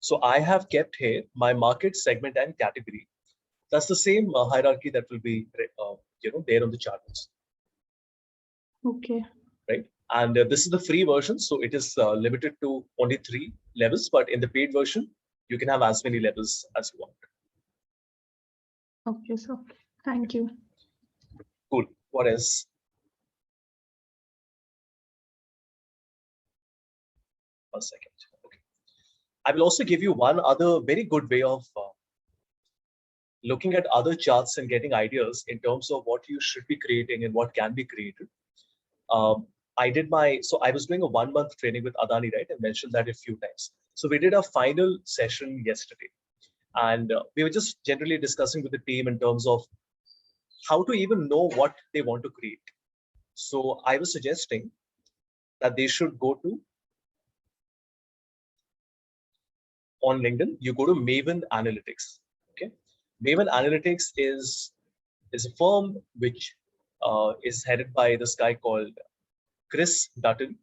So I have kept here my market, segment, and category. That's the same hierarchy that will be there on the chart. Okay. Right. And this is the free version, so it is limited to only 3 levels. But in the paid version, you can have as many levels as you want. Okay, so thank you. Cool. What else? One second. Okay. I will also give you one other very good way of looking at other charts and getting ideas in terms of what you should be creating and what can be created. I was doing a 1-month training with Adani, right? I mentioned that a few times. So we did a final session yesterday, and we were just generally discussing with the team in terms of how to even know what they want to create. So I was suggesting that they should go to, on LinkedIn, you go to Maven Analytics. Okay, Maven Analytics is a firm which is headed by this guy called Chris Dutton,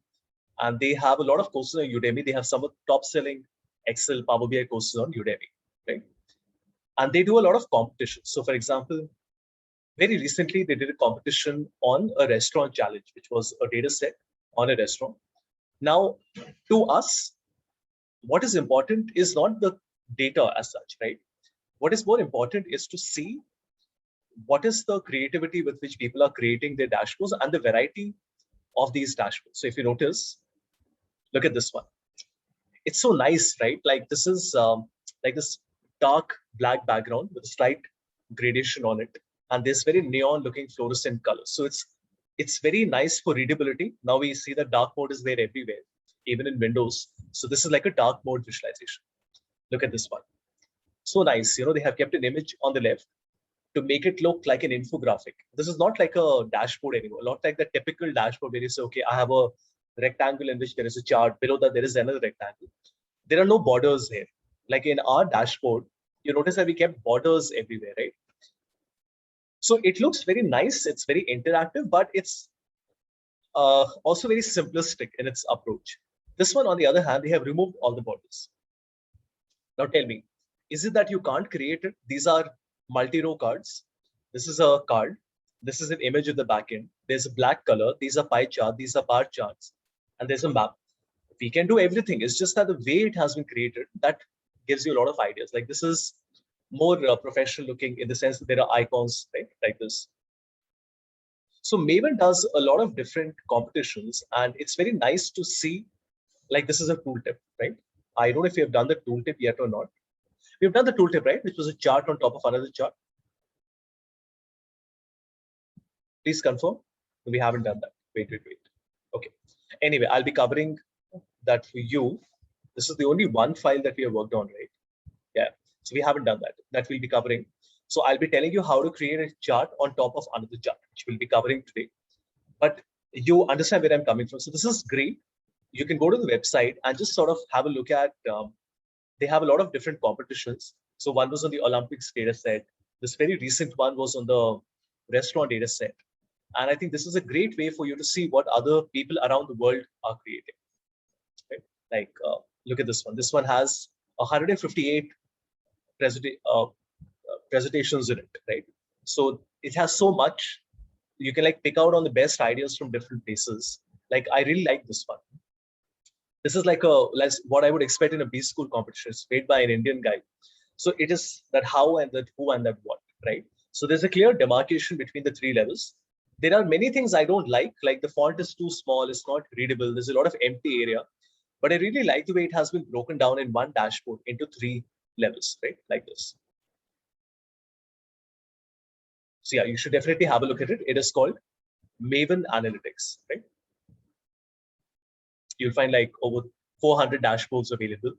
and they have a lot of courses on Udemy. They have some of the top-selling Excel, Power BI courses on Udemy, right? And they do a lot of competitions. So, for example, very recently they did a competition on a restaurant challenge, which was a data set on a restaurant. Now, to us, what is important is not the data as such, right? What is more important is to see what is the creativity with which people are creating their dashboards and the variety of these dashboards. So if you notice, look at this one. It's so nice, right? Like this is like this dark black background with a slight gradation on it. And this very neon looking fluorescent color. So it's very nice for readability. Now we see that dark mode is there everywhere, even in Windows. So this is like a dark mode visualization. Look at this one. So nice. They have kept an image on the left to make it look like an infographic. This is not like a dashboard anymore. Not like the typical dashboard where you say, okay, I have a rectangle in which there is a chart. Below that, there is another rectangle. There are no borders here. Like in our dashboard, you notice that we kept borders everywhere, right? So it looks very nice. It's very interactive, but it's also very simplistic in its approach. This one, on the other hand, they have removed all the borders. Now tell me, is it that you can't create it? These are multi-row cards. This is a card. This is an image of the backend. There's a black color. These are pie chart. These are bar charts. And there's a map. We can do everything. It's just that the way it has been created, that gives you a lot of ideas. Like this is more professional looking in the sense that there are icons, right? Like this. So Maven does a lot of different competitions, and it's very nice to see, like this is a tooltip, right? I don't know if you have done the tooltip yet or not. We've done the tooltip, right? Which was a chart on top of another chart. Please confirm. We haven't done that. Wait. Okay. Anyway, I'll be covering that for you. This is the only one file that we have worked on, right? Yeah. So we haven't done that. That we'll be covering. So I'll be telling you how to create a chart on top of another chart, which we'll be covering today. But you understand where I'm coming from. So this is great. You can go to the website and just sort of have a look at, they have a lot of different competitions. So one was on the Olympics data set. This very recent one was on the restaurant data set. And I think this is a great way for you to see what other people around the world are creating. Right? Like, look at this one. This one has 158 presentations in it, right? So it has so much. You can like pick out on the best ideas from different places. Like I really like this one. This is like what I would expect in a B school competition. It's made by an Indian guy. So it is that how and that who and that what, right? So there's a clear demarcation between the 3 levels. There are many things I don't like the font is too small, it's not readable. There's a lot of empty area, but I really like the way it has been broken down in one dashboard into 3 levels, right? Like this. So yeah, you should definitely have a look at it. It is called Maven Analytics, right? You'll find like over 400 dashboards available.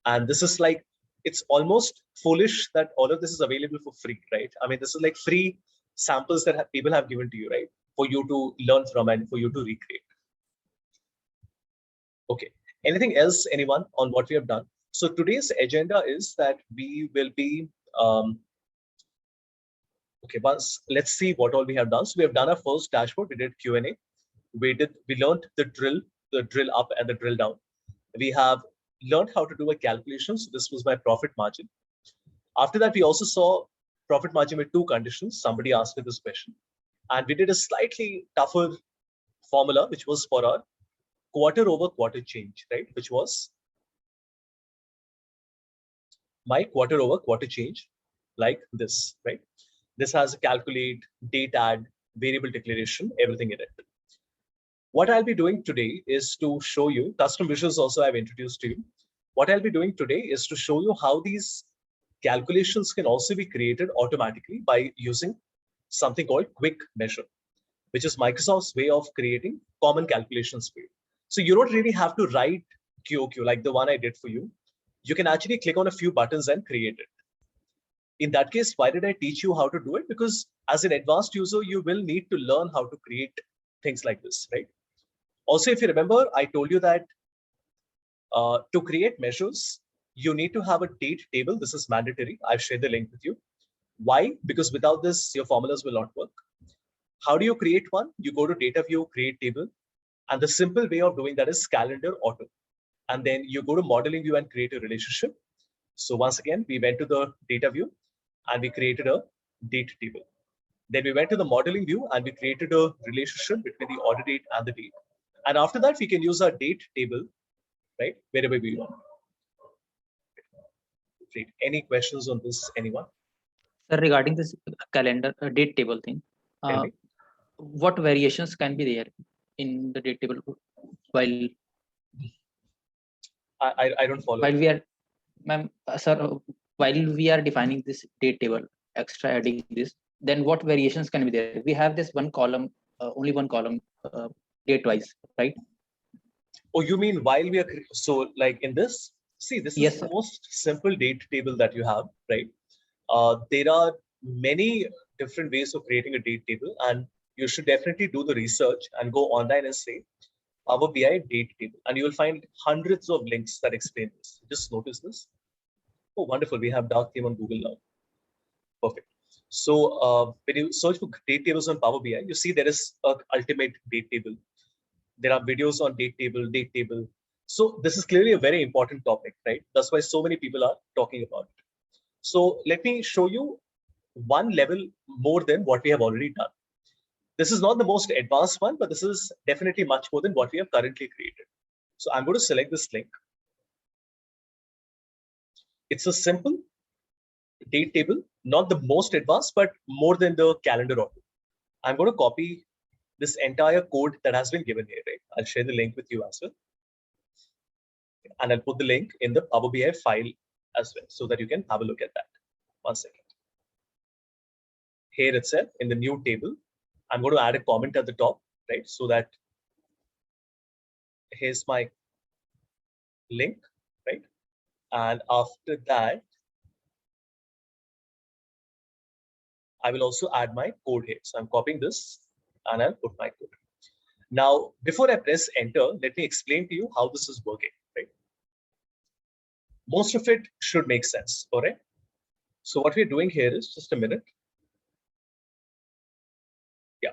And this is like, it's almost foolish that all of this is available for free, right? I mean, this is like free samples that people have given to you, right? For you to learn from and for you to recreate. Okay, anything else, anyone, on what we have done? So today's agenda is that we will be, okay, let's see what all we have done. So we have done our first dashboard. We did Q&A. We learned the drill up and the drill down. We have learned how to do a calculation. So this was my profit margin. After that, we also saw profit margin with two conditions. Somebody asked me this question. And we did a slightly tougher formula, which was for our quarter over quarter change, right? Which was my quarter over quarter change like this, right? This has a calculate, date add, variable declaration, everything in it. What I'll be doing today is to show you, custom visuals also I've introduced to you. What I'll be doing today is to show you how these calculations can also be created automatically by using something called quick measure, which is Microsoft's way of creating common calculations for you. So you don't really have to write QOQ like the one I did for you. You can actually click on a few buttons and create it. In that case, why did I teach you how to do it? Because as an advanced user, you will need to learn how to create things like this, right? Also, if you remember, I told you that to create measures, you need to have a date table. This is mandatory. I've shared the link with you. Why? Because without this, your formulas will not work. How do you create one? You go to data view, create table. And the simple way of doing that is calendar auto. And then you go to modeling view and create a relationship. So once again, we went to the data view and we created a date table. Then we went to the modeling view and we created a relationship between the order date and the date. And after that, we can use our date table, right? Wherever we want. Great. Any questions on this, anyone? Sir, regarding this calendar date table thing, what variations can be there in the date table while I don't follow. While we are, ma'am, sir, while we are defining this date table, extra adding this, then what variations can be there? We have this one column, only one column, date wise, right? Oh, you mean while we are so like in this? See, this is the most simple date table that you have, right? There are many different ways of creating a date table, and you should definitely do the research and go online and say Power BI date table, and you will find hundreds of links that explain this. Just notice this. Oh, wonderful. We have dark theme on Google now. Perfect. So when you search for date tables on Power BI, you see there is an ultimate date table. There are videos on date table. So this is clearly a very important topic, right? That's why so many people are talking about it. So let me show you one level more than what we have already done. This is not the most advanced one, but this is definitely much more than what we have currently created. So I'm going to select this link. It's a simple date table, not the most advanced, but more than the calendar auto. I'm going to copy this entire code that has been given here, right? I'll share the link with you as well. And I'll put the link in the Power BI file as well, so that you can have a look at that. 1 second. Here itself, in the new table, I'm going to add a comment at the top, right? So that here's my link, right? And after that, I will also add my code here. So I'm copying this and I'll put my code. Now, before I press enter, let me explain to you how this is working, right? Most of it should make sense, all right? So what we're doing here is, just a minute. Yeah.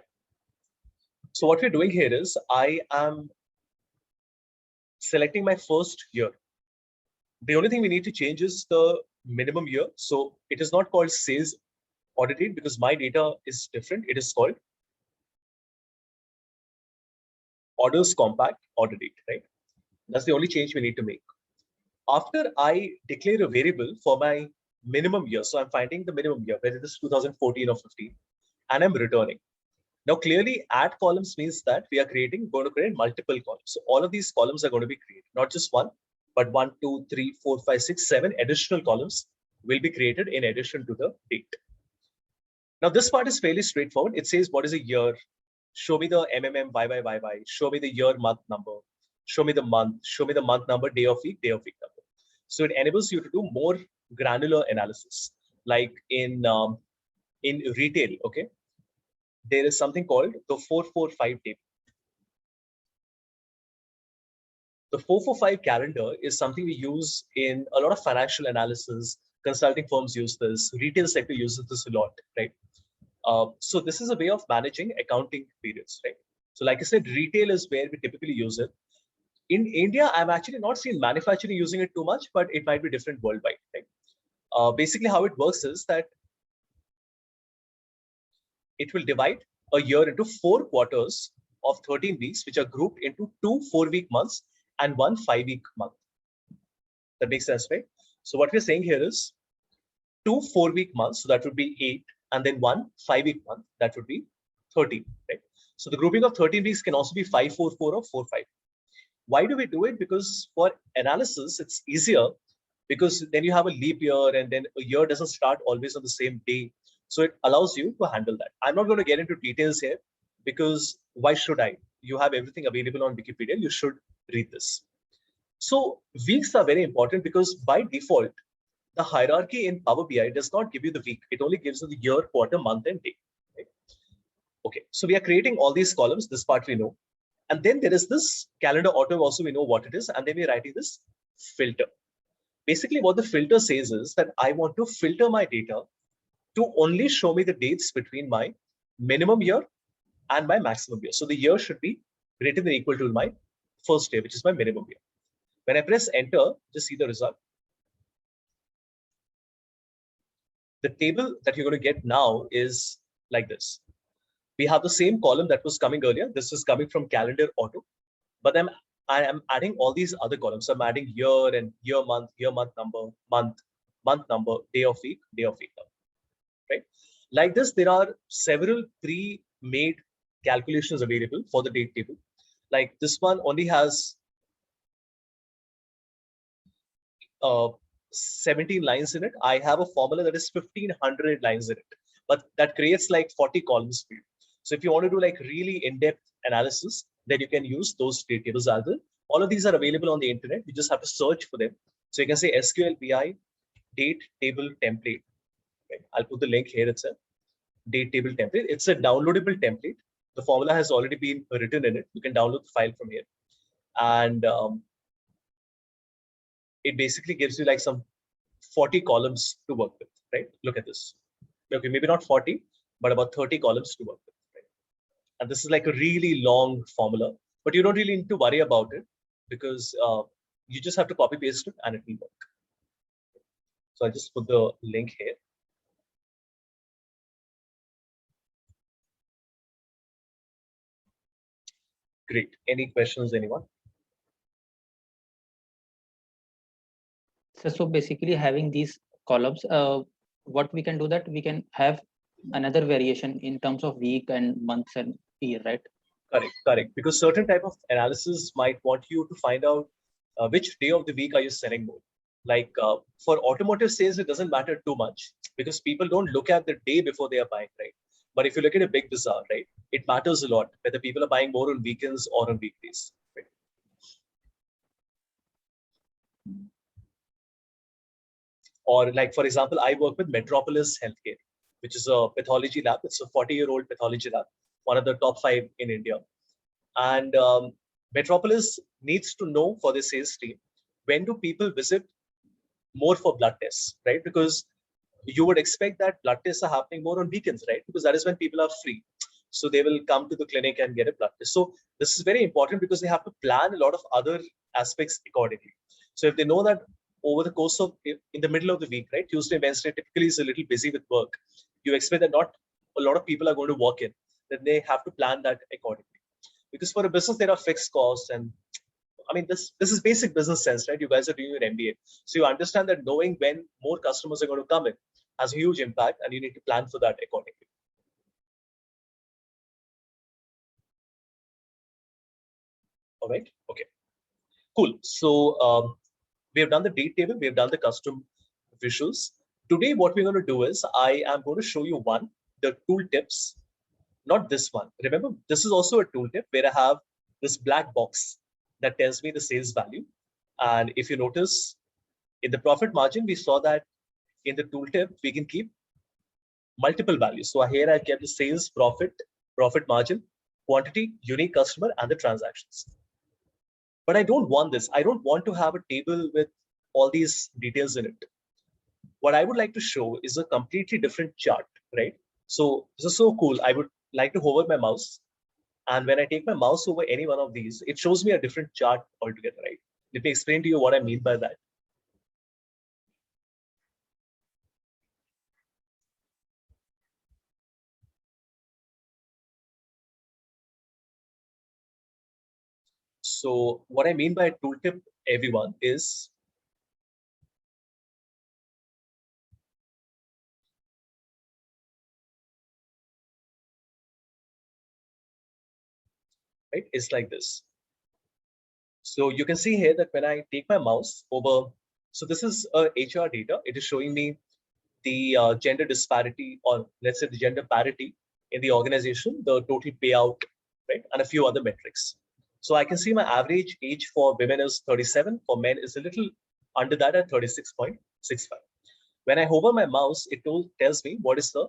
So what we're doing here is I am selecting my first year. The only thing we need to change is the minimum year. So it is not called sales order date because my data is different. It is called orders compact order date, right? That's the only change we need to make. After I declare a variable for my minimum year, so I'm finding the minimum year, whether it is 2014 or 15, and I'm returning. Now, clearly, add columns means that we are going to create multiple columns. So all of these columns are going to be created, not just one, but 1, 2, 3, 4, 5, 6, 7 additional columns will be created in addition to the date. Now, this part is fairly straightforward. It says, what is a year? Show me the YYYY. Show me the year month number. Show me the month. Show me the month number, day of week number. So it enables you to do more granular analysis, like in retail. Okay, there is something called the 445 table. The 445 calendar is something we use in a lot of financial analysis. Consulting firms use this. Retail sector uses this a lot, right? So this is a way of managing accounting periods, right? So like I said, retail is where we typically use it. In India, I'm actually not seeing manufacturing using it too much, but it might be different worldwide. Right? Basically, how it works is that it will divide a year into 4 quarters of 13 weeks, which are grouped into 2 4-week months and 1 5-week month. That makes sense, right? So what we're saying here is 2 4-week months, so that would be 8, and then 1 5-week month, that would be 13, right? So the grouping of 13 weeks can also be 5 4 4 or 4 5. Why do we do it? Because for analysis, it's easier because then you have a leap year and then a year doesn't start always on the same day. So it allows you to handle that. I'm not going to get into details here because why should I? You have everything available on Wikipedia. You should read this. So weeks are very important because by default, the hierarchy in Power BI does not give you the week. It only gives you the year, quarter, month, and day. Right? Okay, so we are creating all these columns. This part we know. And then there is this calendar auto also, we know what it is. And then we're writing this filter. Basically, what the filter says is that I want to filter my data to only show me the dates between my minimum year and my maximum year. So the year should be greater than or equal to my first day, which is my minimum year. When I press enter, just see the result. The table that you're going to get now is like this. We have the same column that was coming earlier. This is coming from calendar auto, but I am adding all these other columns. So I'm adding year and year month number, month number, day of week number, right? Like this, there are several pre-made calculations available for the date table. Like this one only has 17 lines in it. I have a formula that is 1500 lines in it, but that creates like 40 columns for you. So if you want to do like really in-depth analysis, then you can use those date tables as well. All of these are available on the internet. You just have to search for them. So you can say SQL BI date table template. Right? I'll put the link here itself. Date table template. It's a downloadable template. The formula has already been written in it. You can download the file from here. And it basically gives you like some 40 columns to work with, right? Look at this. Okay, maybe not 40, but about 30 columns to work with. Right? And this is like a really long formula, but you don't really need to worry about it because you just have to copy paste it and it will work. So I just put the link here. Great. Any questions, anyone? So basically having these columns, what we can do that we can have another variation in terms of week and months and year, right? Correct. Because certain type of analysis might want you to find out which day of the week are you selling more. Like for automotive sales, it doesn't matter too much because people don't look at the day before they are buying, right? But if you look at a big bazaar, right, it matters a lot whether people are buying more on weekends or on weekdays. Right? Or like, for example, I work with Metropolis Healthcare, which is a pathology lab. It's a 40-year-old pathology lab, one of the top 5 in India. And Metropolis needs to know for the sales team, when do people visit more for blood tests, right? Because you would expect that blood tests are happening more on weekends, right? Because that is when people are free. So they will come to the clinic and get a blood test. So this is very important because they have to plan a lot of other aspects accordingly. So if they know that over the course of, in the middle of the week, right, Tuesday, Wednesday typically is a little busy with work, you expect that not a lot of people are going to walk in, then they have to plan that accordingly. Because for a business, there are fixed costs. And I mean, this is basic business sense, right? You guys are doing your MBA. So you understand that knowing when more customers are going to come in has a huge impact and you need to plan for that accordingly. All right. Okay. Cool. So we have done the date table. We have done the custom visuals. Today, what we're going to do is I am going to show you the tool tips, not this one. Remember, this is also a tooltip where I have this black box that tells me the sales value. And if you notice in the profit margin, we saw that in the tooltip, we can keep multiple values. So here I kept the sales, profit margin, quantity, unique customer, and the transactions. But I don't want this. I don't want to have a table with all these details in it. What I would like to show is a completely different chart, right? So this is so cool. I would like to hover my mouse And when I take my mouse over any one of these, it shows me a different chart altogether, right? Let me explain to you what I mean by that. So what I mean by tooltip, everyone, is right, is like this. So you can see here that when I take my mouse over, so this is HR data. It is showing me the gender disparity, or let's say the gender parity in the organization, the total payout, right, and a few other metrics. So I can see my average age for women is 37, for men is a little under that at 36.65. When I hover my mouse, it tells me what is the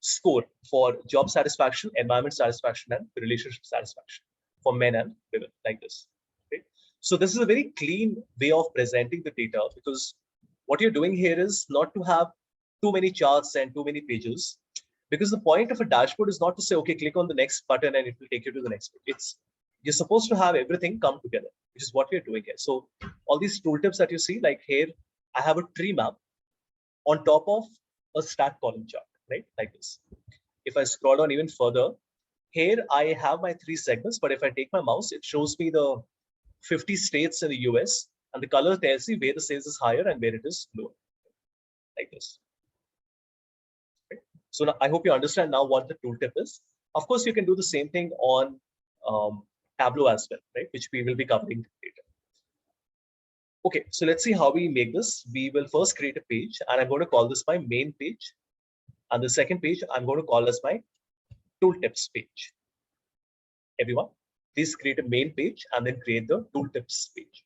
score for job satisfaction, environment satisfaction, and relationship satisfaction for men and women, like this. Okay? So this is a very clean way of presenting the data, because what you're doing here is not to have too many charts and too many pages, because the point of a dashboard is not to say, okay, click on the next button and it will take you to the next page. It's you're supposed to have everything come together, which is what we're doing here. So all these tooltips that you see, like here, I have a tree map on top of a stack column chart, right? Like this. If I scroll down even further, here I have my 3 segments, but if I take my mouse, it shows me the 50 states in the US, and the color tells you where the sales is higher and where it is lower, like this. Right? So now, I hope you understand now what the tooltip is. Of course, you can do the same thing on Tableau as well, right? Which we will be covering later. Okay, so let's see how we make this. We will first create a page, and I'm going to call this my main page. And the second page, I'm going to call as my tooltips page. Everyone, please create a main page and then create the tooltips page.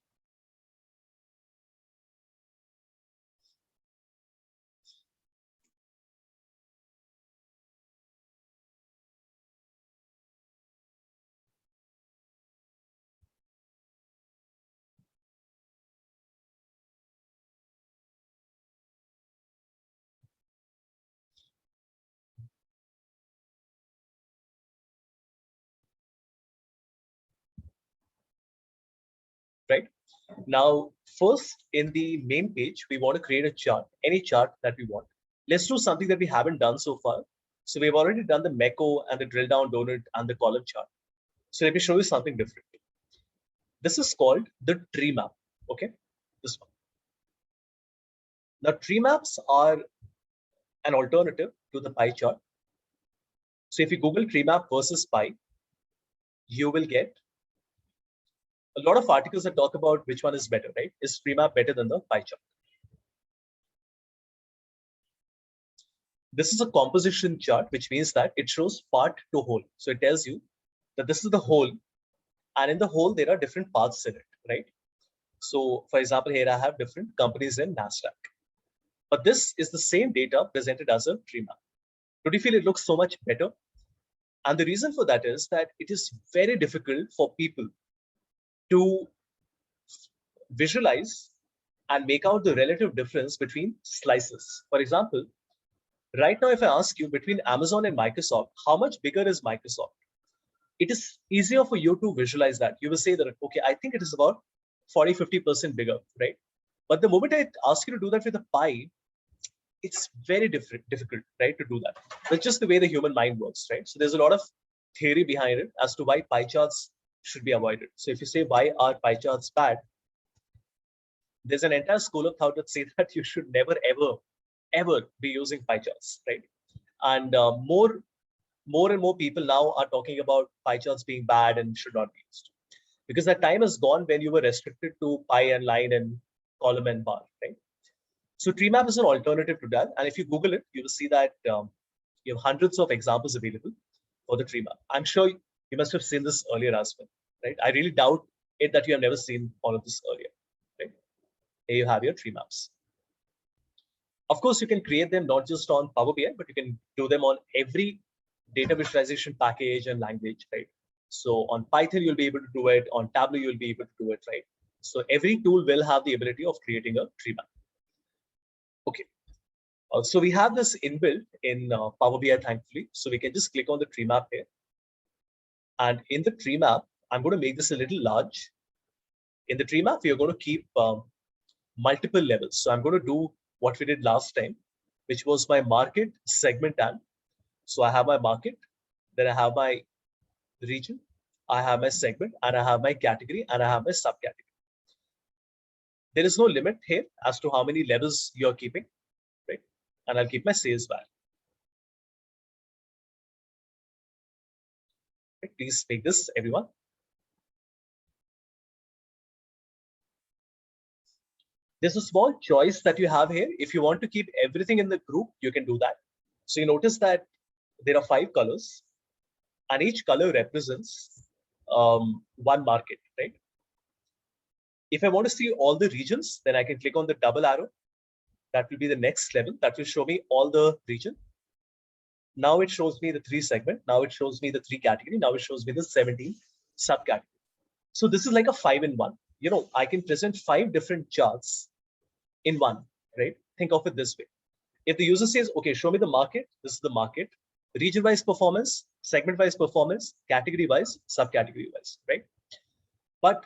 Right? Now, first in the main page, we want to create a chart, any chart that we want. Let's do something that we haven't done so far. So we've already done the Meko and the drill down donut and the column chart. So let me show you something different. This is called the tree map. Okay, this one. Now, tree maps are an alternative to the pie chart. So if you Google tree map versus pie, you will get a lot of articles that talk about which one is better, right? Is tree map better than the pie chart? This is a composition chart, which means that it shows part to whole. So it tells you that this is the whole, and in the whole, there are different parts in it, right? So for example, here I have different companies in NASDAQ. But this is the same data presented as a tree map. Don't you feel it looks so much better? And the reason for that is that it is very difficult for people to visualize and make out the relative difference between slices. For example, right now, if I ask you between Amazon and Microsoft, how much bigger is Microsoft? It is easier for you to visualize that. You will say that, okay, I think it is about 40, 50% bigger, right? But the moment I ask you to do that with a pie, it's very difficult, right, to do that. That's just the way the human mind works, right? So there's a lot of theory behind it as to why pie charts should be avoided. So if you say, why are pie charts bad? There's an entire school of thought that say that you should never, ever be using pie charts, right? And more and more people now are talking about pie charts being bad and should not be used, because that time is gone when you were restricted to pie and line and column and bar, right? So tree map is an alternative to that. And if you Google it, you will see that you have hundreds of examples available for the tree map. I'm sure you must have seen this earlier as well, right? I really doubt it that you have never seen all of this earlier, right? Here you have your tree maps. Of course, you can create them not just on Power BI, but you can do them on every data visualization package and language, right? So on Python, you'll be able to do it. On Tableau, you'll be able to do it, right? So every tool will have the ability of creating a tree map. Okay. So we have this inbuilt in Power BI, thankfully. So we can just click on the tree map here. And in the tree map, I'm going to make this a little large. In the tree map, we are going to keep multiple levels. So I'm going to do what we did last time, which was my market, segment, and. So I have my market, then I have my region, I have my segment, and I have my category, and I have my subcategory. There is no limit here as to how many levels you're keeping, right? And I'll keep my sales value. Right? Please make this, everyone. There's a small choice that you have here. If you want to keep everything in the group, you can do that. So you notice that there are 5 colors, and each color represents one market, right? If I want to see all the regions, then I can click on the double arrow. That will be the next level. That will show me all the region. Now it shows me the 3 segment. Now it shows me the 3 category. Now it shows me the 17 subcategory. So this is like a 5-in-1. You know, I can present 5 different charts in one, right? Think of it this way. If the user says, okay, show me the market, this is the market, region-wise performance, segment-wise performance, category-wise, subcategory-wise, right? But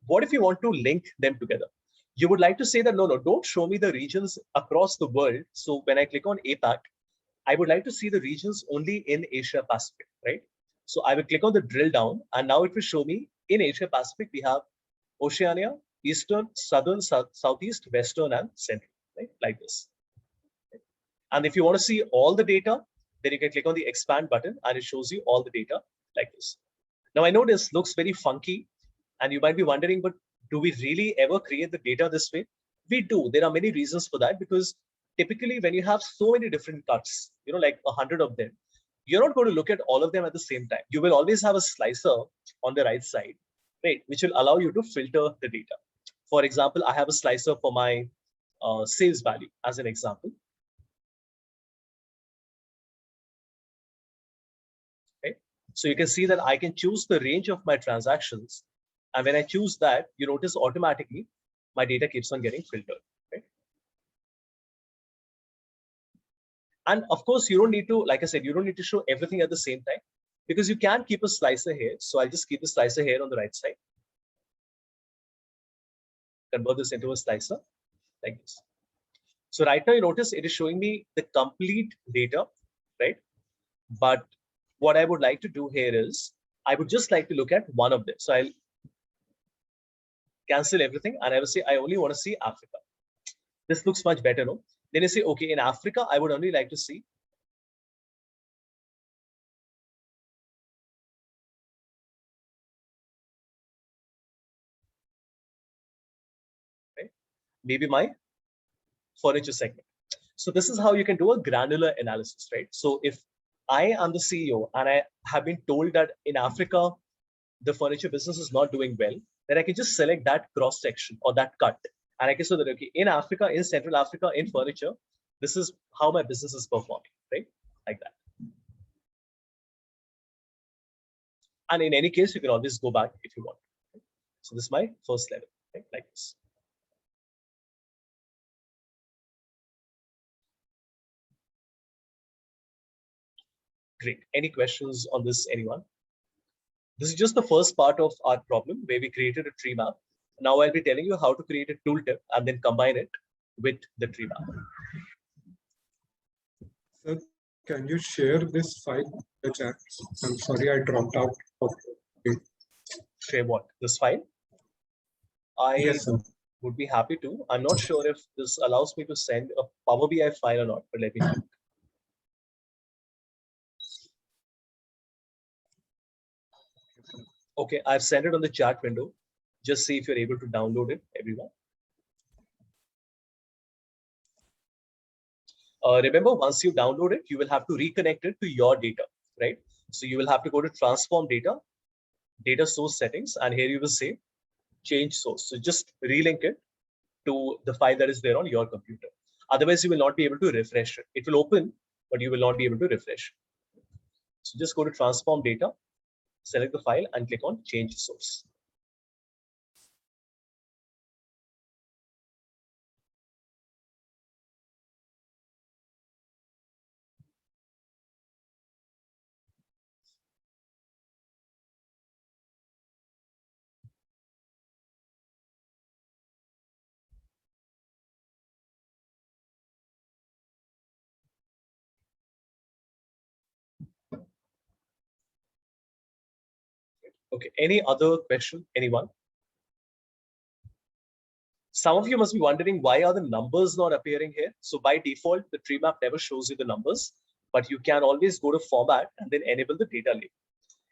what if you want to link them together? You would like to say that, no, don't show me the regions across the world. So when I click on APAC, I would like to see the regions only in Asia Pacific, right? So I will click on the drill down, and now it will show me in Asia Pacific, we have Oceania, Eastern, Southern, Southeast, Western, and Central, right? Like this. And if you want to see all the data, then you can click on the expand button and it shows you all the data like this. Now I know this looks very funky and you might be wondering, but do we really ever create the data this way? We do. There are many reasons for that, because typically when you have so many different cuts, you know, like 100 of them, you're not going to look at all of them at the same time. You will always have a slicer on the right side, right, which will allow you to filter the data. For example, I have a slicer for my sales value as an example. Okay. So you can see that I can choose the range of my transactions. And when I choose that, you notice automatically my data keeps on getting filtered. Right? And of course, you don't need to, like I said, you don't need to show everything at the same time, because you can keep a slicer here. So I'll just keep the slicer here on the right side. Convert this into a slicer like this. So right now you notice it is showing me the complete data, right? But what I would like to do here is I would just like to look at one of them. So I'll cancel everything and I will say I only want to see Africa. This looks much better, no? Then you say, okay, in Africa, I would only like to see right? Maybe my furniture segment. So this is how you can do a granular analysis, right? So if I am the CEO and I have been told that in Africa, the furniture business is not doing well, then I can just select that cross section or that cut. And I can say that, okay, in Africa, in Central Africa, in furniture, this is how my business is performing, right? Like that. And in any case, you can always go back if you want. So this is my first level, right? Like this. Great. Any questions on this, anyone? This is just the first part of our problem where we created a tree map. Now I'll be telling you how to create a tooltip and then combine it with the tree map. Sir, can you share this file in the chat? I'm sorry, I dropped out of it. Share what? This file? I Yes, sir. would be happy to. I'm not sure if this allows me to send a Power BI file or not, but let me check. Okay, I've sent it on the chat window. Just see if you're able to download it, everyone. Remember, once you download it, you will have to reconnect it to your data, right? So you will have to go to transform data, data source settings, and here you will say change source. So just relink it to the file that is there on your computer. Otherwise, you will not be able to refresh it. It will open, but you will not be able to refresh. So just go to transform data, select the file and click on change source. Okay, any other question? Anyone? Some of you must be wondering, why are the numbers not appearing here? So by default, the tree map never shows you the numbers, but you can always go to format and then enable the data label.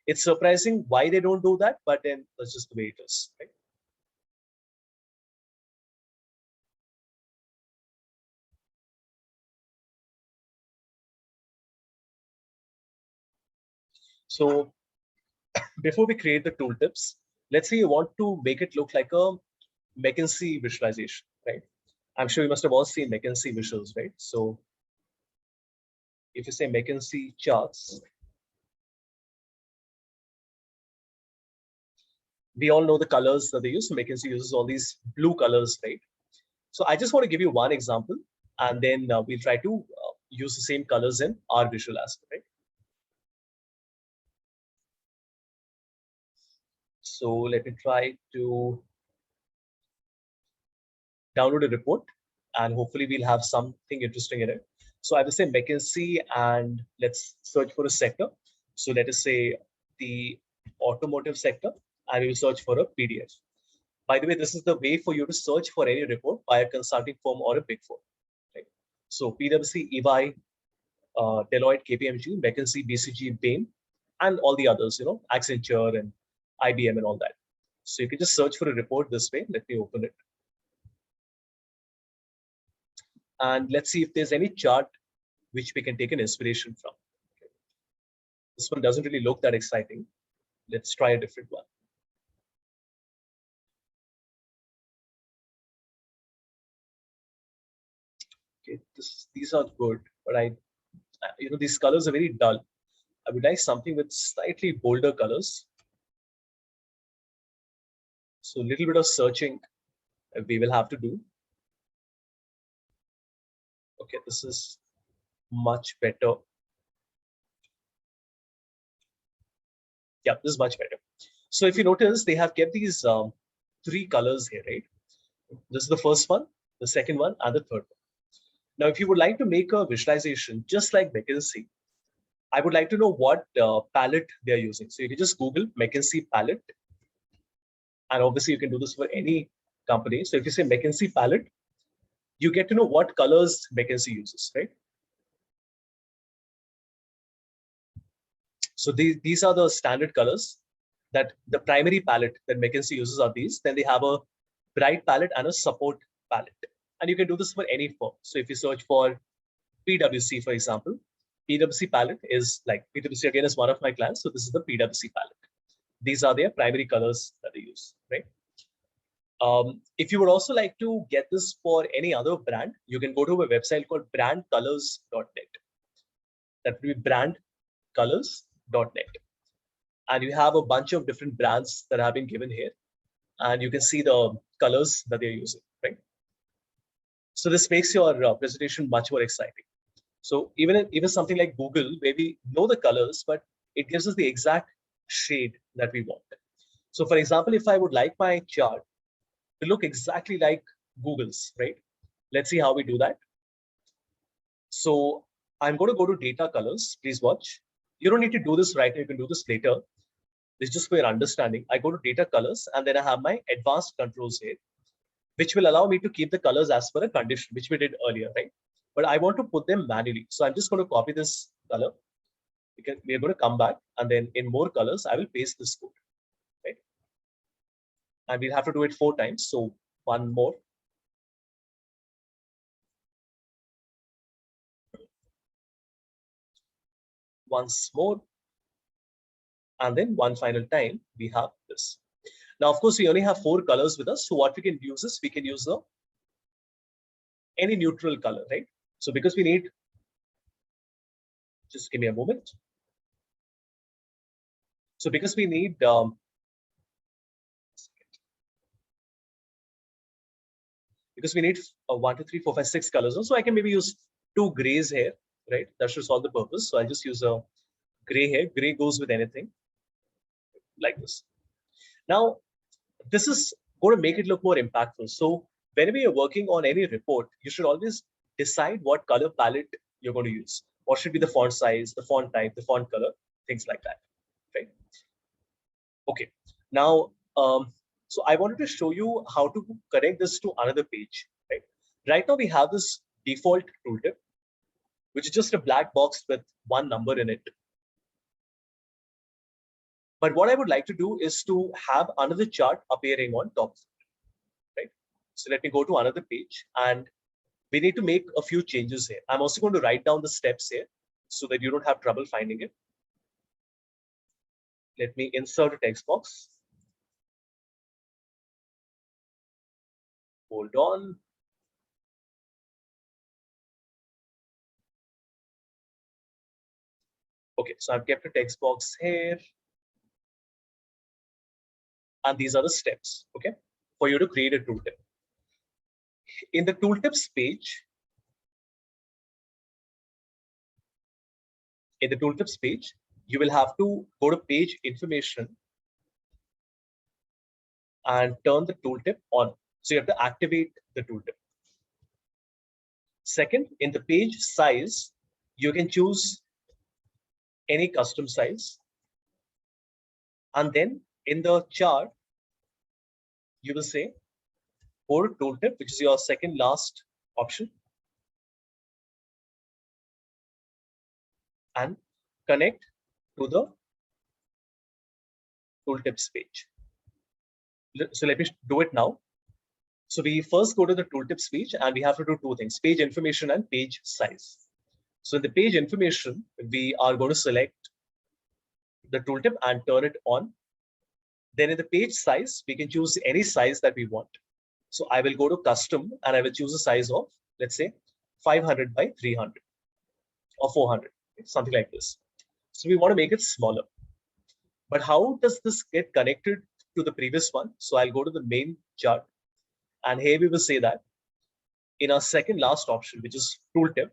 It's surprising why they don't do that, but then that's just the way it is, right? So before we create the tooltips, let's say you want to make it look like a McKinsey visualization, right? I'm sure you must have all seen McKinsey visuals, right? So if you say McKinsey charts, we all know the colors that they use. So McKinsey uses all these blue colors, right? So I just want to give you one example, and then we'll try to use the same colors in our visual aspect, right? So let me try to download a report, and hopefully we'll have something interesting in it. So I will say McKinsey, and let's search for a sector. So let us say the automotive sector, and we will search for a PDF. By the way, this is the way for you to search for any report by a consulting firm or a big firm. Right? So PwC, EY, Deloitte, KPMG, McKinsey, BCG, Bain, and all the others, Accenture and IBM and all that. So you can just search for a report this way. Let me open it. And let's see if there's any chart which we can take an inspiration from. Okay. This one doesn't really look that exciting. Let's try a different one. Okay, these are good, but these colors are very dull. I would like something with slightly bolder colors. So a little bit of searching we will have to do. Okay, this is much better. Yeah, this is much better. So if you notice, they have kept these 3 colors here, right? This is the first one, the second one, and the third one. Now, if you would like to make a visualization just like McKinsey, I would like to know what palette they're using. So you can just Google McKinsey palette. And obviously, you can do this for any company. So if you say McKinsey palette, you get to know what colors McKinsey uses, right? So these are the standard colors that the primary palette that McKinsey uses are these. Then they have a bright palette and a support palette. And you can do this for any firm. So if you search for PwC, for example, PwC palette is like, PwC again is one of my clients. So this is the PwC palette. These are their primary colors that they use, right? If you would also like to get this for any other brand, you can go to a website called brandcolors.net. That would be brandcolors.net. And you have a bunch of different brands that have been given here. And you can see the colors that they're using, right? So this makes your presentation much more exciting. So even something like Google, where we know the colors, but it gives us the exact shade that we want. So for example, if I would like my chart to look exactly like Google's, right? Let's see how we do that. So I'm going to go to data colors. Please watch. You don't need to do this right now. You can do this later. This is just for your understanding. I go to data colors, and then I have my advanced controls here, which will allow me to keep the colors as per a condition, which we did earlier, right? But I want to put them manually. So I'm just going to copy this color. We are going to come back, and then in more colors, I will paste this code, right? And we'll have to do it 4 times. So one more. Once more. And then one final time, we have this. Now, of course, we only have 4 colors with us. So what we can use is we can use any neutral color, right? So because we need, just give me a moment. So because we need, because we need 1, 2, 3, 4, 5, 6 colors. So I can maybe use 2 grays here, right? That should solve the purpose. So I'll just use a gray here. Gray goes with anything like this. Now, this is going to make it look more impactful. So whenever you're working on any report, you should always decide what color palette you're going to use. What should be the font size, the font type, the font color, things like that, right? Okay, now, so I wanted to show you how to connect this to another page, right? Right now we have this default tooltip, which is just a black box with one number in it. But what I would like to do is to have another chart appearing on top, right? So let me go to another page, and we need to make a few changes here. I'm also going to write down the steps here so that you don't have trouble finding it. Let me insert a text box. Hold on. Okay, so I've kept a text box here. And these are the steps, okay, for you to create a tooltip. In the tooltips page, you will have to go to page information and turn the tooltip on. So you have to activate the tooltip. Second, in the page size, you can choose any custom size. And then in the chart, you will say for tooltip, which is your second last option, and connect to the tooltips page. So let me do it now. So we first go to the tooltips page and we have to do two things: page information and page size. So in the page information, we are going to select the tooltip and turn it on. Then in the page size, we can choose any size that we want. So I will go to custom and I will choose a size of, let's say, 500 by 300 or 400, something like this. So we want to make it smaller. But how does this get connected to the previous one? So I'll go to the main chart, and here we will say that in our second last option, which is tooltip,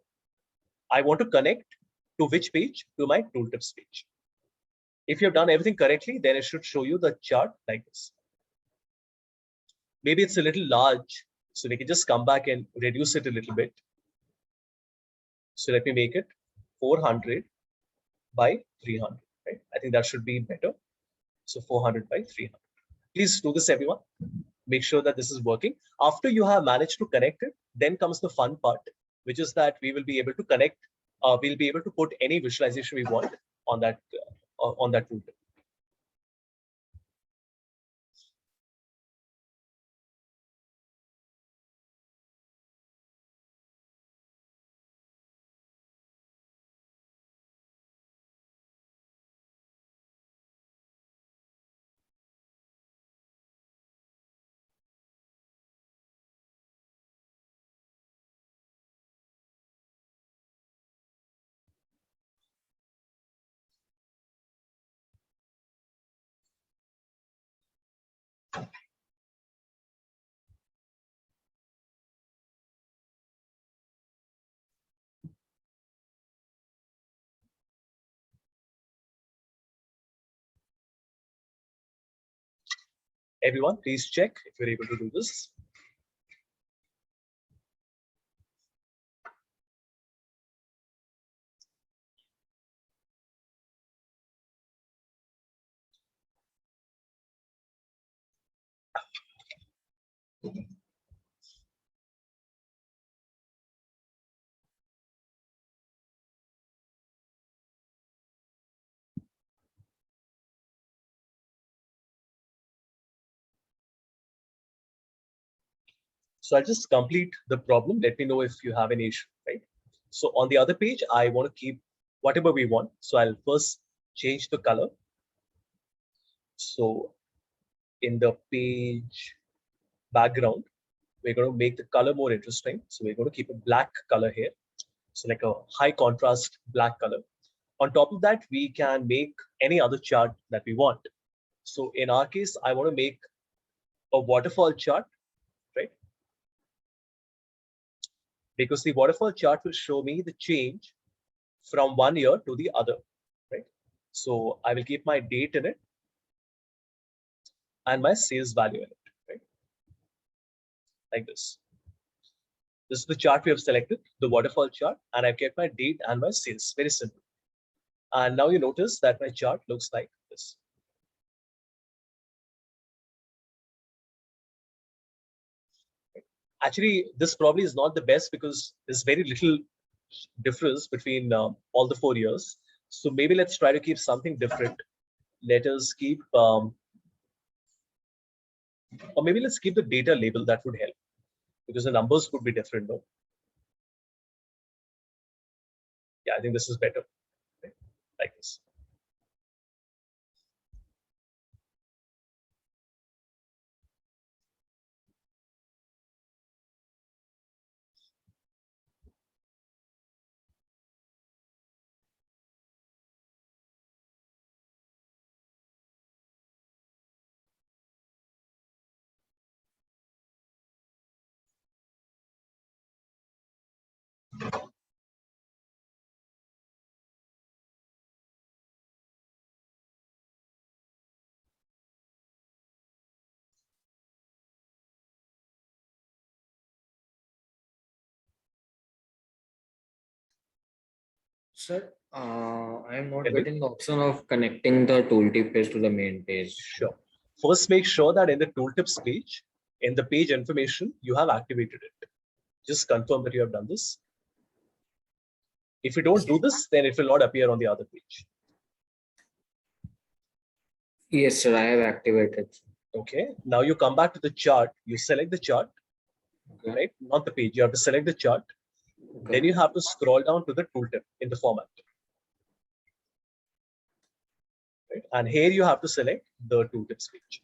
I want to connect to which page? To my tooltips page. If you've done everything correctly, then it should show you the chart like this. Maybe it's a little large, so we can just come back and reduce it a little bit. So let me make it 400 by 300, right? I think that should be better. So 400 by 300. Please do this, everyone. Make sure that this is working. After you have managed to connect it, then comes the fun part, which is that we will be able to connect, we'll be able to put any visualization we want on that tooltip. Everyone, please check if you're able to do this. So I'll just complete the problem. Let me know if you have any issue, right? So on the other page, I want to keep whatever we want. So I'll first change the color. So in the page background, we're going to make the color more interesting. So we're going to keep a black color here. So like a high contrast black color. On top of that, we can make any other chart that we want. So in our case, I want to make a waterfall chart, right? Because the waterfall chart will show me the change from one year to the other, right? So I will keep my date in it and my sales value in it, right? Like this. This is the chart we have selected, the waterfall chart, and I've kept my date and my sales. Very simple. And now you notice that my chart looks like this. Actually, this probably is not the best because there's very little difference between all the 4 years. So maybe let's try to keep something different. Let us keep, or maybe let's keep the data label. That would help because the numbers could be different, though. Yeah, I think this is better, right? Like this. Sir, I am not Tell me. getting the option of connecting the tooltip page to the main page. Sure. First, make sure that in the tooltips page, in the page information, you have activated it. Just confirm that you have done this. If you don't do this, then it will not appear on the other page. Yes, sir, I have activated. Okay. Now you come back to the chart. You select the chart, Okay. right? Not the page. You have to select the chart. Okay. Then you have to scroll down to the tooltip in the format. Right? And here you have to select the tooltips page.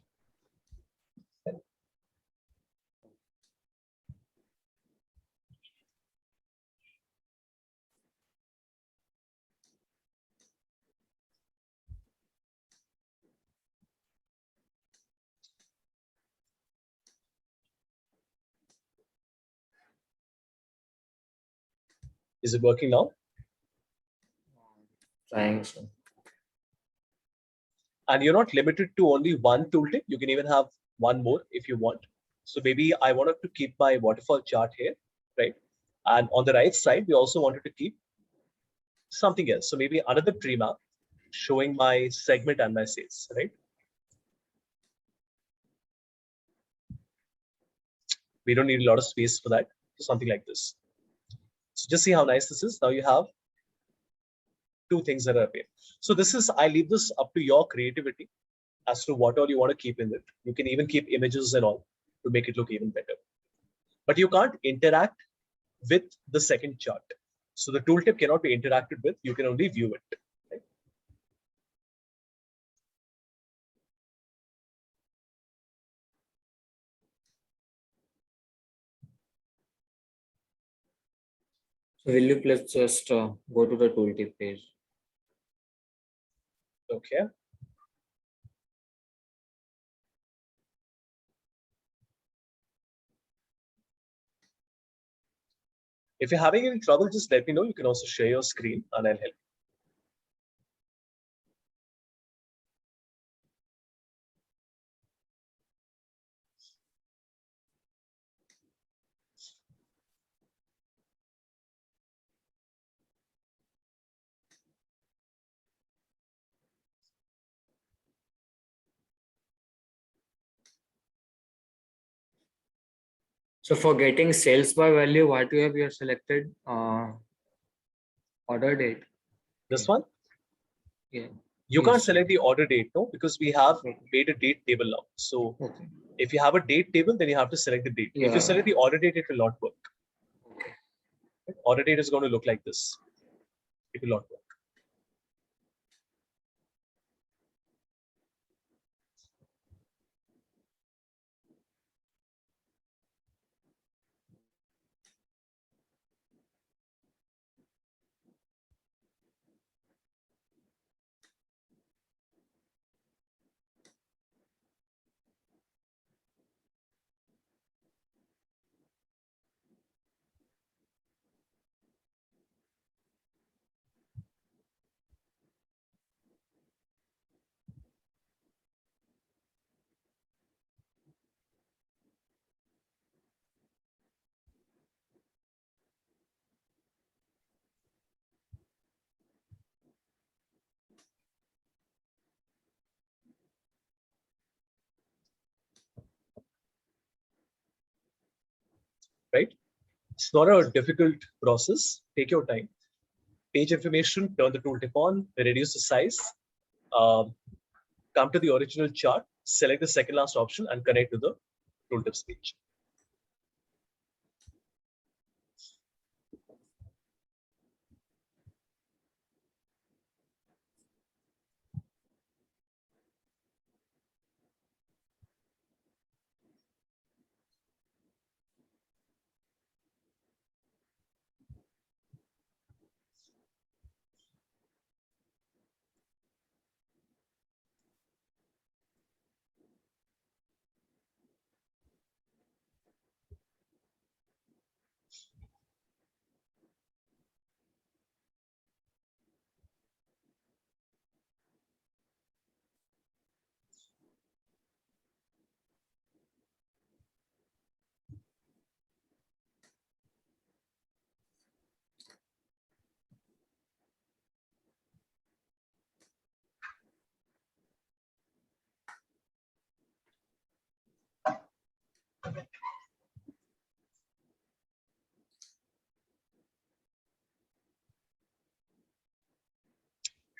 Is it working now? Trying, sir. And you're not limited to only one tooltip. You can even have one more if you want. So maybe I wanted to keep my waterfall chart here, right? And on the right side, we also wanted to keep something else. So maybe another tree map showing my segment and my sales, right? We don't need a lot of space for that. So something like this. So just see how nice this is. Now you have two things that are appearing. So this is, I leave this up to your creativity as to what all you want to keep in it. You can even keep images and all to make it look even better. But you can't interact with the second chart. So the tooltip cannot be interacted with. You can only view it. Right? So will you please just go to the tooltip page? Okay. If you're having any trouble, just let me know. You can also share your screen and I'll help. So for getting sales by value, what you have selected? Order date. This one? Yeah. You Yes, can't sir. select the order date, no, because we have Okay. made a date table now. So Okay. if you have a date table, then you have to select the date. If you Yeah. select the order date, it will not work. Okay. Order date is going to look like this. It will not work. right? It's not a difficult process. Take your time. Page information, turn the tooltip on, reduce the size, come to the original chart, select the second last option and connect to the tooltips page.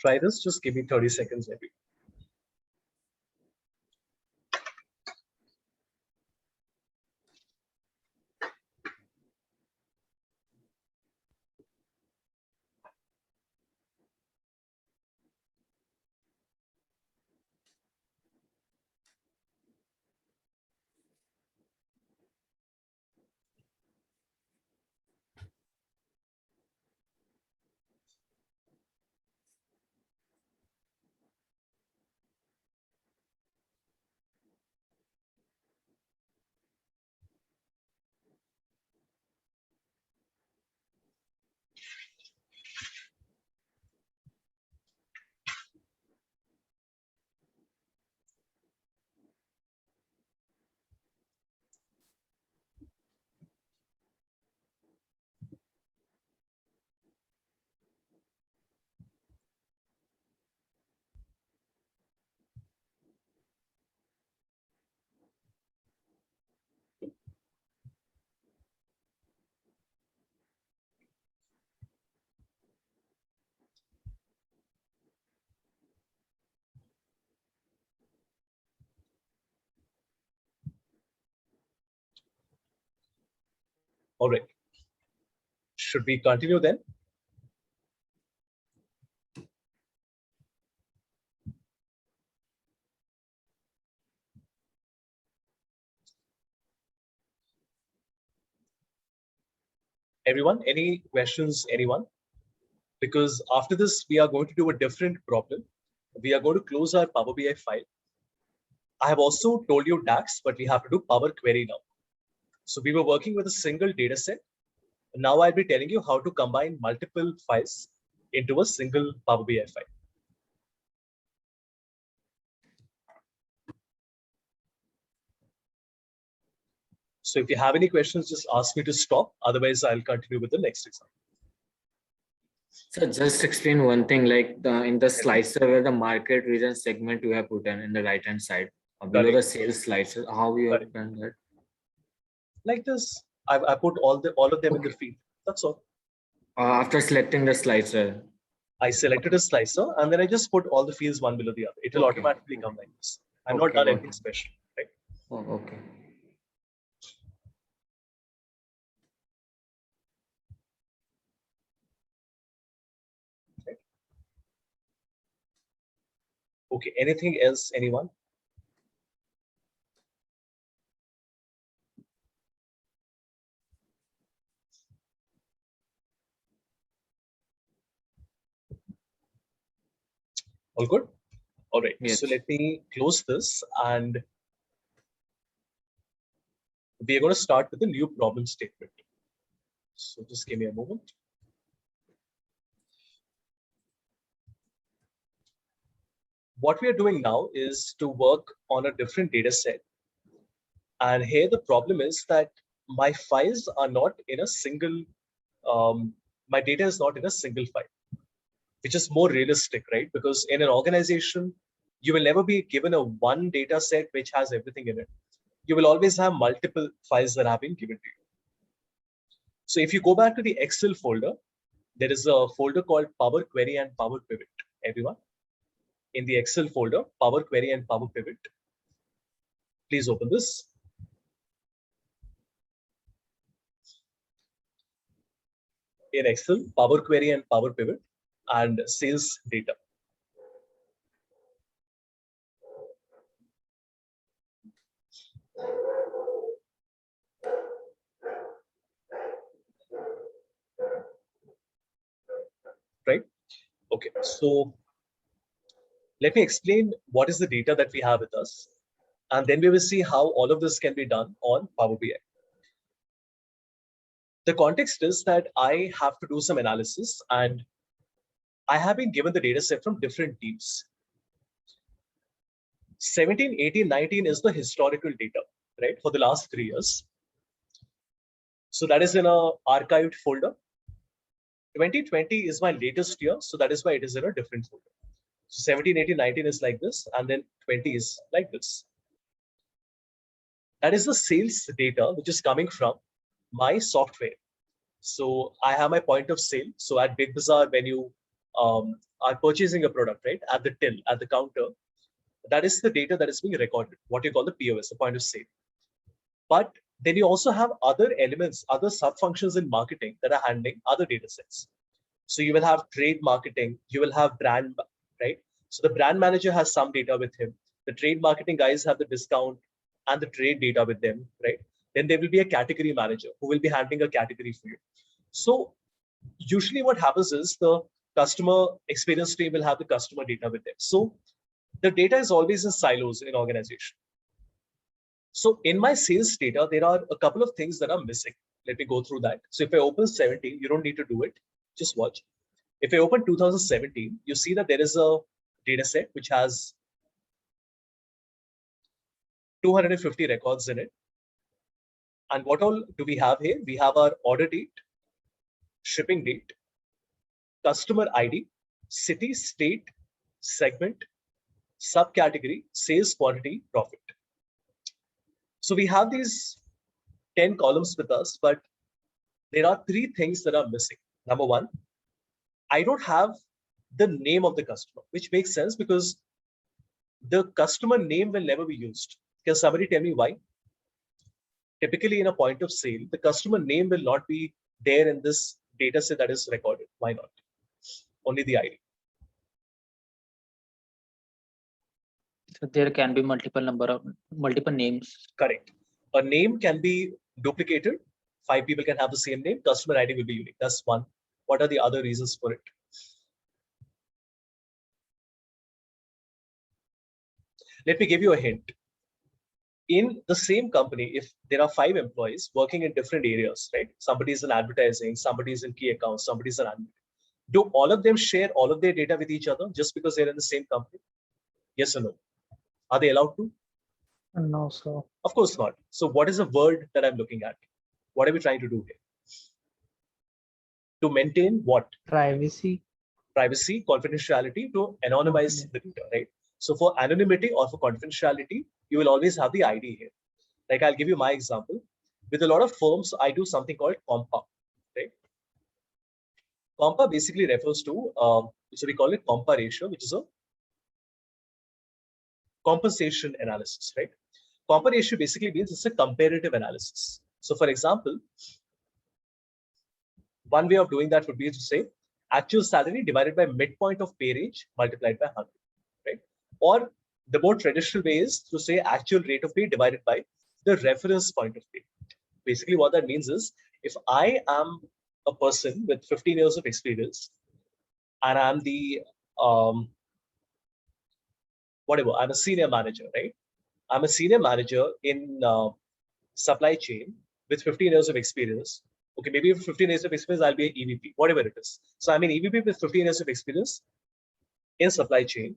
Try this, just give me 30 seconds maybe. All right. Should we continue then? Everyone, any questions, anyone? Because after this, we are going to do a different problem. We are going to close our Power BI file. I have also told you DAX, but we have to do Power Query now. So we were working with a single data set. Now I'll be telling you how to combine multiple files into a single Power BI file. So if you have any questions, just ask me to stop. Otherwise, I'll continue with the next example. So just explain one thing, like in the slicer where the market region segment you have put in the right hand side below the sales slicer, how you have done that? Like this, I put all of them in the field. That's all. After selecting the slicer, I selected a slicer and then I just put all the fields one below the other. It will automatically come like this. I'm not done anything special, right? Oh, okay. Okay, anything else, anyone? All good? All right, Yes. so let me close this and we are going to start with a new problem statement. So just give me a moment. What we are doing now is to work on a different data set. And here the problem is that my files are not in a single, my data is not in a single file, which is more realistic, right? Because in an organization, you will never be given a one data set which has everything in it. You will always have multiple files that have been given to you. So if you go back to the Excel folder, there is a folder called Power Query and Power Pivot, everyone. In the Excel folder, Power Query and Power Pivot. Please open this. In Excel, Power Query and Power Pivot and sales data. Right? Okay, so let me explain what is the data that we have with us. And then we will see how all of this can be done on Power BI. The context is that I have to do some analysis and I have been given the data set from different teams. 17, 18, 19 is the historical data, right, for the last 3 years. So that is in a archived folder. 2020 is my latest year, so that is why it is in a different folder. So 17, 18, 19 is like this, and then 20 is like this. That is the sales data which is coming from my software. So I have my point of sale. So at Big Bazaar, when you are purchasing a product, right, at the till, at the counter, that is the data that is being recorded, what you call the POS, the point of sale. But then you also have other elements, other sub-functions in marketing that are handling other data sets. So you will have trade marketing, you will have brand, right? So the brand manager has some data with him. The trade marketing guys have the discount and the trade data with them, right? Then there will be a category manager who will be handling a category for you. So usually what happens is the customer experience team will have the customer data with them. So the data is always in silos in organization. So in my sales data, there are a couple of things that are missing. Let me go through that. So if I open 17, you don't need to do it. Just watch. If I open 2017, you see that there is a data set which has 250 records in it. And what all do we have here? We have our order date, shipping date, customer ID, city, state, segment, subcategory, sales quantity, profit. So we have these 10 columns with us, but there are 3 things that are missing. Number 1, I don't have the name of the customer, which makes sense because the customer name will never be used. Can somebody tell me why? Typically in a point of sale, the customer name will not be there in this data set that is recorded. Why not? Only the ID. So there can be multiple names. Correct. A name can be duplicated. 5 people can have the same name. Customer ID will be unique. That's one. What are the other reasons for it? Let me give you a hint. In the same company, if there are 5 employees working in different areas, right? Somebody is in advertising, somebody is in key accounts, somebody is in admin. Do all of them share all of their data with each other just because they're in the same company? Yes or no? Are they allowed to? No, sir. Of course not. So what is the word that I'm looking at? What are we trying to do here? To maintain what? Privacy. Privacy, confidentiality, to anonymize the data, right? So for anonymity or for confidentiality, you will always have the ID here. Like I'll give you my example. With a lot of firms, I do something called COMPA, right? COMPA basically refers to, so we call it COMPA ratio, which is a compensation analysis, right? COMPA ratio basically means it's a comparative analysis. So for example, one way of doing that would be to say actual salary divided by midpoint of pay range multiplied by 100, right? Or the more traditional way is to say actual rate of pay divided by the reference point of pay. Basically what that means is if I am a person with 15 years of experience and I'm the, whatever, I'm a senior manager, right? I'm a senior manager in supply chain with 15 years of experience. Okay, maybe with 15 years of experience, I'll be an EVP, whatever it is. So I'm an EVP with 15 years of experience in supply chain,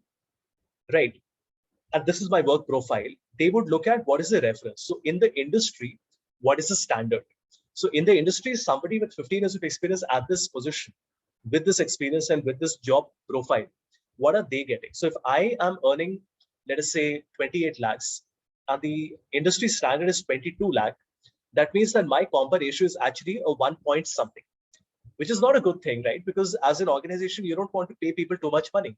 right? And this is my work profile. They would look at what is the reference. So in the industry, what is the standard? So in the industry, somebody with 15 years of experience at this position, with this experience and with this job profile, what are they getting? So if I am earning, let us say 28 lakhs, and the industry standard is 22 lakh, that means that my compa ratio is actually a 1 point something, which is not a good thing, right? Because as an organization, you don't want to pay people too much money,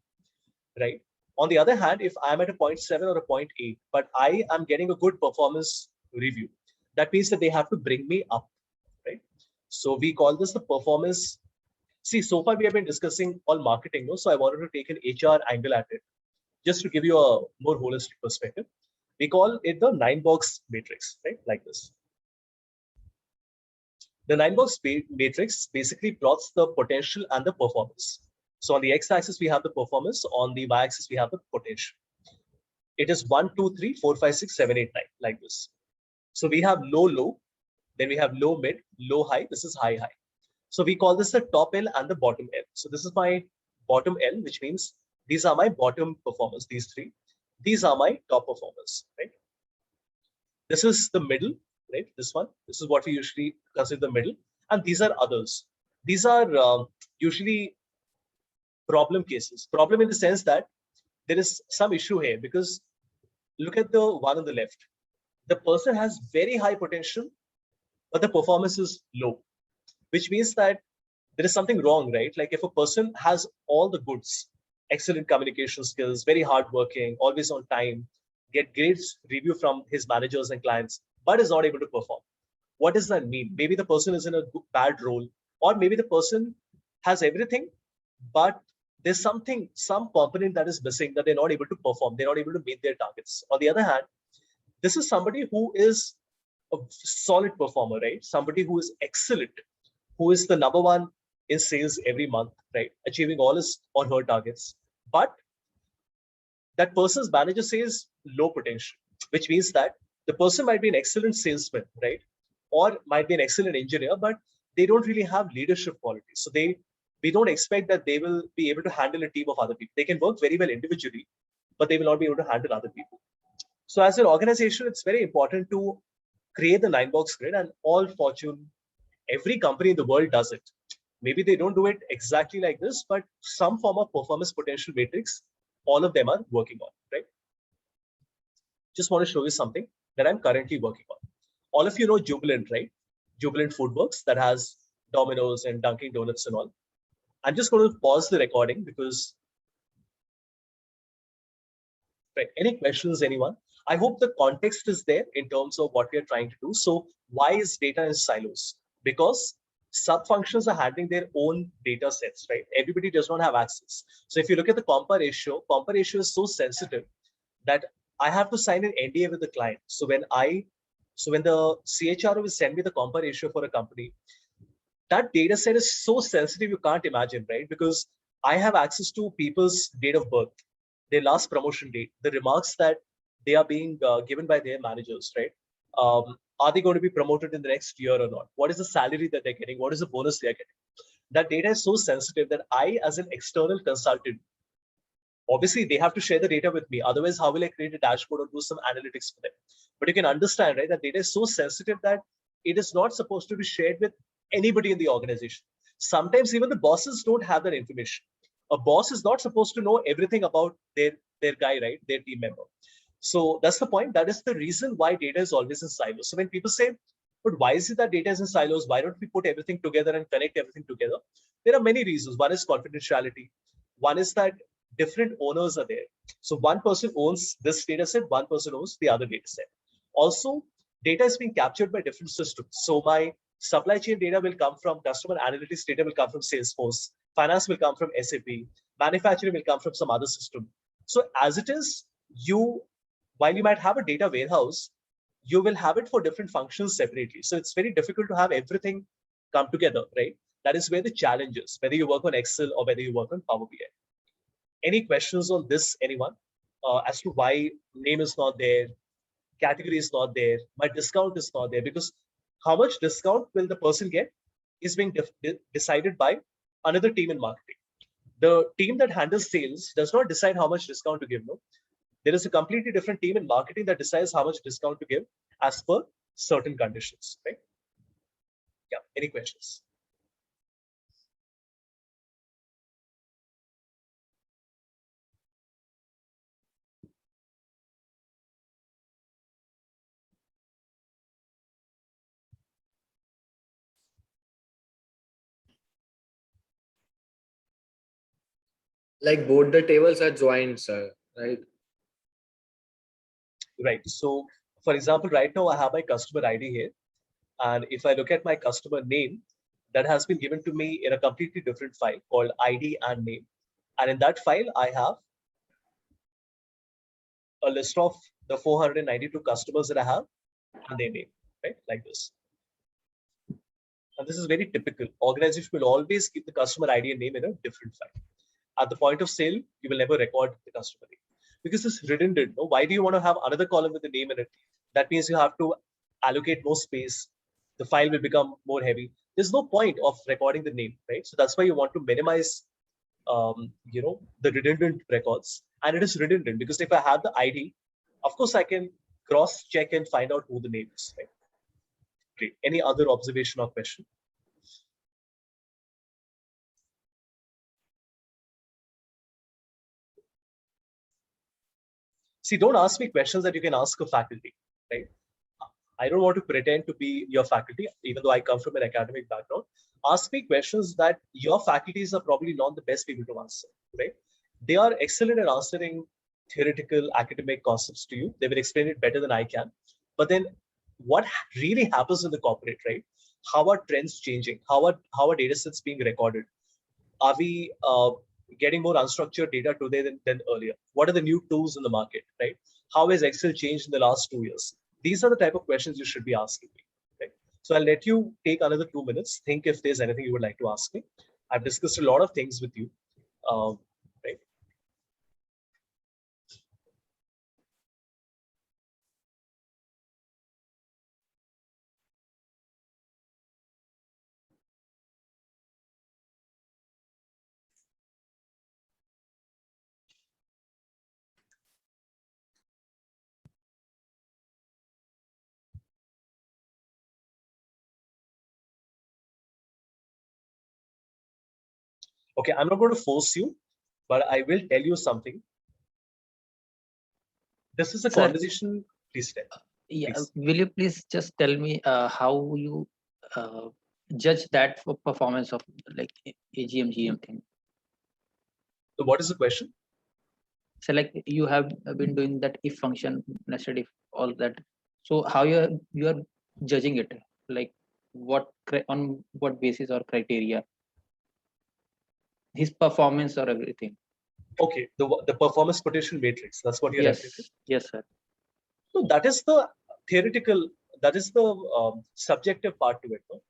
right? On the other hand, if I'm at a 0.7 or a 0.8, but I am getting a good performance review, that means that they have to bring me up, right? So we call this the performance. See, so far we have been discussing all marketing, no? So I wanted to take an HR angle at it, just to give you a more holistic perspective. We call it the 9-box matrix, right? Like this. The 9-box matrix basically plots the potential and the performance. So on the x-axis, we have the performance. On the y-axis, we have the potential. It is 1, 2, 3, 4, 5, 6, 7, 8, 9, like this. So we have low, low, then we have low, mid, low, high. This is high, high. So we call this the top L and the bottom L. So this is my bottom L, which means these are my bottom performers, these three. These are my top performers, right? This is the middle, right? This one, this is what we usually consider the middle. And these are others. These are usually problem cases. Problem in the sense that there is some issue here, because look at the one on the left. The person has very high potential, but the performance is low, which means that there is something wrong, right? Like if a person has all the goods, excellent communication skills, very hardworking, always on time, get great review from his managers and clients, but is not able to perform. What does that mean? Maybe the person is in a bad role, or maybe the person has everything, but there's something, some component that is missing, that they're not able to perform. They're not able to meet their targets. On the other hand, this is somebody who is a solid performer, right? Somebody who is excellent, who is the number one in sales every month, right? Achieving all his or her targets. But that person's manager says low potential, which means that the person might be an excellent salesman, right? Or might be an excellent engineer, but they don't really have leadership qualities. So we don't expect that they will be able to handle a team of other people. They can work very well individually, but they will not be able to handle other people. So as an organization, it's very important to create the 9-box grid, and all Fortune, every company in the world does it. Maybe they don't do it exactly like this, but some form of performance potential matrix, all of them are working on, right? Just want to show you something that I'm currently working on. All of you know Jubilant, right? Jubilant Foodworks that has Domino's and Dunkin' Donuts and all. I'm just going to pause the recording because, right, any questions, anyone? I hope the context is there in terms of what we are trying to do. So why is data in silos? Because sub-functions are handling their own data sets, right? Everybody does not have access. So if you look at the compa ratio is so sensitive that I have to sign an NDA with the client. So when the CHRO will send me the compa ratio for a company, that data set is so sensitive, you can't imagine, right? Because I have access to people's date of birth, their last promotion date, the remarks that they are being given by their managers, right? Are they going to be promoted in the next year or not? What is the salary that they're getting? What is the bonus they're getting? That data is so sensitive that I, as an external consultant, obviously they have to share the data with me. Otherwise, how will I create a dashboard or do some analytics for them? But you can understand, right, that data is so sensitive that it is not supposed to be shared with anybody in the organization. Sometimes even the bosses don't have that information. A boss is not supposed to know everything about their guy, right? Their team member. So that's the point. That is the reason why data is always in silos. So when people say, but why is it that data is in silos? Why don't we put everything together and connect everything together? There are many reasons. One is confidentiality. One is that different owners are there. So one person owns this data set, one person owns the other data set. Also, data is being captured by different systems. So my supply chain data will come from customer analytics data will come from Salesforce, finance will come from SAP, manufacturing will come from some other system. So as it is, while you might have a data warehouse, you will have it for different functions separately. So it's very difficult to have everything come together, right? That is where the challenge is, whether you work on Excel or whether you work on Power BI. Any questions on this, anyone? As to why name is not there, category is not there, my discount is not there, because how much discount will the person get is being decided by another team in marketing. The team that handles sales does not decide how much discount to give. No, there is a completely different team in marketing that decides how much discount to give as per certain conditions, right? Yeah, any questions? Like both the tables are joined, sir, right? Right. So for example, right now I have my customer ID here. And if I look at my customer name, that has been given to me in a completely different file called ID and name. And in that file, I have a list of the 492 customers that I have and their name, right? Like this. And this is very typical. Organization will always keep the customer ID and name in a different file. At the point of sale, you will never record the customer name because it's redundant. No? Why do you want to have another column with the name in it? That means you have to allocate more space. The file will become more heavy. There's no point of recording the name, right? So that's why you want to minimize, the redundant records. And it is redundant because if I have the ID, of course I can cross check and find out who the name is, right? Great. Any other observation or question? See, don't ask me questions that you can ask a faculty, right? I don't want to pretend to be your faculty, even though I come from an academic background. Ask me questions that your faculties are probably not the best people to answer, right? They are excellent at answering theoretical academic concepts to you. They will explain it better than I can. But then what really happens in the corporate, right? How are trends changing? How are data sets being recorded? Are we getting more unstructured data today than earlier? What are the new tools in the market, right? How has Excel changed in the last 2 years? These are the type of questions you should be asking me, right? So I'll let you take another 2 minutes. Think if there's anything you would like to ask me. I've discussed a lot of things with you, right? Okay, I'm not going to force you, but I will tell you something. This is a Sir, conversation. Please tell. yeah, Please. will you please just tell me how you judge that for performance of like AGM GM thing? So what is the question? So like you have been doing that if function, nested if, all that. So how you are judging it? Like on what basis or criteria? His performance or everything? Okay, the performance potential matrix. That's what you're referring to. Yes, sir. So that is the theoretical, that is the subjective part to it. No?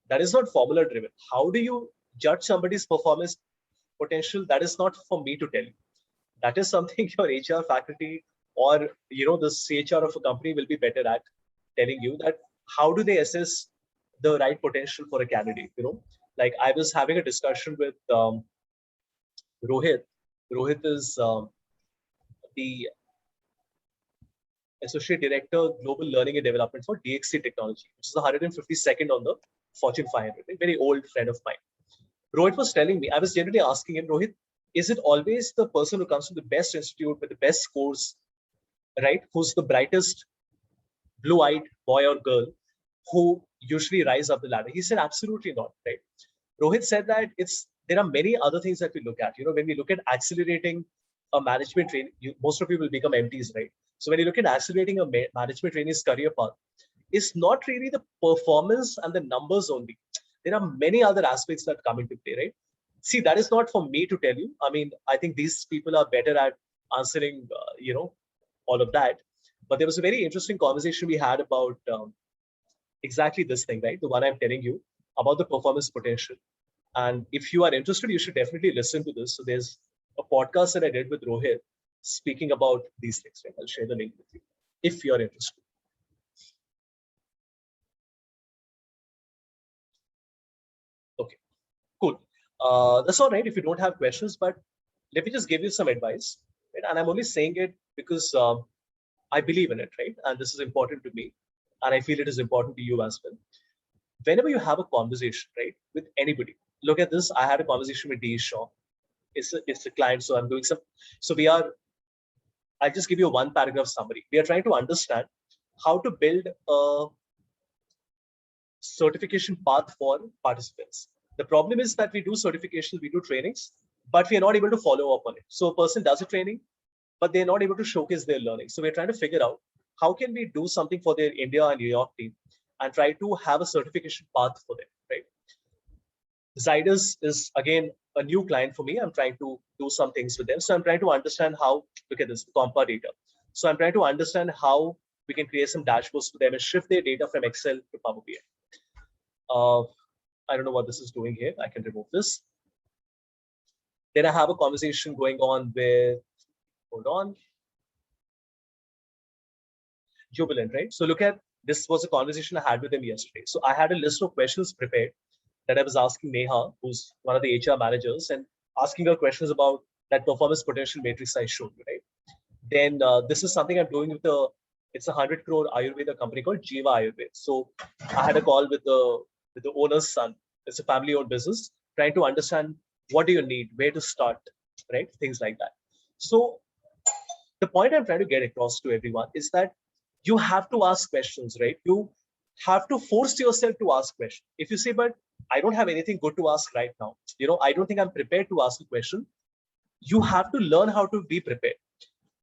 That is not formula driven. How do you judge somebody's performance potential? That is not for me to tell you. That is something your HR faculty or the CHR of a company will be better at telling you. That how do they assess the right potential for a candidate? Like I was having a discussion with Rohit. Rohit is the Associate Director, Global Learning and Development for DXC Technology, which is the 152nd on the Fortune 500, a very old friend of mine. Rohit was telling me, I was generally asking him, Rohit, is it always the person who comes from the best institute with the best scores, right? Who's the brightest blue-eyed boy or girl who usually rise up the ladder? He said, absolutely not, right? Rohit said that there are many other things that we look at. When we look at accelerating a management training, most of you will become MTs, right? So when you look at accelerating a management trainee's career path, it's not really the performance and the numbers only. There are many other aspects that come into play, right? See, that is not for me to tell you. I mean, I think these people are better at answering, all of that. But there was a very interesting conversation we had about exactly this thing, right? The one I'm telling you about the performance potential. And if you are interested, you should definitely listen to this. So there's a podcast that I did with Rohit speaking about these things. Right? I'll share the link with you if you're interested. Okay, cool. That's all right if you don't have questions, but let me just give you some advice. Right? And I'm only saying it because I believe in it, right? And this is important to me. And I feel it is important to you as well. Whenever you have a conversation, right, with anybody, look at this. I had a conversation with D. Shaw. It's a client, so I'm doing some. So I'll just give you a one paragraph summary. We are trying to understand how to build a certification path for participants. The problem is that we do certifications, we do trainings, but we are not able to follow up on it. So a person does a training, but they're not able to showcase their learning. So we're trying to figure out how can we do something for their India and New York team and try to have a certification path for them, right? Zydus is again a new client for me. I'm trying to do some things with them. So I'm trying to understand how, look at this, Compa data. So I'm trying to understand how we can create some dashboards for them and shift their data from Excel to Power BI. I don't know what this is doing here. I can remove this. Then I have a conversation going on with, hold on, Jubilant, right? So look at, this was a conversation I had with him yesterday. So I had a list of questions prepared that I was asking Neha, who's one of the HR managers, and asking her questions about that performance potential matrix I showed you, right? Then this is something I'm doing with it's a 100 crore Ayurveda company called Jiva Ayurveda. So I had a call with the owner's son. It's a family-owned business, trying to understand what do you need, where to start, right? Things like that. So the point I'm trying to get across to everyone is that you have to ask questions, right? You have to force yourself to ask questions. If you say, but I don't have anything good to ask right now, I don't think I'm prepared to ask a question. You have to learn how to be prepared.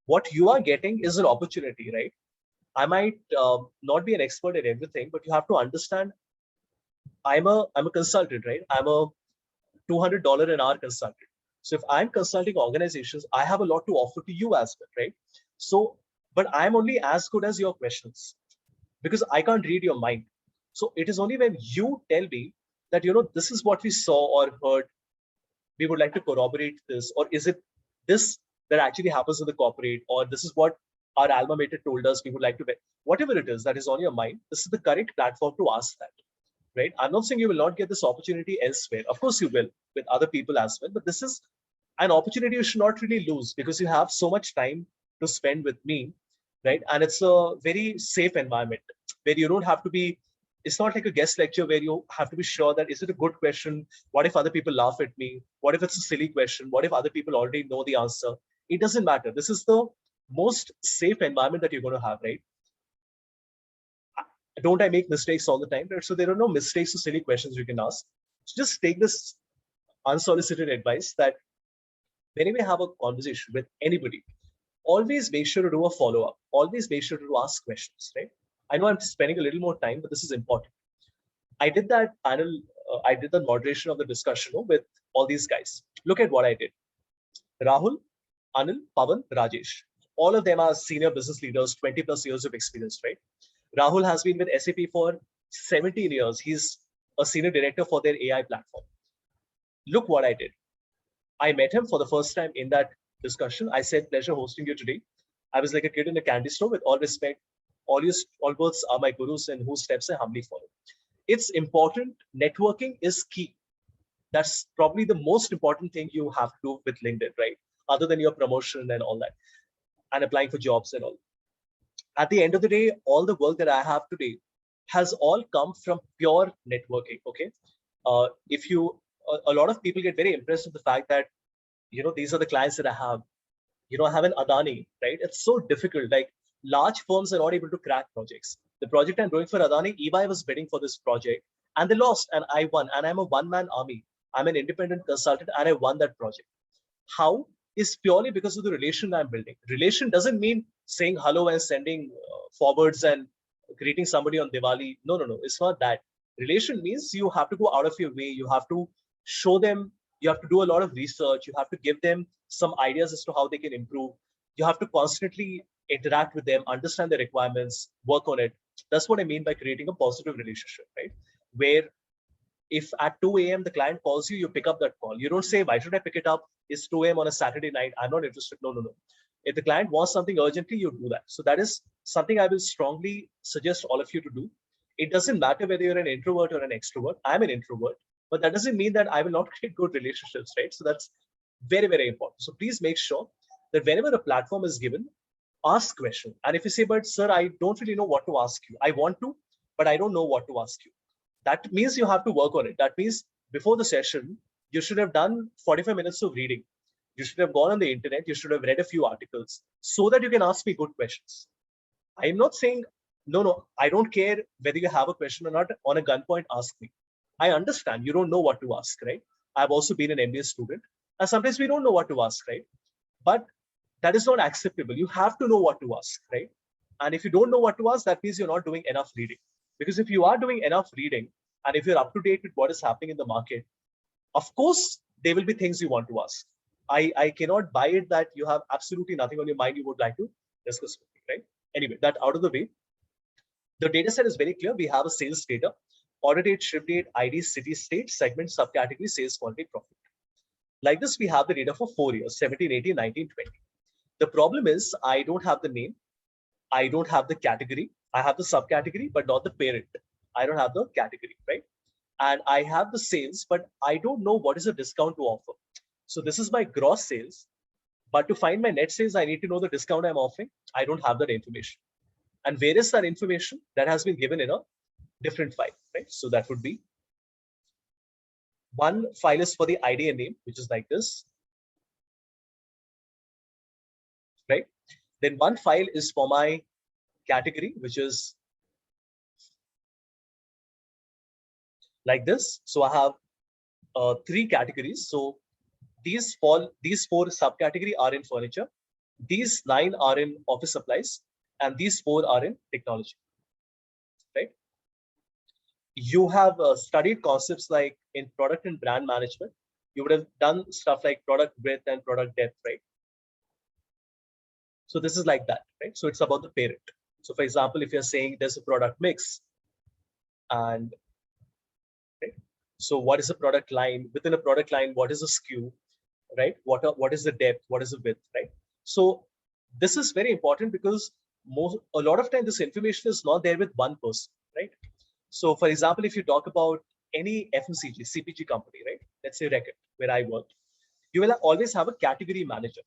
What you are getting is an opportunity, right? I might not be an expert at everything, but you have to understand I'm a consultant, right? I'm a $200 an hour consultant. So if I'm consulting organizations, I have a lot to offer to you as well, right? So, but I'm only as good as your questions because I can't read your mind. So it is only when you tell me that, this is what we saw or heard, we would like to corroborate this, or is it this that actually happens in the corporate, or this is what our alma mater told us we would like to be, whatever it is that is on your mind, this is the correct platform to ask that, right? I'm not saying you will not get this opportunity elsewhere. Of course you will with other people as well, but this is an opportunity you should not really lose because you have so much time to spend with me, right? And it's a very safe environment where you don't have to be, it's not like a guest lecture where you have to be sure that is it a good question? What if other people laugh at me? What if it's a silly question? What if other people already know the answer? It doesn't matter. This is the most safe environment that you're going to have, right? Don't I make mistakes all the time? Right? So there are no mistakes or silly questions you can ask. So just take this unsolicited advice that whenever you have a conversation with anybody, always make sure to do a follow-up. Always make sure to ask questions, right? I know I'm spending a little more time, but this is important. I did that panel, I did the moderation of the discussion with all these guys. Look at what I did. Rahul, Anil, Pawan, Rajesh. All of them are senior business leaders, 20 plus years of experience, right? Rahul has been with SAP for 17 years. He's a senior director for their AI platform. Look what I did. I met him for the first time in that discussion. I said, pleasure hosting you today. I was like a kid in a candy store. With all respect, all words are my gurus and whose steps I humbly follow. It's important. Networking is key. That's probably the most important thing you have to do with LinkedIn, right? Other than your promotion and all that, and applying for jobs and all. At the end of the day, all the work that I have today has all come from pure networking. Okay, if you, a lot of people get very impressed with the fact that these are the clients that I have. I have an Adani, right? It's so difficult. Like large firms are not able to crack projects. The project I'm doing for Adani, EY was bidding for this project and they lost and I won. And I'm a one-man army. I'm an independent consultant and I won that project. How? Is purely because of the relation I'm building. Relation doesn't mean saying hello and sending forwards and greeting somebody on Diwali. No, it's not that. Relation means you have to go out of your way. You have to show them, you have to do a lot of research. You have to give them some ideas as to how they can improve. You have to constantly interact with them, understand their requirements, work on it. That's what I mean by creating a positive relationship, right? Where if at 2 a.m. the client calls you, you pick up that call. You don't say, why should I pick it up? It's 2 a.m. on a Saturday night. I'm not interested. No. If the client wants something urgently, you do that. So that is something I will strongly suggest all of you to do. It doesn't matter whether you're an introvert or an extrovert. I'm an introvert, but that doesn't mean that I will not create good relationships, right? So that's very, very important. So please make sure that whenever a platform is given, ask questions. And if you say, but sir, I don't really know what to ask you. I want to, but I don't know what to ask you. That means you have to work on it. That means before the session, you should have done 45 minutes of reading. You should have gone on the internet. You should have read a few articles so that you can ask me good questions. I'm not saying, no, I don't care whether you have a question or not. On a gunpoint, ask me. I understand you don't know what to ask, right? I've also been an MBA student. And sometimes we don't know what to ask, right? But that is not acceptable. You have to know what to ask, right? And if you don't know what to ask, that means you're not doing enough reading. Because if you are doing enough reading, and if you're up to date with what is happening in the market, of course, there will be things you want to ask. I cannot buy it that you have absolutely nothing on your mind you would like to discuss with me, right? Anyway, that out of the way, the data set is very clear. We have a sales data, order date, ship date, ID, city, state, segment, subcategory, sales quantity, profit. Like this, we have the data for 4 years, 17, 18, 19, 20. The problem is I don't have the name. I don't have the category. I have the subcategory, but not the parent. I don't have the category, right? And I have the sales, but I don't know what is the discount to offer. So this is my gross sales, but to find my net sales, I need to know the discount I'm offering. I don't have that information. And where is that information? That has been given in a different file, right? So that would be one file is for the ID and name, which is like this, right? Then one file is for my category, which is like this. So I have 3 categories. So these four subcategory are in furniture. These 9 are in office supplies, and these 4 are in technology, right? You have studied concepts like in product and brand management. You would have done stuff like product breadth and product depth, right? So this is like that, right? So it's about the parent. So for example, if you're saying there's a product mix, and right? So what is the product line? Within a product line, what is the SKU, right? What is the depth? What is the width, right? So this is very important because a lot of time this information is not there with one person, right? So for example, if you talk about any FMCG, CPG company, right? Let's say Reckitt, where I work, you will always have a category manager,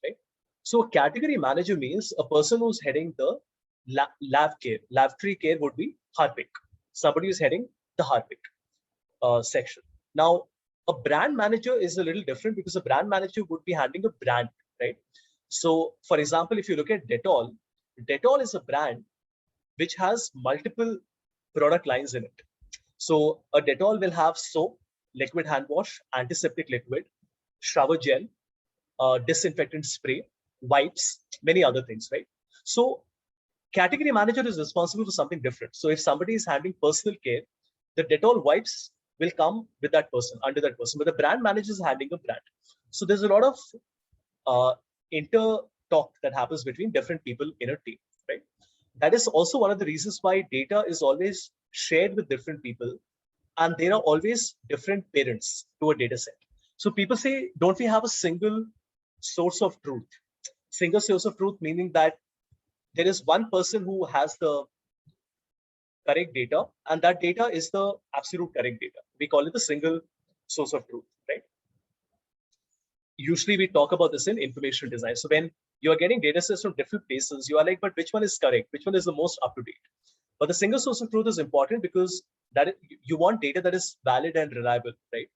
right? So a category manager means a person who's heading the lab care. Lab tree care would be Harpic. Somebody is heading the Harpic section. Now, a brand manager is a little different because a brand manager would be handling a brand, right? So for example, if you look at Dettol, Dettol is a brand which has multiple product lines in it. So a Dettol will have soap, liquid hand wash, antiseptic liquid, shower gel, disinfectant spray, wipes, many other things, right? So category manager is responsible for something different. So if somebody is handling personal care, the Dettol wipes will come with that person, under that person, but the brand manager is handling a brand. So there's a lot of inter-talk that happens between different people in a team, right? That is also one of the reasons why data is always shared with different people, and there are always different parents to a data set. So people say, don't we have a single source of truth? Single source of truth, meaning that there is one person who has the correct data, and that data is the absolute correct data. We call it the single source of truth, right? Usually we talk about this in information design. So when you are getting data sets from different places, you are like, but which one is correct? Which one is the most up to date? But the single source of truth is important because you want data that is valid and reliable, right?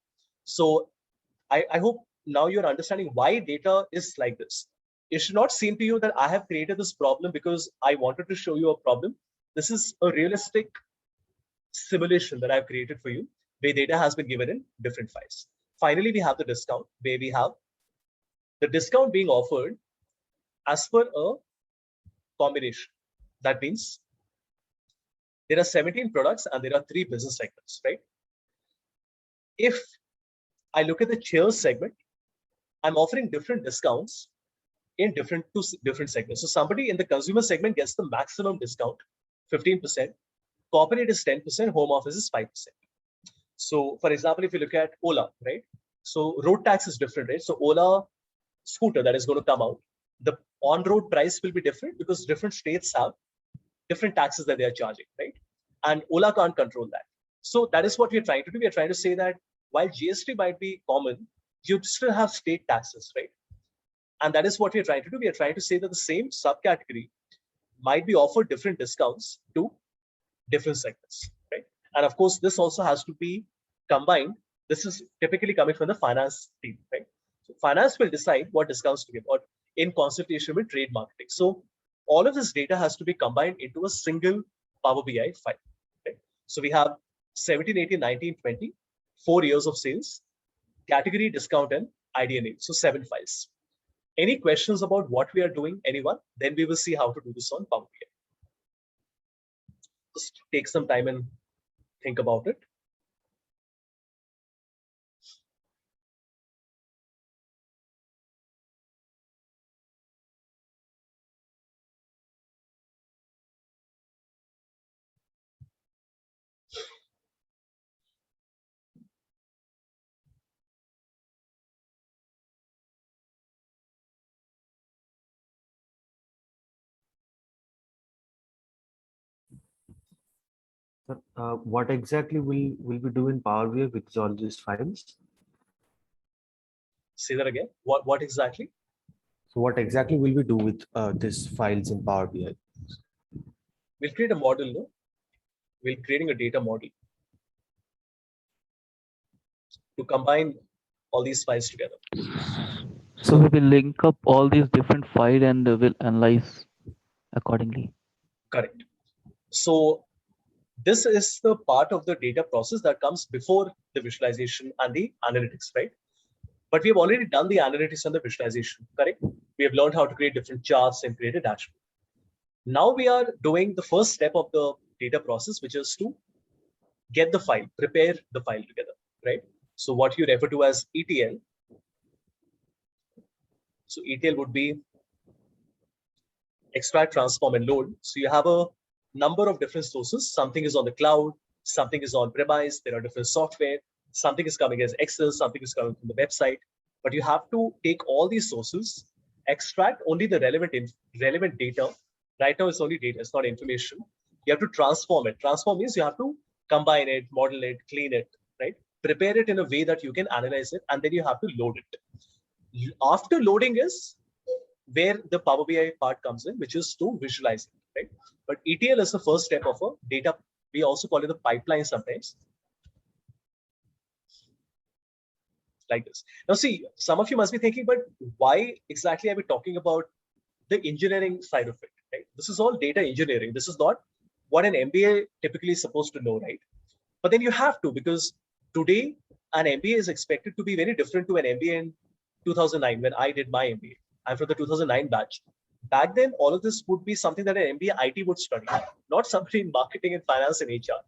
So I hope now you're understanding why data is like this. It should not seem to you that I have created this problem because I wanted to show you a problem. This is a realistic simulation that I've created for you, where data has been given in different files. Finally, we have the discount, where we have the discount being offered as per a combination. That means there are 17 products and there are 3 business segments, right? If I look at the chairs segment, I'm offering different discounts in different segments. So somebody in the consumer segment gets the maximum discount, 15%. Corporate is 10%, home office is 5%. So for example, if you look at Ola, right? So road tax is different, right? So Ola scooter that is going to come out, the on-road price will be different because different states have different taxes that they are charging, right? And Ola can't control that. So that is what we're trying to do. We're trying to say that while GST might be common, you still have state taxes, right? And that is what we're trying to do. We are trying to say that the same subcategory might be offered different discounts to different segments, right? And of course, this also has to be combined. This is typically coming from the finance team, right? So finance will decide what discounts to give, or in consultation with trade marketing. So all of this data has to be combined into a single Power BI file, right? So we have 17, 18, 19, 20, 4 years of sales, category, discount, and ID and name. So 7 files. Any questions about what we are doing, anyone? Then we will see how to do this on Power BI. Just take some time and think about it. Sir, what exactly will we do in Power BI with all these files? Say that again. What exactly? So what exactly will we do with these files in Power BI? We'll create a model, no? We're creating a data model to combine all these files together. So we will link up all these different files and will analyze accordingly. Correct. So this is the part of the data process that comes before the visualization and the analytics, right? But we have already done the analytics and the visualization, correct? We have learned how to create different charts and create a dashboard. Now we are doing the first step of the data process, which is to get the file, prepare the file together, right? So what you refer to as ETL. So ETL would be extract, transform, and load. So you have a number of different sources. Something is on the cloud, something is on premise, there are different software, something is coming as Excel, something is coming from the website. But you have to take all these sources, extract only the relevant data. Right now it's only data, it's not information. You have to transform it. Transform means you have to combine it, model it, clean it, right? Prepare it in a way that you can analyze it, and then you have to load it. After loading is where the Power BI part comes in, which is to visualize it, right? But ETL is the first step of a data. We also call it the pipeline sometimes. Like this. Now see, some of you must be thinking, but why exactly are we talking about the engineering side of it, right? This is all data engineering. This is not what an MBA typically is supposed to know, right? But then you have to, because today an MBA is expected to be very different to an MBA in 2009 when I did my MBA. I'm from the 2009 batch. Back then, all of this would be something that an MBA IT would study, not somebody in marketing and finance and HR.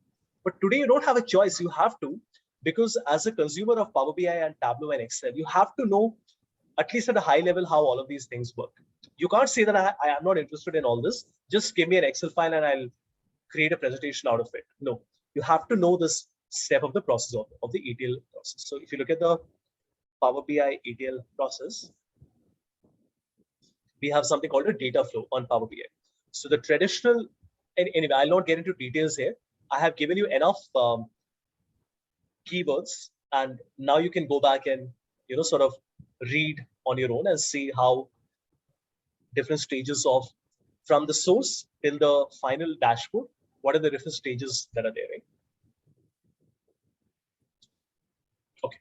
But today you don't have a choice. You have to, because as a consumer of Power BI and Tableau and Excel, you have to know at least at a high level how all of these things work. You can't say that I am not interested in all this. Just give me an Excel file and I'll create a presentation out of it. No, you have to know this step of the process of the ETL process. So if you look at the Power BI ETL process, we have something called a data flow on Power BI. So the traditional, and anyway, I'll not get into details here. I have given you enough keywords, and now you can go back and sort of read on your own and see how different stages of from the source till the final dashboard, what are the different stages that are there, right? Okay,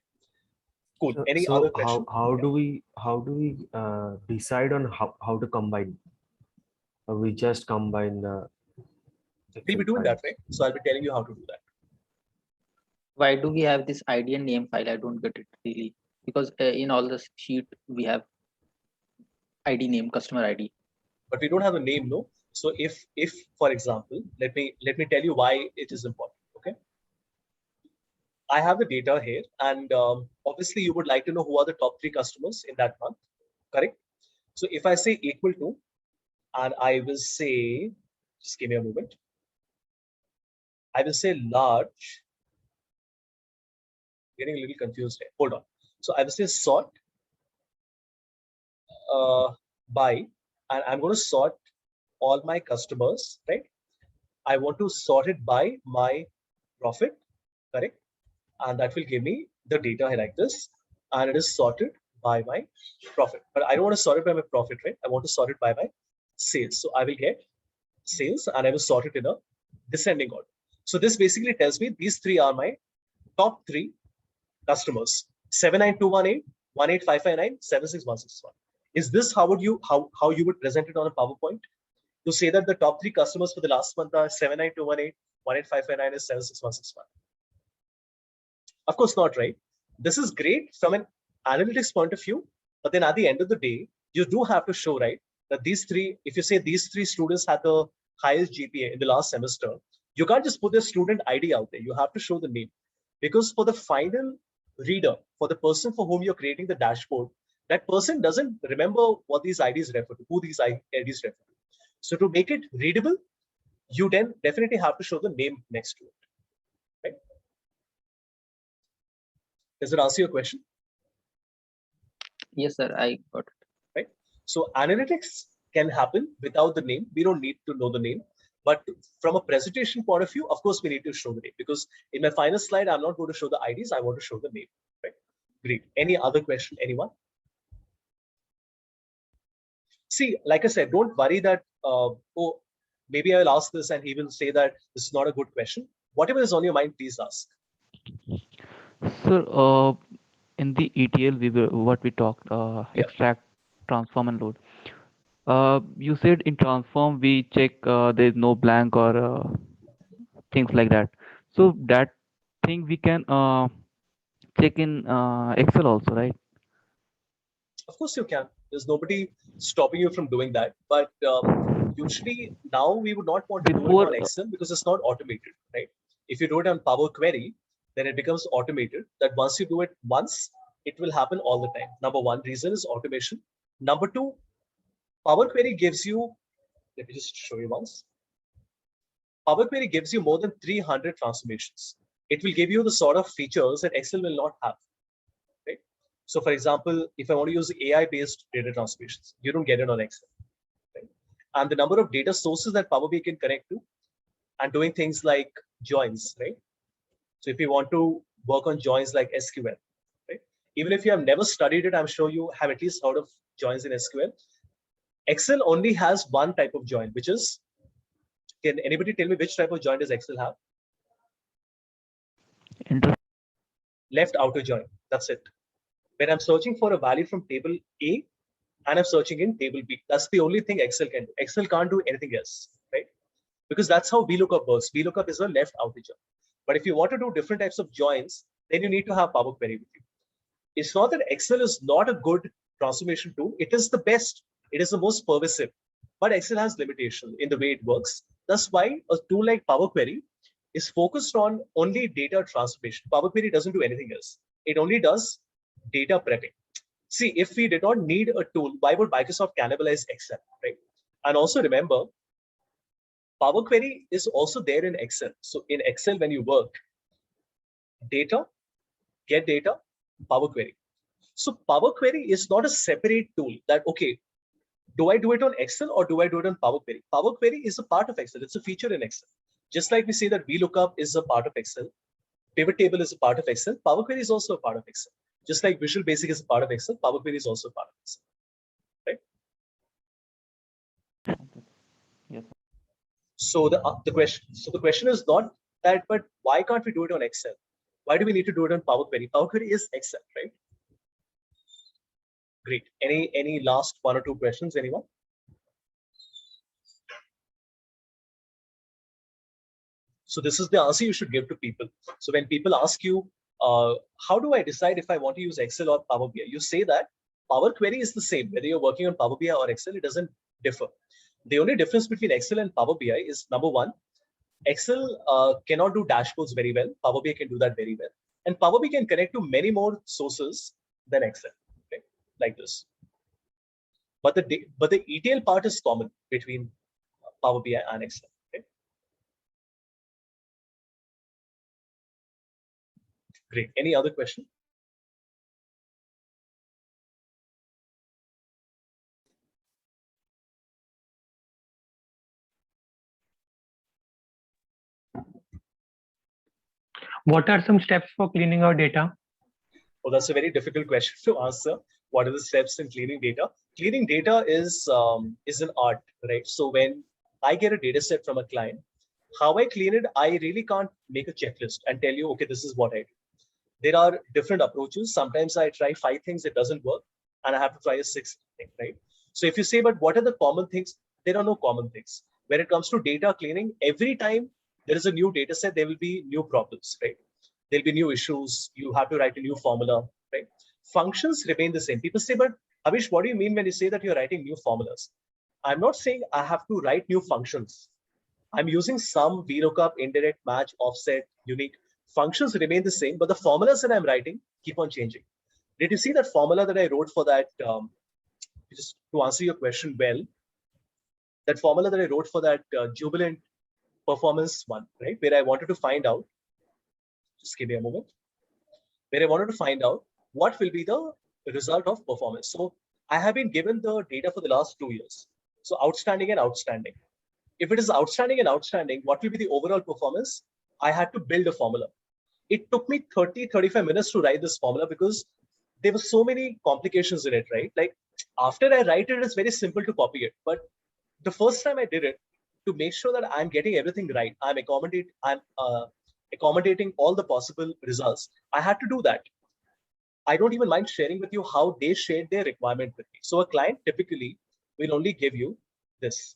cool. Any other question? How do we decide on how to combine? Or we just combine the. We'll be doing that, right? So I'll be telling you how to do that. Why do we have this ID and name file? I don't get it really, because in all the sheet we have ID name, customer ID. But we don't have a name, no? So if for example, let me tell you why it is important, okay? I have the data here, and obviously you would like to know who are the top 3 customers in that month, correct? So if I say equal to, and I will say, just give me a moment. I will say large, getting a little confused here. Hold on. So I will say sort by, and I'm going to sort all my customers, right? I want to sort it by my profit, correct? And that will give me the data here like this, and it is sorted by my profit. But I don't want to sort it by my profit, right? I want to sort it by my sales. So I will get sales, and I will sort it in a descending order. So this basically tells me these 3 are my top 3 customers: 79218, 18559, 76161. Is this how you would present it on a PowerPoint? To say that the top 3 customers for the last month are 79218, 18559 is 76161. Of course not, right? this is great from an analytics point of view, but then at the end of the day, you do have to show, right, that these three, if you say these three students had the highest GPA in the last semester, you can't just put their student ID out there. You have to show the name, because for the final reader, for the person for whom you're creating the dashboard, that person doesn't remember what these IDs refer to, who these IDs refer to. So to make it readable, you then definitely have to show the name next to it. Right? Does it answer your question? Yes, sir, I got it. Right? So analytics can happen without the name. We don't need to know the name. But from a presentation point of view, of course, we need to show the name, because in my final slide, I'm not going to show the IDs. I want to show the name. Right? Great. Any other question, anyone? See, like I said, don't worry that, oh, maybe I will ask this and he will say that this is not a good question. Whatever is on your mind, please ask. Sir, in the ETL, what we talked, Yeah. extract, transform, and load. You said in transform we check there is no blank or things like that. So that thing we can check in Excel also, right? Of course you can. There's nobody stopping you from doing that. But usually now we would not want to do it Before on Excel because it's not automated, right? If you do it on Power Query, then it becomes automated. That once you do it once, it will happen all the time. Number one reason is automation. Number two, Power Query gives you, let me just show you once. Power Query gives you more than 300 transformations. It will give you the sort of features that Excel will not have. Right? So for example, if I want to use AI-based data transformations, you don't get it on Excel. Right? And the number of data sources that Power BI can connect to, and doing things like joins, right? So if you want to work on joins like SQL, right? Even if you have never studied it, I'm sure you have at least heard of joins in SQL. Excel only has one type of join, which is, can anybody tell me which type of join does Excel have? Left outer join. That's it. When I'm searching for a value from table A and I'm searching in table B, that's the only thing Excel can do. Excel can't do anything else, right? Because that's how VLOOKUP works. VLOOKUP is a left outer join. But if you want to do different types of joins, then you need to have Power Query with you. It's not that Excel is not a good transformation tool. It is the best. It is the most pervasive. But Excel has limitation in the way it works. That's why a tool like Power Query is focused on only data transformation. Power Query doesn't do anything else. It only does data prepping. See, if we did not need a tool, why would Microsoft cannibalize Excel, right? And also remember, Power Query is also there in Excel. So in Excel, when you work, data, get data, Power Query. So Power Query is not a separate tool that, okay, do I do it on Excel or do I do it on Power Query? Power Query is a part of Excel. It's a feature in Excel. Just like we say that VLOOKUP is a part of Excel, pivot table is a part of Excel, Power Query is also a part of Excel. Just like Visual Basic is a part of Excel, Power Query is also a part of Excel. Right? Yes. So the question is not that, but why can't we do it on Excel? Why do we need to do it on Power Query? Power Query is Excel, right? Great. Any last one or two questions, anyone? So this is the answer you should give to people. So when people ask you, how do I decide if I want to use Excel or Power BI? You say that Power Query is the same. Whether you're working on Power BI or Excel, it doesn't differ. The only difference between Excel and Power BI is, number one, Excel cannot do dashboards very well. Power BI can do that very well. And Power BI can connect to many more sources than Excel, okay? Like this. But the ETL part is common between Power BI and Excel. Okay? Great. Any other question? What are some steps for cleaning our data? Oh, that's a very difficult question to answer. What are the steps in cleaning data? Cleaning data is an art, right? So when I get a data set from a client, how I clean it, I really can't make a checklist and tell you, okay, this is what I do. There are different approaches. Sometimes I try 5 things, it doesn't work, and I have to try a 6th thing, right? So if you say, but what are the common things? There are no common things. When it comes to data cleaning, every time there is a new data set, there will be new problems, right? There'll be new issues. You have to write a new formula, right? Functions remain the same. People say, but Avish, what do you mean when you say that you're writing new formulas? I'm not saying I have to write new functions. I'm using some VLOOKUP, indirect match, offset, unique. Functions remain the same, but the formulas that I'm writing keep on changing. Did you see that formula that I wrote for that? Just to answer your question well, that formula that I wrote for that Jubilant performance one, right? Where I wanted to find out, just give me a moment, where I wanted to find out what will be the result of performance. So I have been given the data for the last 2 years. So outstanding and outstanding. If it is outstanding and outstanding, what will be the overall performance? I had to build a formula. It took me 30-35 minutes to write this formula because there were so many complications in it, right? Like after I write it, it's very simple to copy it. But the first time I did it, to make sure that I'm getting everything right, I'm accommodating all the possible results, I had to do that. I don't even mind sharing with you how they shared their requirement with me. So a client typically will only give you this.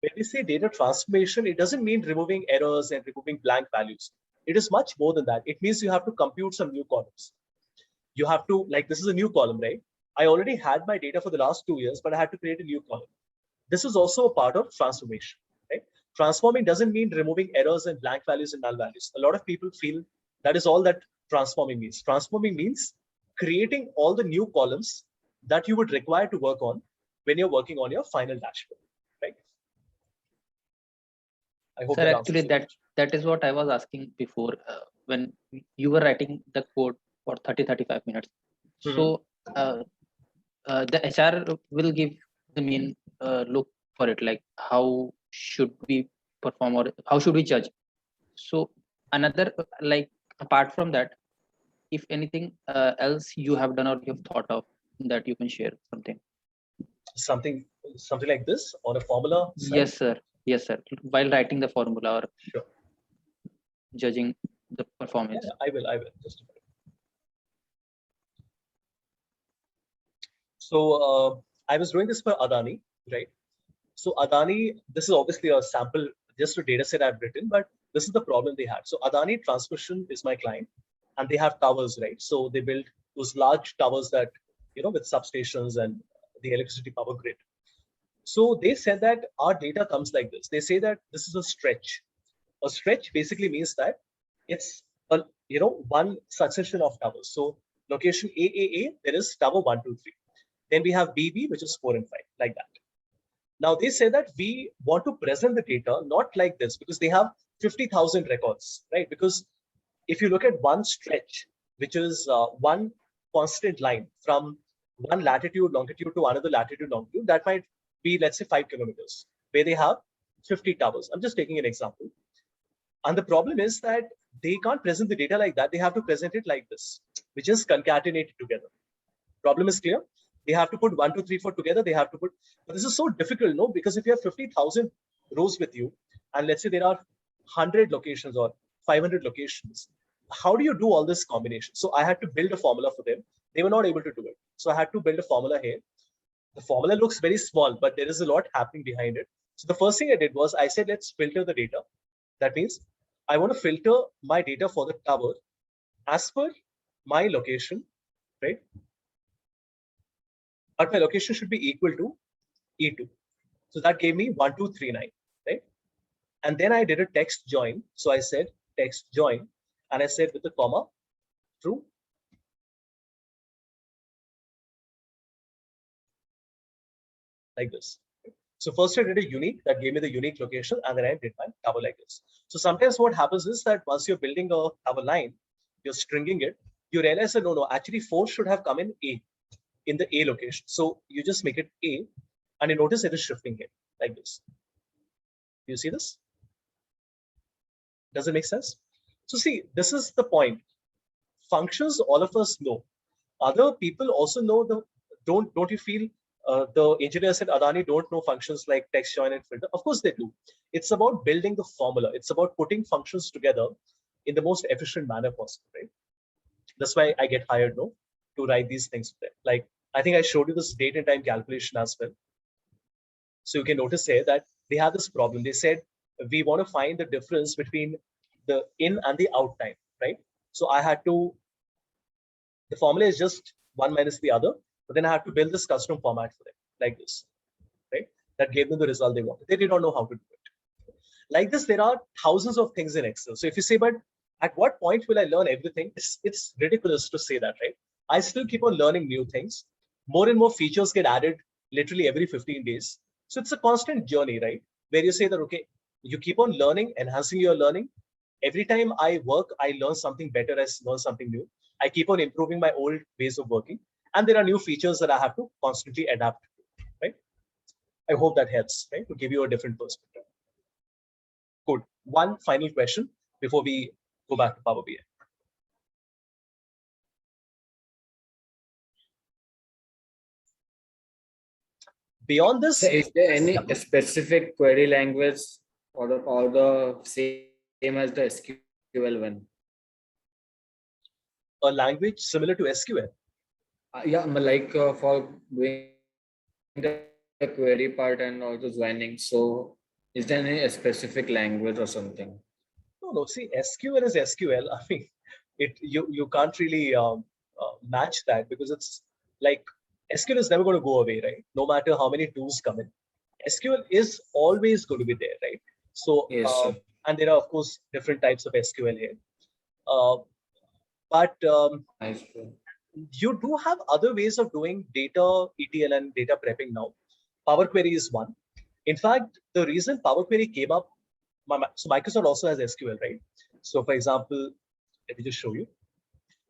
When we say data transformation, it doesn't mean removing errors and removing blank values. It is much more than that. It means you have to compute some new columns. You have to, like, this is a new column, right? I already had my data for the last 2 years, but I had to create a new column. This is also a part of transformation, right? Transforming doesn't mean removing errors and blank values and null values. A lot of people feel that is all that transforming means. Transforming means creating all the new columns that you would require to work on when you're working on your final dashboard, right? I hope Sir, that actually, answers your question. that is what I was asking before when you were writing the code for 30-35 minutes. So the HR will give the main look for it, like how should we perform or how should we judge. So another like apart from that, if anything else you have done or you've thought of that you can share something. Something like this on a formula side? Yes, sir. Yes, sir. While writing the formula or Sure. judging the performance. Yeah, I will just a minute. So I was doing this for Adani, right? So Adani, this is obviously a sample, just a data set I've written, but this is the problem they had. So Adani Transmission is my client, and they have towers, right? So they build those large towers that, with substations and the electricity power grid. So they said that our data comes like this. They say that this is a stretch. A stretch basically means that it's a, one succession of towers. So location AAA, there is tower 1, 2, 3. Then we have BB, which is 4 and 5, like that. Now they say that we want to present the data not like this because they have 50,000 records, right? Because if you look at one stretch, which is one constant line from one latitude, longitude to another latitude, longitude, that might be, let's say, 5 kilometers, where they have 50 towers. I'm just taking an example. And the problem is that they can't present the data like that. They have to present it like this, which is concatenated together. Problem is clear? They have to put 1, 2, 3, 4 together. They have to put, but this is so difficult, no? Because if you have 50,000 rows with you, and let's say there are 100 locations or 500 locations, how do you do all this combination? So I had to build a formula for them. They were not able to do it. So I had to build a formula here. The formula looks very small, but there is a lot happening behind it. So the first thing I did was I said, let's filter the data. That means I want to filter my data for the tower as per my location, right? But my location should be equal to E2. So that gave me 1239, right? And then I did a text join. So I said text join, and I said with a comma, true. Like this. So first I did a unique, that gave me the unique location, and then I did my tower like this. So sometimes what happens is that once you're building a tower line, you're stringing it, you realize that no, actually 4 should have come in A, in the A location. So you just make it A, and you notice it is shifting here, like this. Do you see this? Does it make sense? So see, this is the point. Functions, all of us know. Other people also know the, don't you feel the engineer said Adani don't know functions like text join and filter? Of course they do. It's about building the formula. It's about putting functions together in the most efficient manner possible, right? That's why I get hired, no, to write these things. Like I think I showed you this date and time calculation as well. So you can notice here that they have this problem. They said, we want to find the difference between the in and the out time, right? So I had to, the formula is just one minus the other, but then I had to build this custom format for them like this, right? That gave them the result they wanted. They did not know how to do it. Like this, there are thousands of things in Excel. So if you say, but at what point will I learn everything? It's ridiculous to say that, right? I still keep on learning new things. More and more features get added literally every 15 days. So it's a constant journey, right? Where you say that, okay, you keep on learning, enhancing your learning. Every time I work, I learn something better, I learn something new. I keep on improving my old ways of working. And there are new features that I have to constantly adapt to, right? I hope that helps, right? To give you a different perspective. Good. One final question before we go back to Power BI. Beyond this, So is there any specific query language or the same as the SQL one? a language similar to SQL. Yeah, like for doing the query part and also joining. So is there any specific language or something? No. See, SQL is SQL. I mean, you can't really match that because it's like SQL is never going to go away, right? No matter how many tools come in, SQL is always going to be there, right? So, Yes, sir. and there are of course different types of SQL here, but Nice. you do have other ways of doing data ETL and data prepping now. Power Query is one. In fact, the reason Power Query came up, so Microsoft also has SQL, right? So for example, let me just show you.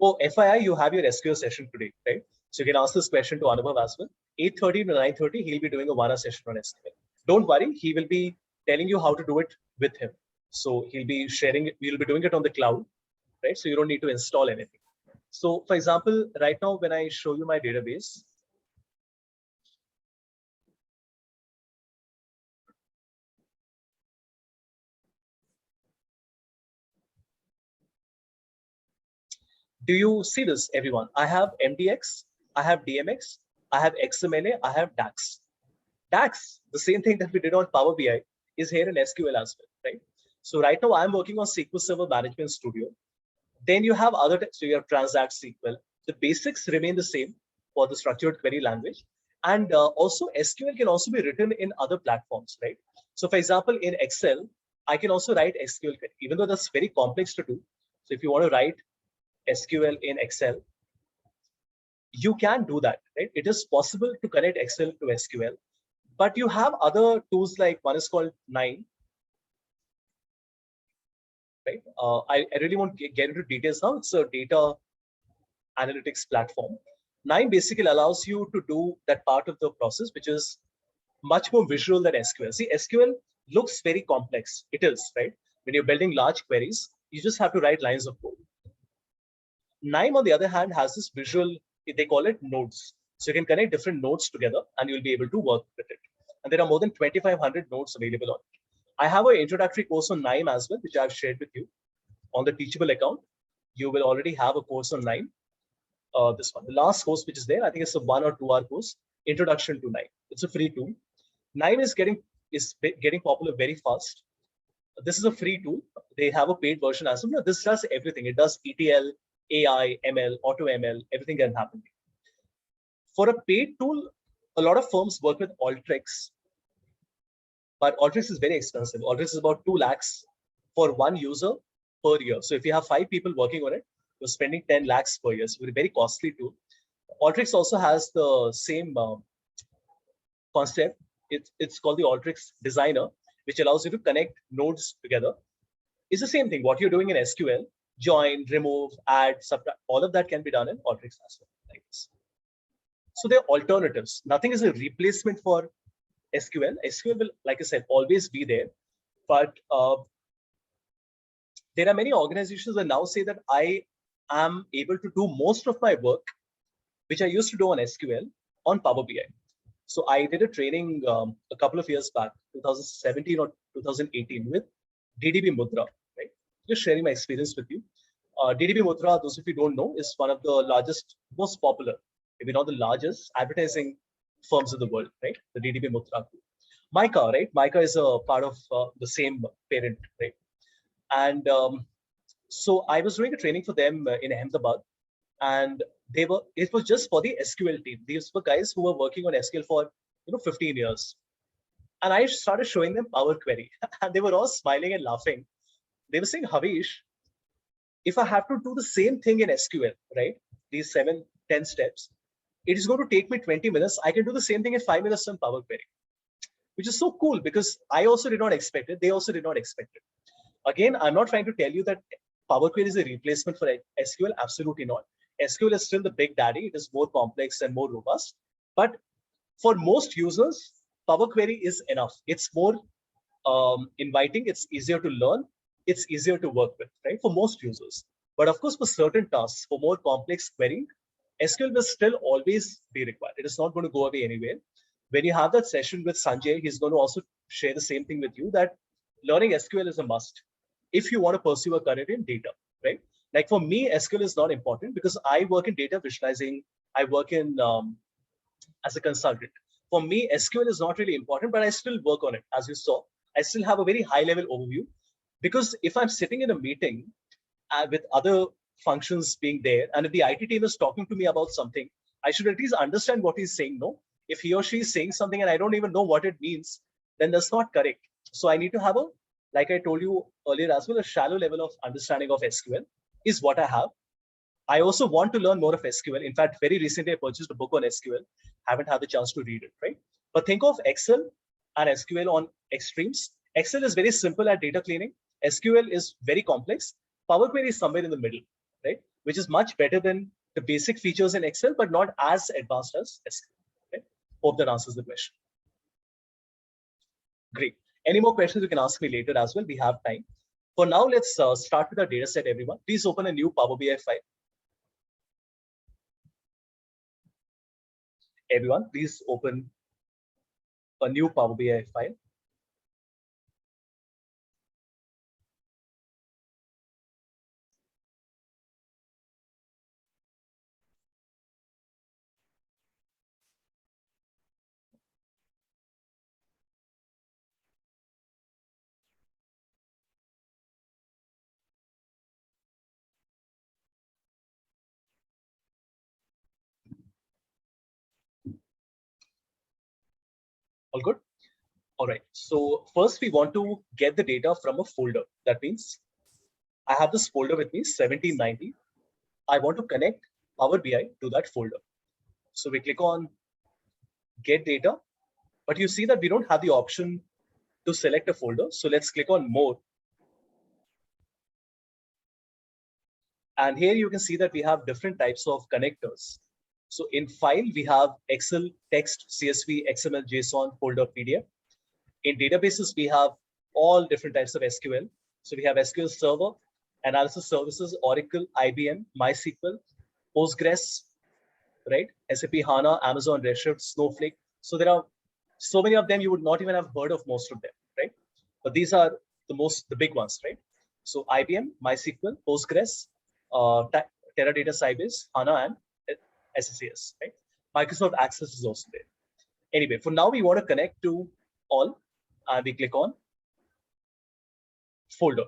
Oh, FYI, you have your SQL session today, right? So you can ask this question to Anubhav as well. 8:30 to 9:30, he'll be doing a 1 hour session on SQL. Don't worry, he will be telling you how to do it with him. So he'll be sharing it, we'll be doing it on the cloud, right? So you don't need to install anything. So for example, right now, when I show you my database, do you see this, everyone? I have MDX, I have DMX, I have XMLA, I have DAX. DAX, the same thing that we did on Power BI, is here in SQL as well, right? So right now I'm working on SQL Server Management Studio. Then you have other, so you have Transact SQL. The basics remain the same for the structured query language. And also SQL can also be written in other platforms, right? So for example, in Excel, I can also write SQL, even though that's very complex to do. So if you want to write SQL in Excel, you can do that, right? It is possible to connect Excel to SQL, but you have other tools like one is called 9, right? I really won't get into details now. It's a data analytics platform. 9 basically allows you to do that part of the process, which is much more visual than SQL. See, SQL looks very complex. It is, right? When you're building large queries, you just have to write lines of code. 9, on the other hand, has this visual, they call it nodes. So you can connect different nodes together and you'll be able to work with it. And there are more than 2,500 nodes available on it. I have an introductory course on 9 as well, which I've shared with you on the Teachable account. You will already have a course on 9. This one, the last course which is there, I think it's a 1 or 2 hour course, Introduction to 9. It's a free tool. 9 is getting popular very fast. This is a free tool. They have a paid version as well. This does everything. It does ETL, AI, ML, Auto ML, everything can happen. For a paid tool, a lot of firms work with Alteryx, but Alteryx is very expensive. Alteryx is about 2 lakhs for one user per year. So if you have 5 people working on it, you're spending 10 lakhs per year. So it's a very costly tool. Alteryx also has the same concept. It's called the Alteryx Designer, which allows you to connect nodes together. It's the same thing. What you're doing in SQL, join, remove, add, subtract, all of that can be done in Alteryx as well, like this. So they're alternatives. Nothing is a replacement for SQL. SQL will, like I said, always be there. But there are many organizations that now say that I am able to do most of my work, which I used to do on SQL, on Power BI. So I did a training a couple of years back, 2017 or 2018, with DDB Mudra, right? Just sharing my experience with you. DDB Mudra, those of you don't know, is one of the largest, most popular, maybe not the largest, advertising firms in the world, right? The DDB Mudra. Mica, right? Mica is a part of the same parent, right? And so I was doing a training for them in Ahmedabad, and it was just for the SQL team. These were guys who were working on SQL for 15 years. And I started showing them Power Query, and they were all smiling and laughing. They were saying, Havish, if I have to do the same thing in SQL, right? These 7-10 steps, it is going to take me 20 minutes. I can do the same thing in 5 minutes on Power Query, which is so cool because I also did not expect it. They also did not expect it. Again, I'm not trying to tell you that Power Query is a replacement for SQL. Absolutely not. SQL is still the big daddy. It is more complex and more robust. But for most users, Power Query is enough. It's more inviting. It's easier to learn. It's easier to work with, right? For most users. But of course, for certain tasks, for more complex querying, SQL will still always be required. It is not going to go away anywhere. When you have that session with Sanjay, he's going to also share the same thing with you, that learning SQL is a must if you want to pursue a career in data, right? Like for me, SQL is not important because I work in data visualizing. I work in as a consultant. For me, SQL is not really important, but I still work on it. As you saw, I still have a very high level overview because if I'm sitting in a meeting with other functions being there, and if the IT team is talking to me about something, I should at least understand what he's saying. No, if he or she is saying something and I don't even know what it means, then that's not correct. So I need to have a, like I told you earlier as well, a shallow level of understanding of SQL is what I have. I also want to learn more of SQL. In fact, very recently I purchased a book on SQL. Haven't had the chance to read it, right? But think of Excel and SQL on extremes. Excel is very simple at data cleaning. SQL is very complex. Power Query is somewhere in the middle, right? Which is much better than the basic features in Excel, but not as advanced as SQL. Okay? Hope that answers the question. Great. Any more questions you can ask me later as well. We have time. For now, let's start with our data set, everyone. Please open a new Power BI file. Everyone, please open a new Power BI file. All good? All right. So first we want to get the data from a folder. That means I have this folder with me, 1790. I want to connect Power BI to that folder. So we click on get data, but you see that we don't have the option to select a folder. So let's click on more. And here you can see that we have different types of connectors. So in file, we have Excel, text, CSV, XML, JSON, folder, PDF. In databases, we have all different types of SQL. So we have SQL Server, Analysis Services, Oracle, IBM, MySQL, Postgres, right? SAP HANA, Amazon Redshift, Snowflake. So there are so many of them, you would not even have heard of most of them, right? But these are the big ones, right? So IBM, MySQL, Postgres, Teradata Sybase, HANA, and SSAS, right? Microsoft Access is also there. Anyway, for now, we want to connect to all, and we click on folder.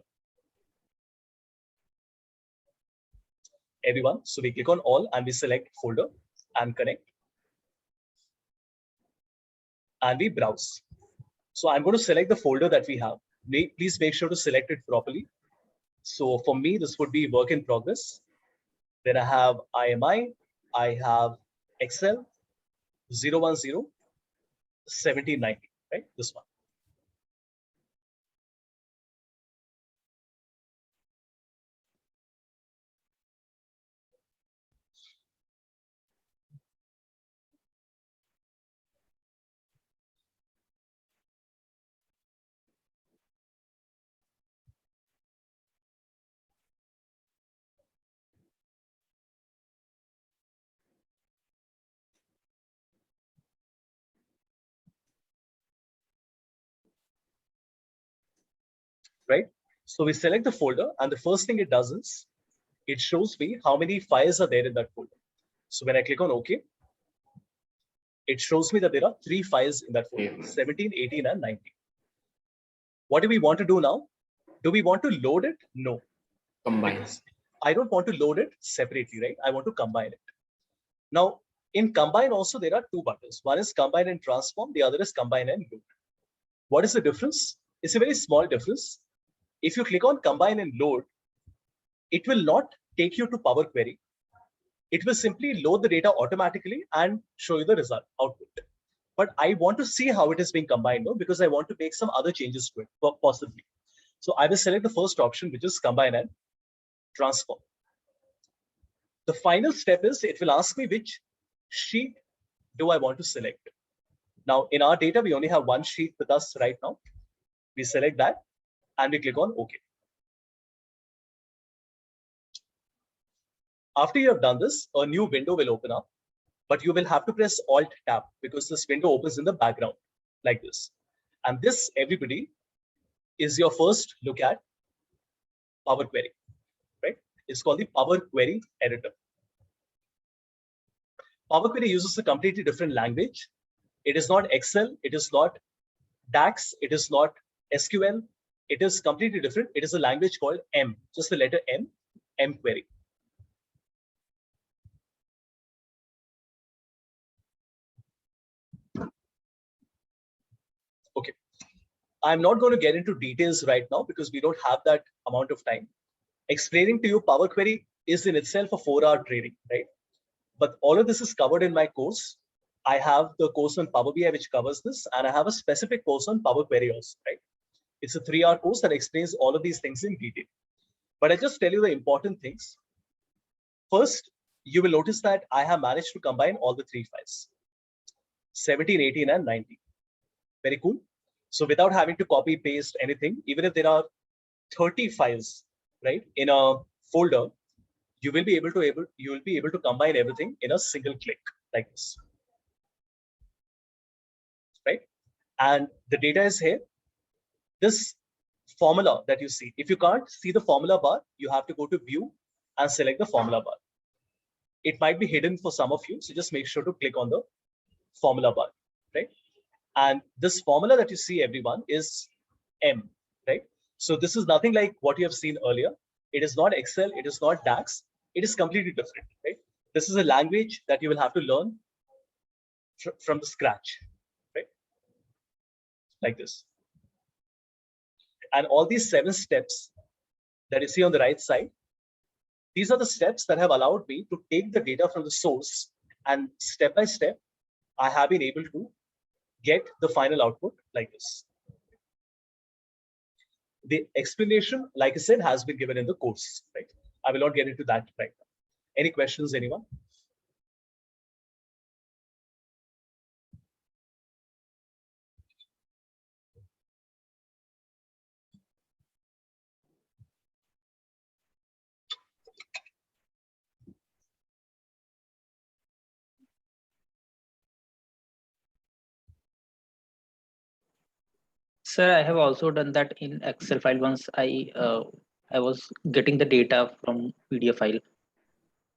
Everyone, so we click on all and we select folder and connect. And we browse. So I'm going to select the folder that we have. Please make sure to select it properly. So for me, this would be work in progress. Then I have IMI, I have Excel 010 1790, right? This one. Right? So we select the folder, and the first thing it does is it shows me how many files are there in that folder. So when I click on OK, it shows me that there are 3 files in that folder, 17, 18, and 19. What do we want to do now? Do we want to load it? No. Combine. Because I don't want to load it separately, right? I want to combine it. Now, in combine also, there are 2 buttons. One is combine and transform. The other is combine and load. What is the difference? It's a very small difference. If you click on combine and load, it will not take you to Power Query. It will simply load the data automatically and show you the result output. But I want to see how it is being combined, no? Because I want to make some other changes to it, possibly. So I will select the first option, which is combine and transform. The final step is it will ask me which sheet do I want to select. Now, in our data, we only have one sheet with us right now. We select that and we click on OK. After you have done this, a new window will open up, but you will have to press Alt Tab because this window opens in the background like this. And this, everybody, is your first look at Power Query, right? It's called the Power Query Editor. Power Query uses a completely different language. It is not Excel. It is not DAX. It is not SQL. It is completely different. It is a language called M, just the letter M, M query. Okay. I'm not going to get into details right now because we don't have that amount of time. Explaining to you Power Query is in itself a 4-hour training, right? But all of this is covered in my course. I have the course on Power BI, which covers this, and I have a specific course on Power Query also, right? It's a 3-hour course that explains all of these things in detail. But I just tell you the important things. First, you will notice that I have managed to combine all the 3 files, 17, 18, and 19. Very cool. So without having to copy paste anything, even if there are 30 files, right, in a folder, you will be able to combine everything in a single click like this, right? And the data is here. This formula that you see, if you can't see the formula bar, you have to go to view and select the formula bar. It might be hidden for some of you, so just make sure to click on the formula bar, right? And this formula that you see, everyone, is M, right? So this is nothing like what you have seen earlier. It is not Excel, it is not DAX, it is completely different, right? This is a language that you will have to learn from the scratch, right? Like this. And all these 7 steps that you see on the right side, these are the steps that have allowed me to take the data from the source, and step by step, I have been able to get the final output like this. The explanation, like I said, has been given in the course, right? I will not get into that right now. Any questions, anyone? Sir, I have also done that in Excel file once. I was getting the data from PDF file,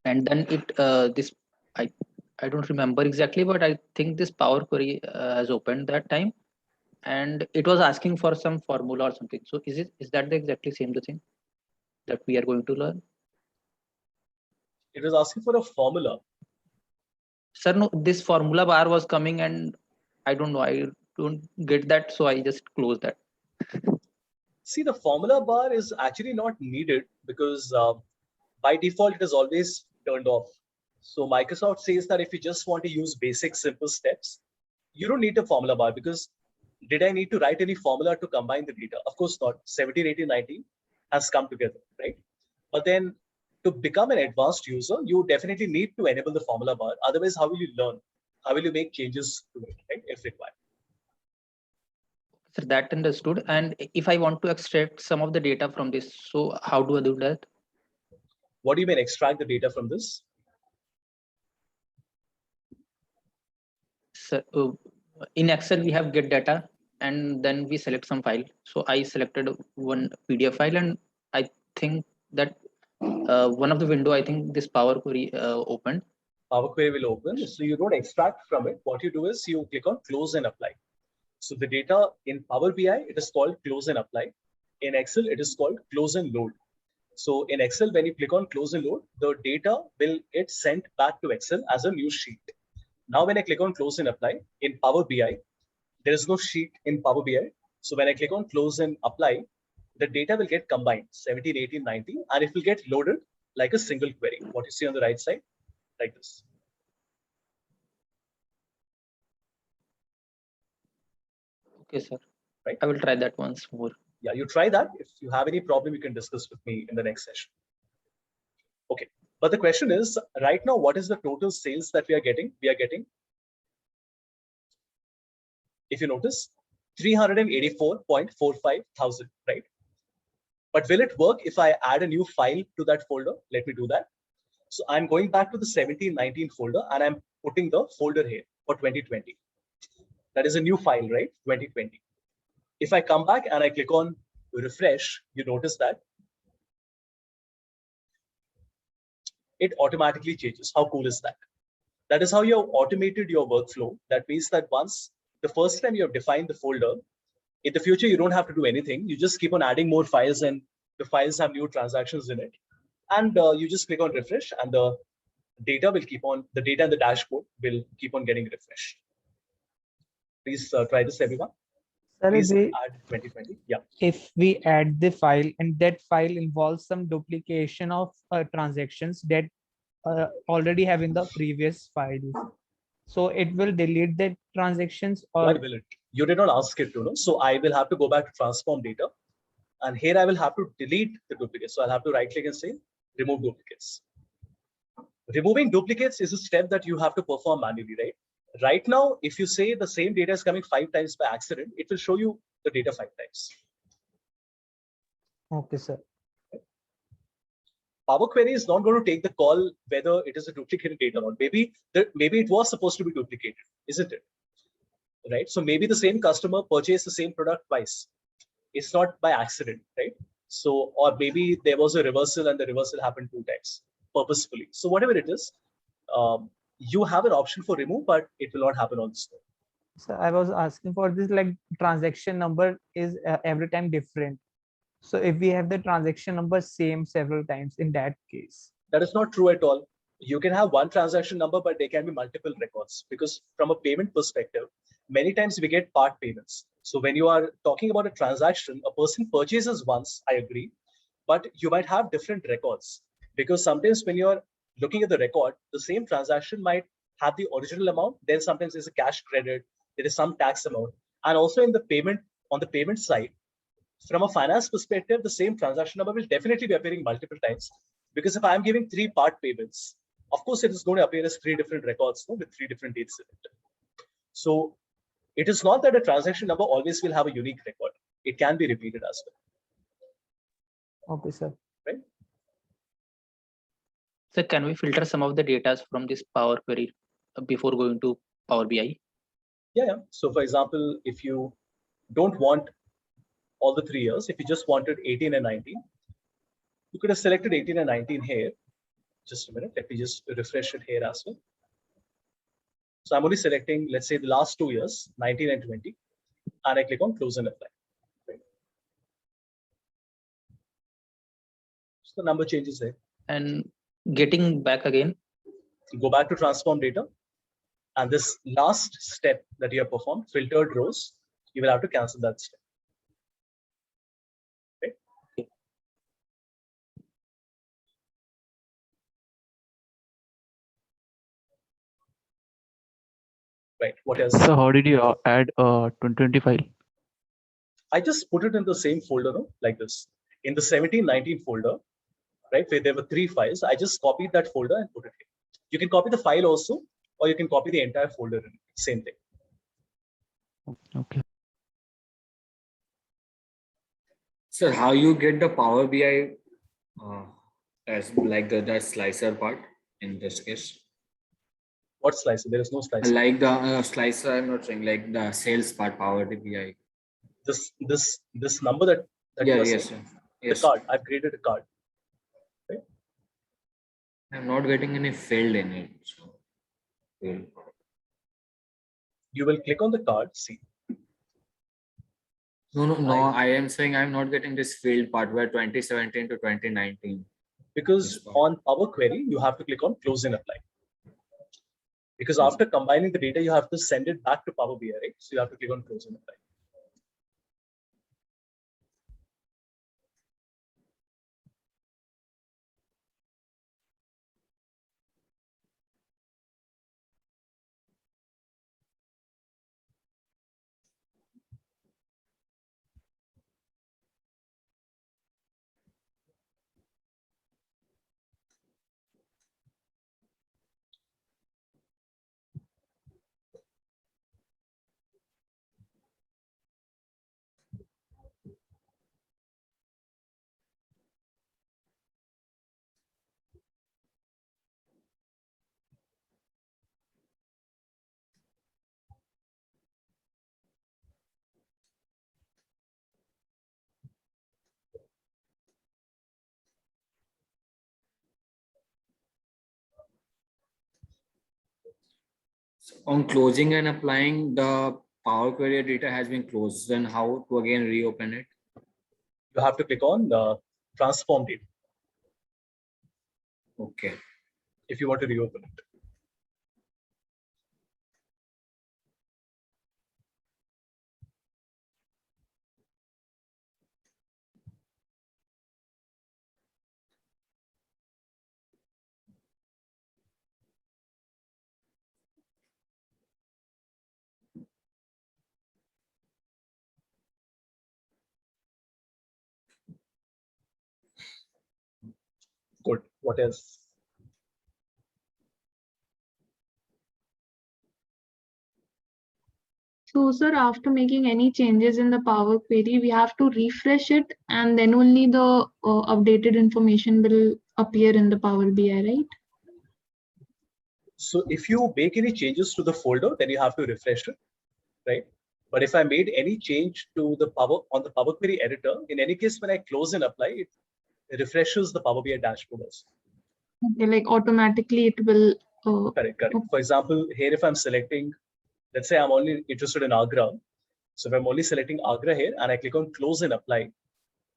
and then I don't remember exactly, but I think this Power Query has opened that time, and it was asking for some formula or something. So is that the exactly same the thing that we are going to learn? It was asking for a formula. Sir, no, this formula bar was coming, and I don't know. I don't get that, so I just closed that. See, the formula bar is actually not needed because by default, it is always turned off. So Microsoft says that if you just want to use basic simple steps, you don't need a formula bar, because did I need to write any formula to combine the data? Of course not. 17, 18, 19 has come together, right? But then to become an advanced user, you definitely need to enable the formula bar. Otherwise, how will you learn? How will you make changes to it, right, if required? So that understood. And if I want to extract some of the data from this, so how do I do that? What do you mean extract the data from this? So in Excel, we have get data, and then we select some file. So I selected one PDF file, and I think that one of the window, I think this Power Query opened, Power Query will open. So you don't extract from it. What you do is you click on close and apply. So the data in Power BI, it is called close and apply. In Excel, it is called close and load. So in Excel, when you click on close and load, the data will get sent back to Excel as a new sheet. Now, when I click on close and apply in Power BI, there is no sheet in Power BI. So when I click on close and apply, the data will get combined 17, 18, 19, and it will get loaded like a single query. What you see on the right side, like this. Okay, sir. Right. I will try that once more. Yeah, you try that. If you have any problem, you can discuss with me in the next session. Okay, but the question is, right now, what is the total sales that we are getting? We are getting, if you notice, 384.45 thousand, right? But will it work if I add a new file to that folder? Let me do that. So I'm going back to the 1719 folder and I'm putting the folder here for 2020. That is a new file, right? 2020. If I come back and I click on refresh, you notice that it automatically changes. How cool is that? That is how you have automated your workflow. That means that once the first time you have defined the folder, in the future, you don't have to do anything. You just keep on adding more files and the files have new transactions in it. And you just click on refresh and the data will keep on, the data in the dashboard will keep on getting refreshed. Please try this, everyone. Sir, Please add 2020. Yeah. if we add the file and that file involves some duplication of transactions that already have in the previous file, so it will delete the transactions, or Why will it? You did not ask it to know. So I will have to go back to transform data. And here I will have to delete the duplicates. So I'll have to right click and say remove duplicates. Removing duplicates is a step that you have to perform manually, right? Right now, if you say the same data is coming 5 times by accident, it will show you the data 5 times. okay, sir. Power Query is not going to take the call whether it is a duplicated data or not. Maybe it was supposed to be duplicated, isn't it? Right? So maybe the same customer purchased the same product twice. It's not by accident, right? So, or maybe there was a reversal and the reversal happened 2 times purposefully. So whatever it is, you have an option for remove, but it will not happen on the spot. So I was asking for this, like transaction number is every time different. So if we have the transaction number same several times in that case. That is not true at all. You can have one transaction number, but there can be multiple records, because from a payment perspective, many times we get part payments. So when you are talking about a transaction, a person purchases once, I agree, but you might have different records, because sometimes when you're looking at the record, the same transaction might have the original amount, then sometimes there's a cash credit, there is some tax amount. And also in the payment, on the payment side, from a finance perspective, the same transaction number will definitely be appearing multiple times, because if I'm giving 3 part payments, of course, it is going to appear as 3 different records, no, with 3 different dates in it. So it is not that a transaction number always will have a unique record. It can be repeated as well. Okay, sir. Right? So can we filter some of the data from this Power Query before going to Power BI? Yeah. So for example, if you don't want all the 3 years, if you just wanted 18 and 19, you could have selected 18 and 19 here. Just a minute, let me just refresh it here as well. So I'm only selecting, let's say, the last 2 years, 19 and 20, and I click on close and apply. Right. So the number changes there. And getting back again. Go back to transform data. And this last step that you have performed, filtered rows, you will have to cancel that step. Okay. Right. What else? So how did you add 2020 file? I just put it in the same folder, no? Like this. In the 1719 folder, right, where there were 3 files, I just copied that folder and put it here. You can copy the file also, or you can copy the entire folder in it. Same thing. Okay. So how you get the Power BI as like the slicer part in this case? What slicer? There is no slicer. Like the slicer, I'm not saying like the sales part, Power BI. This number that Yeah, you are yes, saying, sir. Yes. the card. I've created a card. Right? I'm not getting any field in it. So. field. You will click on the card, see. No. I am saying I'm not getting this field part where 2017 to 2019. Because on Power Query, you have to click on close and apply. Because after combining the data, you have to send it back to Power BI, right? So you have to click on close and apply. On closing and applying, the Power Query data has been closed. Then how to again reopen it? You have to click on the transform data Okay. if you want to reopen it. Good. What else? So, sir, after making any changes in the Power Query, we have to refresh it, and then only the updated information will appear in the Power BI, right? So if you make any changes to the folder, then you have to refresh it, right? But if I made any change to the Power Query editor, in any case, when I close and apply, it refreshes the Power BI dashboard also. Okay, like automatically it will. Correct. For example, here if I'm selecting, let's say I'm only interested in Agra. So if I'm only selecting Agra here and I click on close and apply,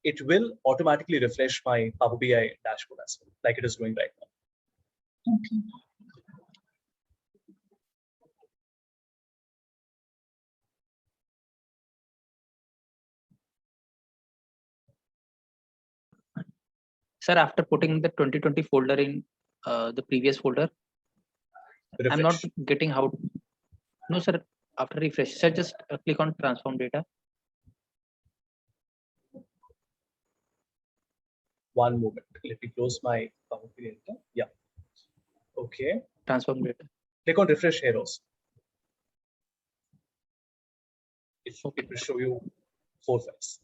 it will automatically refresh my Power BI dashboard as well, like it is doing right now. Okay. Sir, after putting the 2020 folder in the previous folder, Refresh. I'm not getting how. No, sir. After refresh, sir, just click on transform data. One moment. Let me close my Power Query editor. Yeah. Okay. Transform data. Click on refresh here also. It will show you 4 files.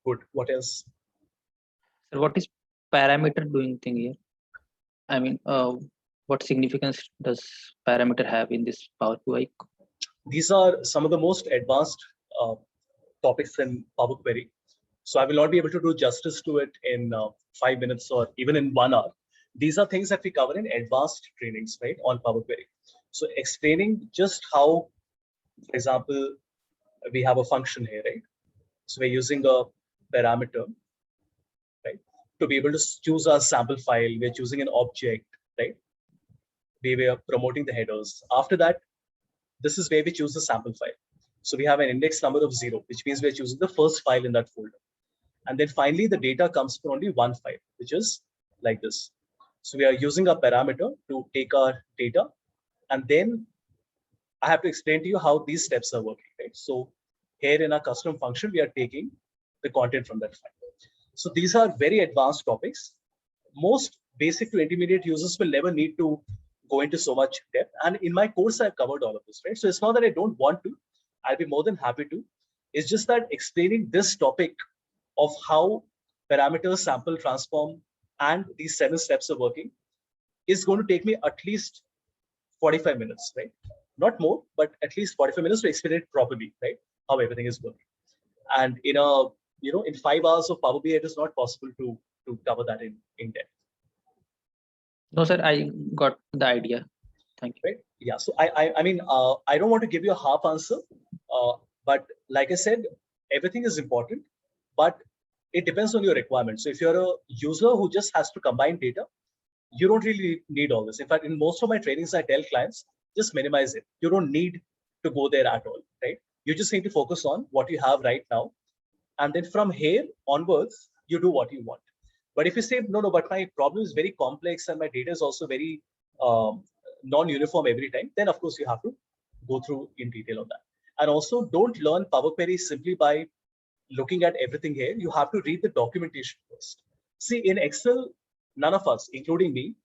Good. What else? Sir, what is parameter doing thing here? I mean, what significance does parameter have in this Power BI? These are some of the most advanced topics in Power Query. So I will not be able to do justice to it in 5 minutes or even in 1 hour. These are things that we cover in advanced trainings, right, on Power Query. So explaining just how, for example, we have a function here, right? So we're using a parameter, right, to be able to choose our sample file. We're choosing an object, right? We were promoting the headers. After that, this is where we choose the sample file. So we have an index number of 0, which means we're choosing the first file in that folder. And then finally, the data comes from only one file, which is like this. So we are using a parameter to take our data And then I have to explain to you how these steps are working, right? So here in our custom function, we are taking the content from that file. So these are very advanced topics. Most basic to intermediate users will never need to go into so much depth. And in my course, I've covered all of this, right? So it's not that I don't want to, I'll be more than happy to. It's just that explaining this topic of how parameter, sample, transform, and these 7 steps are working is going to take me at least 45 minutes, right? Not more, but at least 45 minutes to explain it properly, right? How everything is working. And in in 5 hours of Power BI, it is not possible to cover that in depth. No, sir, I got the idea. Thank you. Right? Yeah. So I mean, I don't want to give you a half answer, but like I said, everything is important, but it depends on your requirements. So if you're a user who just has to combine data, you don't really need all this. In fact, in most of my trainings, I tell clients, just minimize it. You don't need to go there at all, right? You just need to focus on what you have right now. And then from here onwards, you do what you want. But if you say, no, but my problem is very complex and my data is also very non-uniform every time, then of course you have to go through in detail on that. And also don't learn Power Query simply by looking at everything here. You have to read the documentation first. See, in Excel, none of us, including me,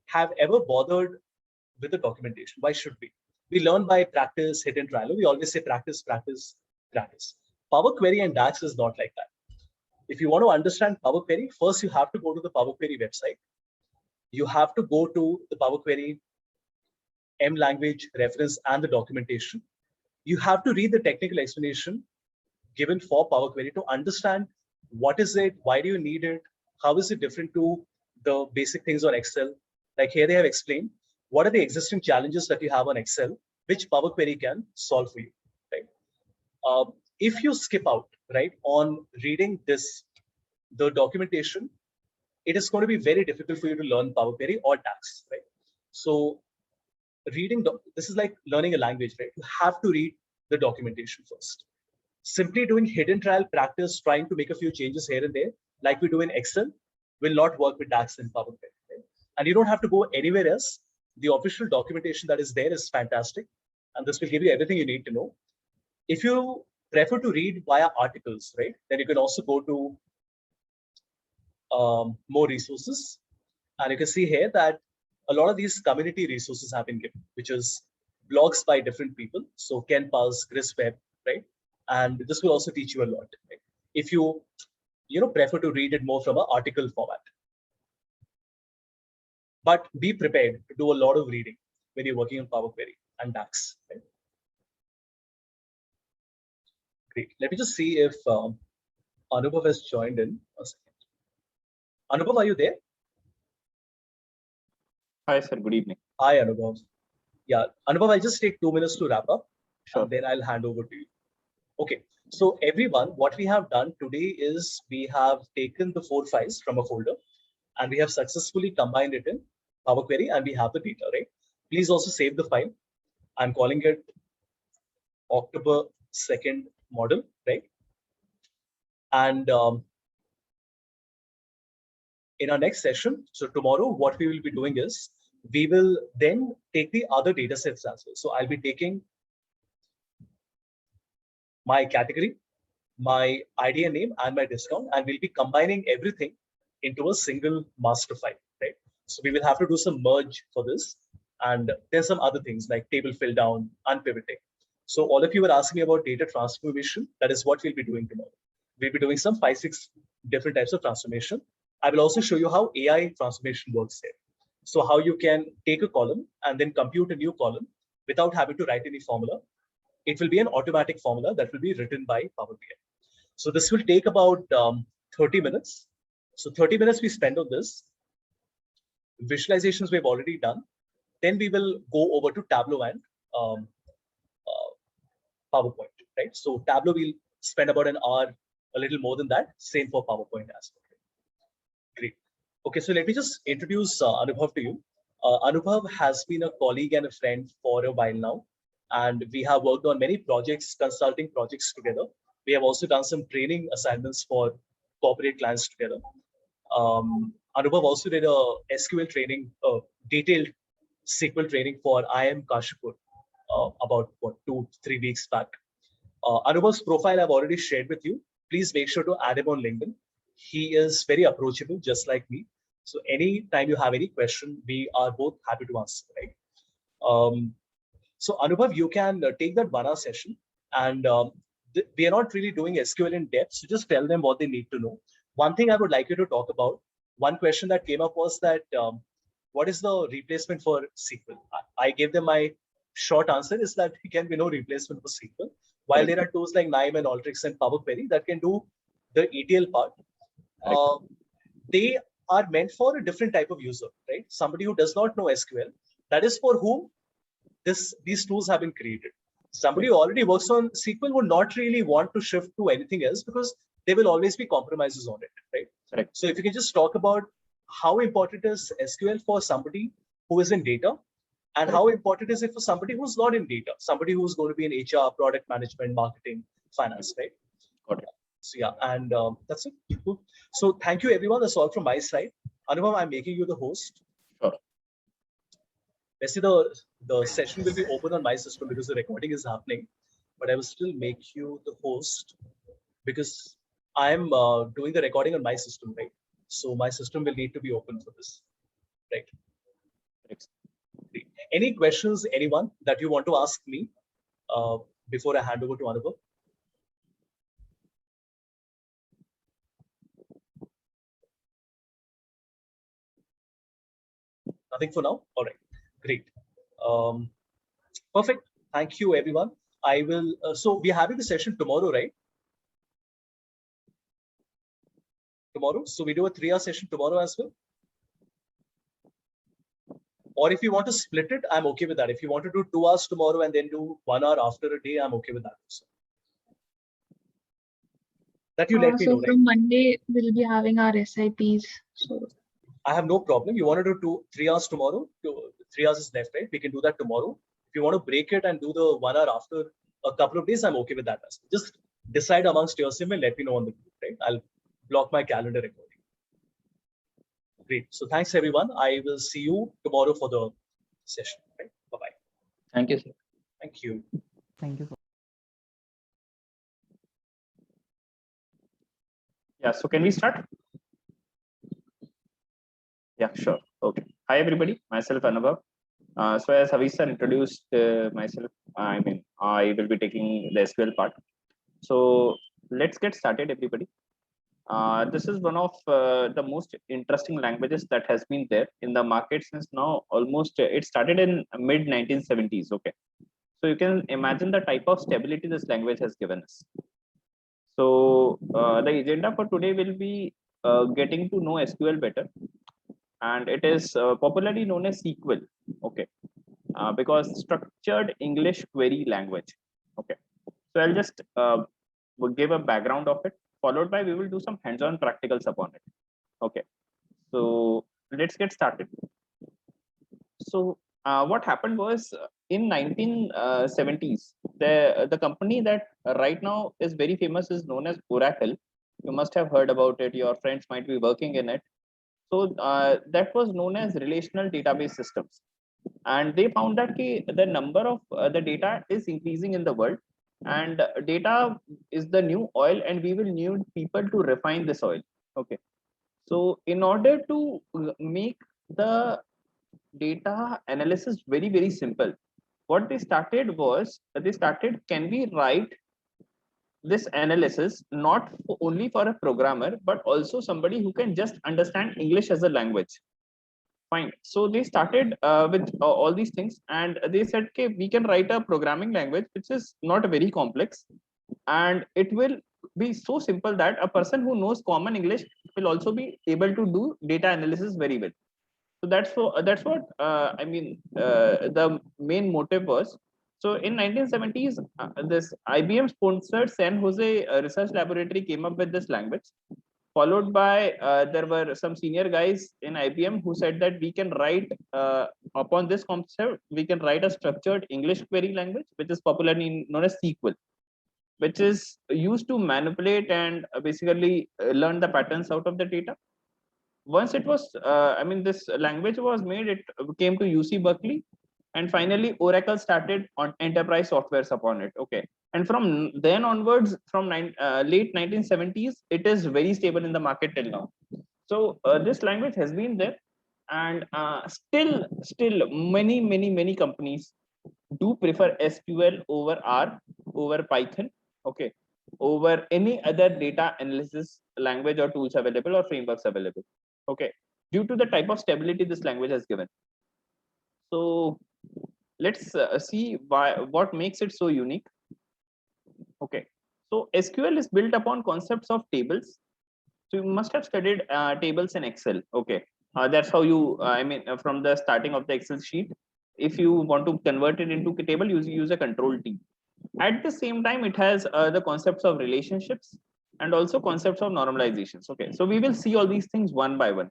have ever bothered with the documentation. Why should we? We learn by practice, hit and trial. We always say practice, practice, practice. Power Query and DAX is not like that. If you want to understand Power Query, first you have to go to the Power Query website. You have to go to the Power Query M language reference and the documentation. You have to read the technical explanation given for Power Query to understand what is it, why do you need it, how is it different to the basic things on Excel. Like here they have explained what are the existing challenges that you have on Excel, which Power Query can solve for you, right? If you skip out, right, on reading the documentation, it is going to be very difficult for you to learn Power Query or DAX, right? So reading, this is like learning a language, right? You have to read the documentation first. Simply doing hidden trial practice, trying to make a few changes here and there, like we do in Excel, will not work with DAX and Power Query, right? And you don't have to go anywhere else. The official documentation that is there is fantastic, and this will give you everything you need to know. If you prefer to read via articles, right, then you can also go to more resources. And you can see here that a lot of these community resources have been given, which is blogs by different people. So Ken Pulse, Chris Webb, right? And this will also teach you a lot, right? If you prefer to read it more from an article format. But be prepared to do a lot of reading when you're working on Power Query and DAX, right? Great. Let me just see if Anubhav has joined in. A second. Anubhav, are you there? Hi, sir. Good evening. Hi, Anubhav. Yeah, Anubhav, I'll just take 2 minutes to wrap up. Sure. And then I'll hand over to you. Okay. So everyone, what we have done today is we have taken the 4 files from a folder and we have successfully combined it in Power Query and we have the data, right? Please also save the file. I'm calling it October 2nd model, right? And in our next session, so tomorrow, what we will be doing is we will then take the other data sets as well. So I'll be taking my category, my ID name, and my discount, and we'll be combining everything into a single master file, right? So we will have to do some merge for this. And there's some other things like table fill down, unpivoting. So all of you were asking me about data transformation. That is what we'll be doing tomorrow. We'll be doing some 5-6 different types of transformation. I will also show you how AI transformation works here. So how you can take a column and then compute a new column without having to write any formula. It will be an automatic formula that will be written by Power BI. So this will take about 30 minutes. So 30 minutes we spend on this. Visualizations we've already done. Then we will go over to Tableau and PowerPoint, right? So Tableau will spend about an hour, a little more than that. Same for PowerPoint as well. Great. Okay, so let me just introduce Anubhav to you. Anubhav has been a colleague and a friend for a while now, and we have worked on many projects, consulting projects together. We have also done some training assignments for corporate clients together. Anubhav also did a SQL training, detailed SQL training for IIM Kashipur about 2-3 weeks back. Anubhav's profile I've already shared with you. Please make sure to add him on LinkedIn. He is very approachable, just like me. So anytime you have any question, we are both happy to answer, right? So Anubhav, you can take that 1 hour session, and we are not really doing SQL in depth. So just tell them what they need to know. One thing I would like you to talk about, one question that came up was that what is the replacement for SQL? I gave them my short answer is that there can be no replacement for SQL. While there are tools like NIME and Alteryx and Power Query that can do the ETL part, they are meant for a different type of user, right? Somebody who does not know SQL. That is for whom these tools have been created. Somebody who already works on SQL would not really want to shift to anything else because there will always be compromises on it, right? Correct. So if you can just talk about how important is SQL for somebody who is in data, and how important is it for somebody who's not in data, somebody who's going to be in HR, product management, marketing, finance, right? Got it. So yeah, and that's it. Cool. So thank you everyone. That's all from my side. Anubhav, I'm making you the host. Sure. Let's see, the session will be open on my system because the recording is happening, but I will still make you the host because I'm doing the recording on my system, right? So my system will need to be open for this, right? Any questions, anyone that you want to ask me before I hand over to Anubhav? Nothing for now? All right, great. Perfect. Thank you, everyone. I will, so we're having the session tomorrow, right? Tomorrow. So we do a 3-hour session tomorrow as well. Or if you want to split it, I'm okay with that. If you want to do 2 hours tomorrow and then do 1 hour after a day, I'm okay with that also. That you let me know, right? So from Monday, we'll be having our SIPs. So I have no problem. You want to do 3 hours tomorrow? 3 hours is left, right? We can do that tomorrow. If you want to break it and do the 1 hour after a couple of days, I'm okay with that as well. Just decide amongst yourself and let me know on the group, right? I'll block my calendar accordingly. Great. So thanks, everyone. I will see you tomorrow for the session. Right? Bye-bye. Thank you, sir. Thank you. Thank you. Yeah, so can we start? Yeah, sure. Okay. Hi, everybody. Myself, Anubhav. So as Havish sir introduced myself, I mean, I will be taking the SQL part. So let's get started, everybody. This is one of the most interesting languages that has been there in the market since now almost, it started in mid 1970s. Okay. So you can imagine the type of stability this language has given us. So the agenda for today will be getting to know SQL better. And it is popularly known as SQL. Okay. Because structured English query language. Okay. So I'll just give a background of it, followed by we will do some hands-on practicals upon it. Okay. So let's get started. So what happened was in 1970s, the company that right now is very famous is known as Oracle. You must have heard about it. Your friends might be working in it. So that was known as relational database systems. And they found that the number of the data is increasing in the world, and data is the new oil, and we will need people to refine this oil. Okay. So in order to make the data analysis very, very simple, what they started was, can we write this analysis not only for a programmer, but also somebody who can just understand English as a language. Fine. So they started with all these things, and they said, okay, we can write a programming language which is not very complex, and it will be so simple that a person who knows common English will also be able to do data analysis very well. So that's what I mean. The main motive was. So in 1970s, this IBM sponsored San Jose Research Laboratory came up with this language. Followed by there were some senior guys in IBM who said that we can write upon this concept, we can write a structured English query language, which is popularly known as SQL, which is used to manipulate and basically learn the patterns out of the data. once it was, this language was made, it came to UC Berkeley, and finally Oracle started on enterprise softwares upon it. Okay, and from then onwards, from late 1970s, it is very stable in the market till now. So this language has been there, and still many companies do prefer SQL over R, over Python, okay, over any other data analysis language or tools available or frameworks available, okay, due to the type of stability this language has given. So let's see what makes it so unique. Okay, so SQL is built upon concepts of tables. So you must have studied tables in Excel. Okay, that's how you, from the starting of the Excel sheet, if you want to convert it into a table, you use a control T. At the same time, it has the concepts of relationships and also concepts of normalizations. Okay, so we will see all these things one by one.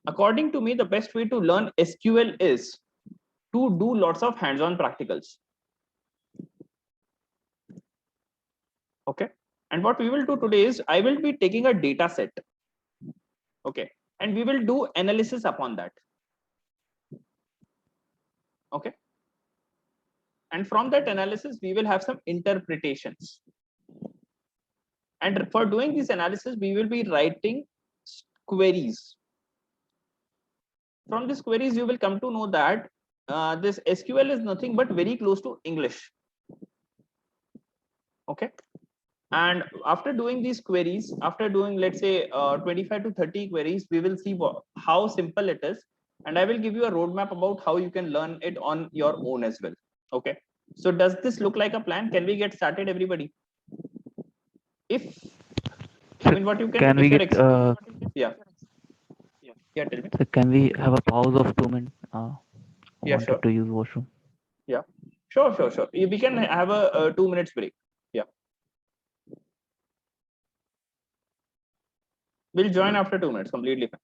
According to me, the best way to learn SQL is to do lots of hands-on practicals. Okay, and what we will do today is I will be taking a data set. Okay, and we will do analysis upon that. Okay, and from that analysis we will have some interpretations, and for doing this analysis we will be writing queries. From these queries you will come to know that this SQL is nothing but very close to English. Okay, and after doing these queries, after doing, let's say 25 to 30 queries, we will see how simple it is, and I will give you a roadmap about how you can learn it on your own as well. Okay, so does this look like a plan? Can we get started, everybody? If what you can we get yeah, tell me. so can we have a pause of 2 minutes? Yeah, Wanted sure. to use washroom. Yeah, sure. We can have a 2 minutes break. Yeah, we'll join after 2 minutes. Completely fine.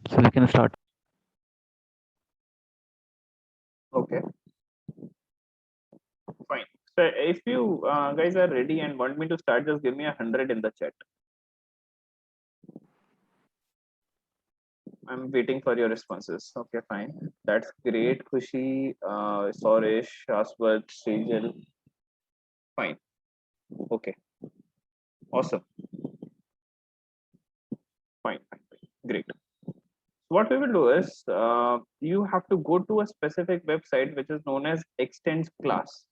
So we can start. Okay, fine. So if you guys are ready and want me to start, just give me 100 in the chat. I'm waiting for your responses. Okay, fine. That's great. Kushi, Soresh, Shaswat, Sejal. Fine. Okay. Awesome. Fine. Great. What we will do is you have to go to a specific website which is known as extends class.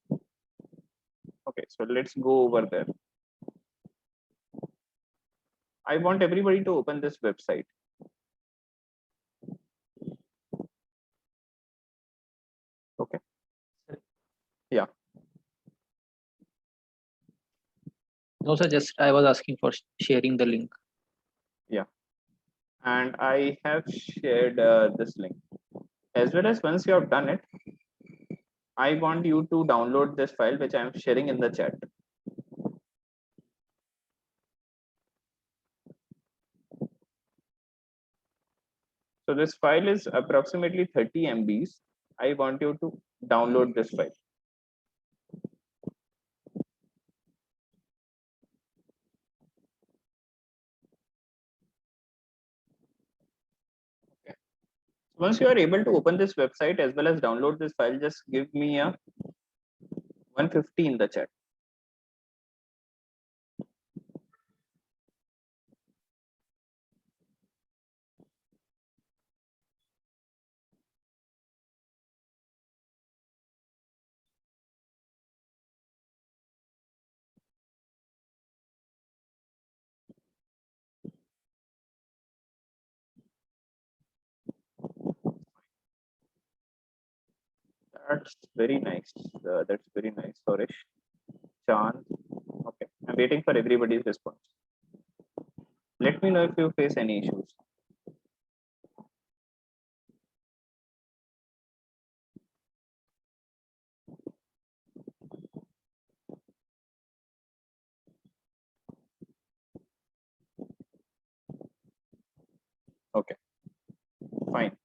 Okay, so let's go over there. I want everybody to open this website. Okay. Yeah. No, sir, just I was asking for sharing the link. Yeah. And I have shared this link. As well as once you have done it, I want you to download this file which I am sharing in the chat. So this file is approximately 30 MBs. I want you to download this file. Okay. Once you are able to open this website as well as download this file, just give me a 150 in the chat. That's very nice. That's very nice, Suresh. Chan. Okay, I'm waiting for everybody's response. Let me know if you face any issues. Okay, fine.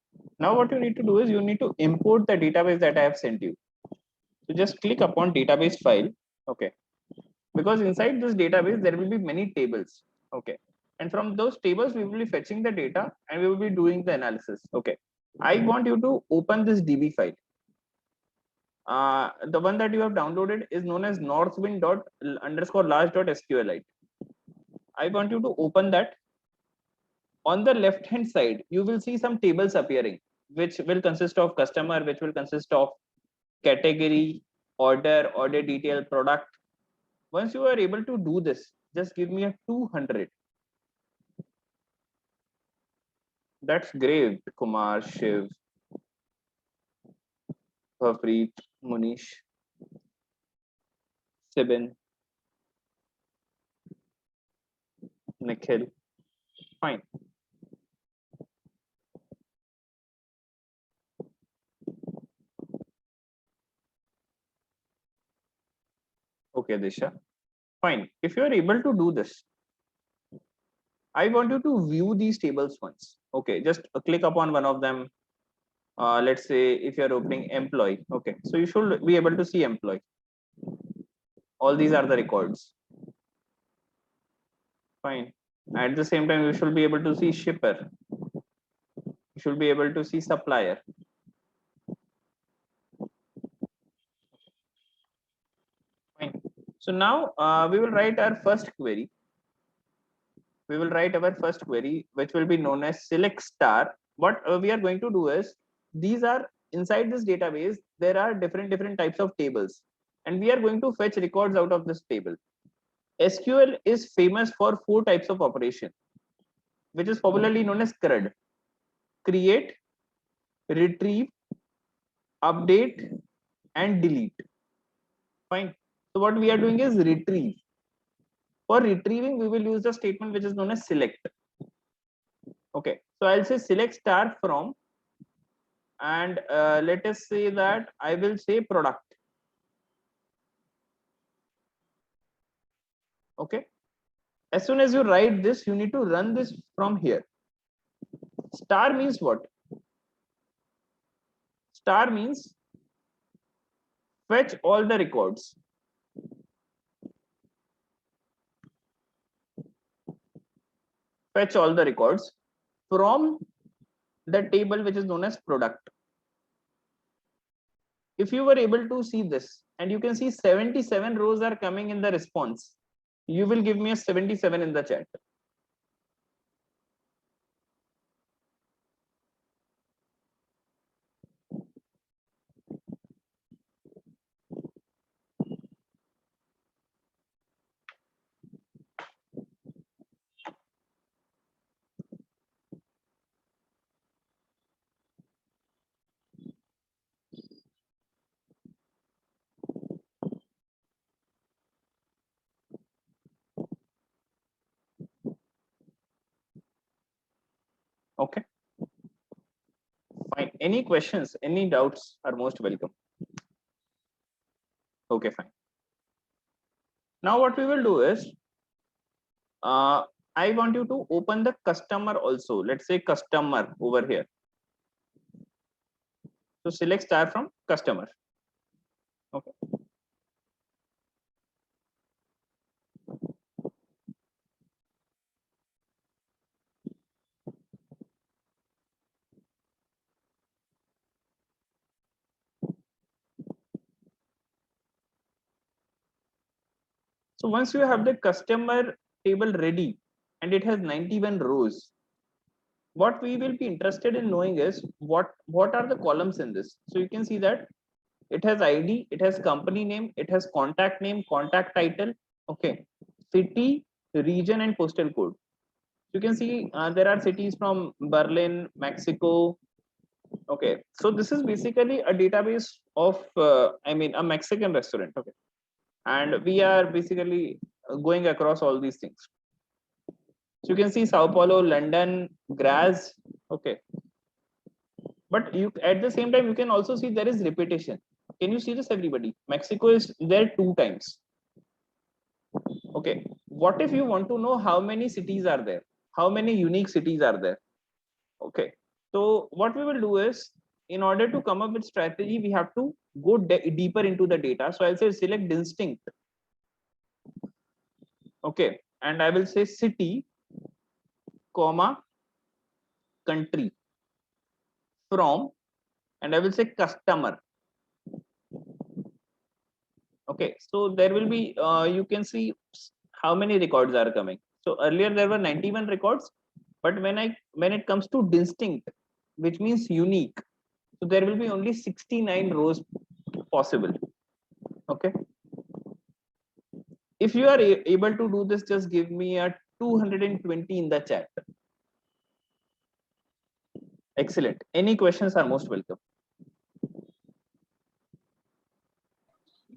Now what you need to do is you need to import the database that I have sent you. So just click upon database file. Okay, because inside this database there will be many tables. Okay, and from those tables we will be fetching the data and we will be doing the analysis. Okay, I want you to open this DB file. The one that you have downloaded is known as northwind._large.sqlite. I want you to open that. On the left hand side you will see some tables appearing which will consist of customer, which will consist of category, order detail, product. Once you are able to do this, just give me a 200. That's great, Kumar, Shiv, Bhavpreet, Munish, Sibin, Nikhil. Fine. Okay, Disha. Fine. If you are able to do this, I want you to view these tables once. Okay, just click upon one of them. Let's say if you're opening employee. Okay, so you should be able to see employee. All these are the records. Fine. At the same time, you should be able to see shipper. You should be able to see supplier. Fine. So now we will write our first query. We will write our first query, which will be known as select star. What we are going to do is, these are inside this database, there are different types of tables, and we are going to fetch records out of this table. SQL is famous for 4 types of operation, which is popularly known as CRUD: create, retrieve, update, and delete. Fine. So what we are doing is retrieve. For retrieving, we will use the statement which is known as select. Okay, so I'll say select star from, and let us say that I will say product. Okay, as soon as you write this, you need to run this from here. Star means what? Star means fetch all the records. Fetch all the records from the table which is known as product. If you were able to see this, and you can see 77 rows are coming in the response, you will give me a 77 in the chat. Okay. Fine. Any questions, any doubts are most welcome. Okay, fine. Now what we will do is, I want you to open the customer also. Let's say customer over here. So select star from customer. Okay. So once you have the customer table ready and it has 91 rows, what we will be interested in knowing is what are the columns in this. So you can see that it has ID, it has company name, it has contact name, contact title, okay, city, region, and postal code. You can see there are cities from Berlin, Mexico. Okay, so this is basically a database of I mean a Mexican restaurant. Okay, and we are basically going across all these things. So you can see Sao Paulo, London, Graz. Okay, but you at the same time you can also see there is repetition. Can you see this, everybody? Mexico is there 2 times. Okay, what if you want to know how many cities are there, how many unique cities are there? Okay, so what we will do is, in order to come up with strategy, we have to go deeper into the data. So I'll say select distinct. Okay, and I will say city, comma, country, from, and I will say customer. Okay, so there will be you can see how many records are coming. So earlier there were 91 records, but when it comes to distinct, which means unique, so there will be only 69 rows possible. Okay, if you are able to do this, just give me a 220 in the chat. Excellent. Any questions are most welcome.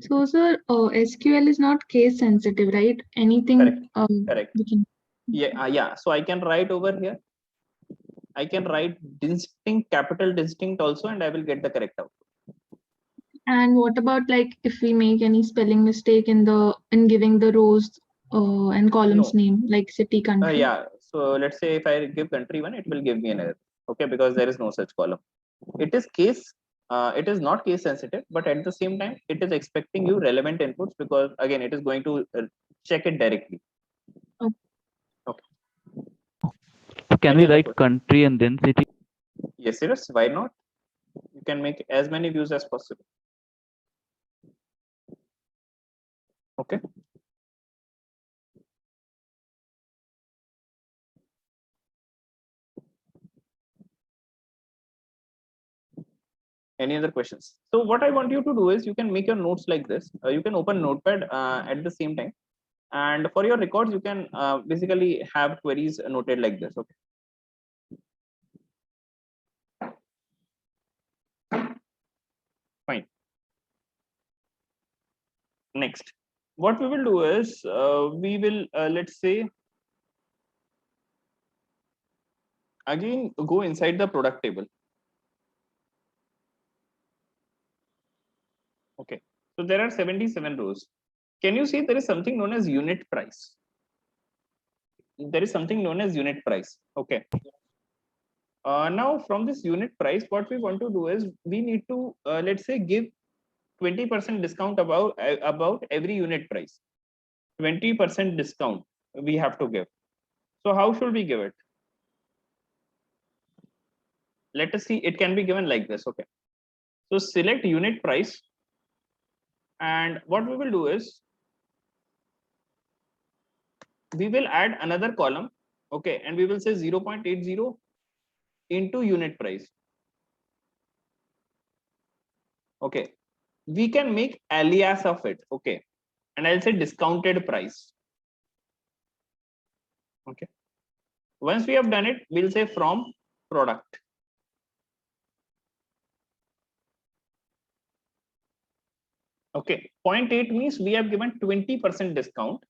So, sir, SQL is not case sensitive, right? Anything. Correct. Correct. Yeah. So I can write over here. I can write distinct, capital distinct also, and I will get the correct output. And what about like if we make any spelling mistake in giving the rows and columns name, like city, country? Yeah. So let's say if I give country 1, it will give me an error. Okay, because there is no such column. It is case. It is not case sensitive, but at the same time, it is expecting you relevant inputs, because again, it is going to check it directly. Okay. So can we write country and then city? Yes, why not? You can make as many views as possible. Okay. Any other questions? So what I want you to do is, you can make your notes like this. You can open Notepad at the same time, and for your records, you can basically have queries noted like this. Okay. Fine. Next, what we will do is we will let's say again go inside the product table. Okay, so there are 77 rows. Can you see there is something known as unit price? There is something known as unit price. Okay. Now from this unit price, what we want to do is we need to let's say give 20% discount about every unit price. 20% discount we have to give. So how should we give it? Let us see. It can be given like this. Okay. So select unit price, and what we will do is we will add another column. Okay, and we will say 0.80 into unit price. Okay, we can make alias of it. Okay, and I'll say discounted price. Okay, once we have done it, we'll say from product. Okay, 0.8 means we have given 20% discount,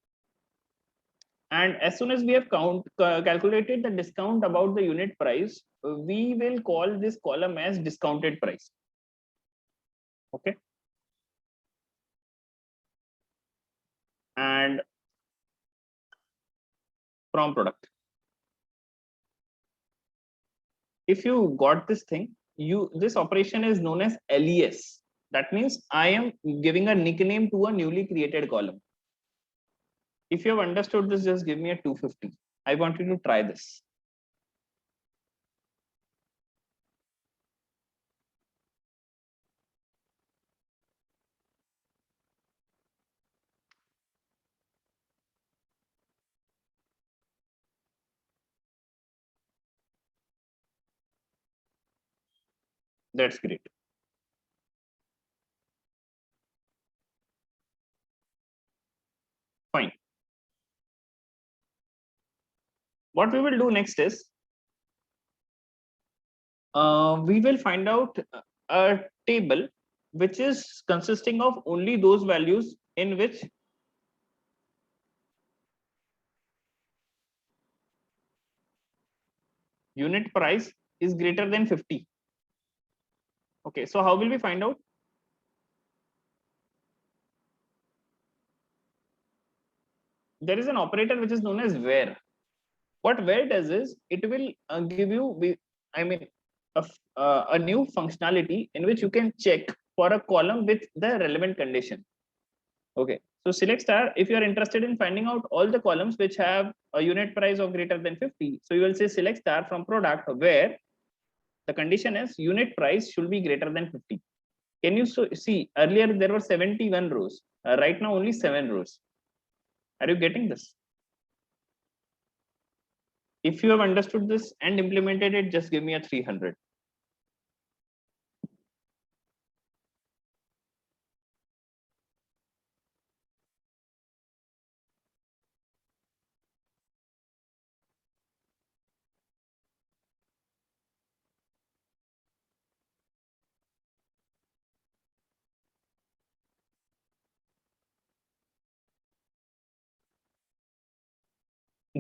And as soon as we have calculated the discount about the unit price, we will call this column as discounted price. Okay. And from product. If you got this thing, this operation is known as LES. That means I am giving a nickname to a newly created column. If you have understood this, just give me a 250. I want you to try this. That's great. Fine. What we will do next is we will find out a table which is consisting of only those values in which unit price is greater than 50. Okay, so how will we find out? There is an operator which is known as where. What where does is it will give you, I mean, a new functionality in which you can check for a column with the relevant condition. Okay, so select star if you are interested in finding out all the columns which have a unit price of greater than 50. So you will say select star from product where the condition is unit price should be greater than 50. Can you see earlier there were 71 rows, right now only 7 rows. Are you getting this? If you have understood this and implemented it, just give me a 300.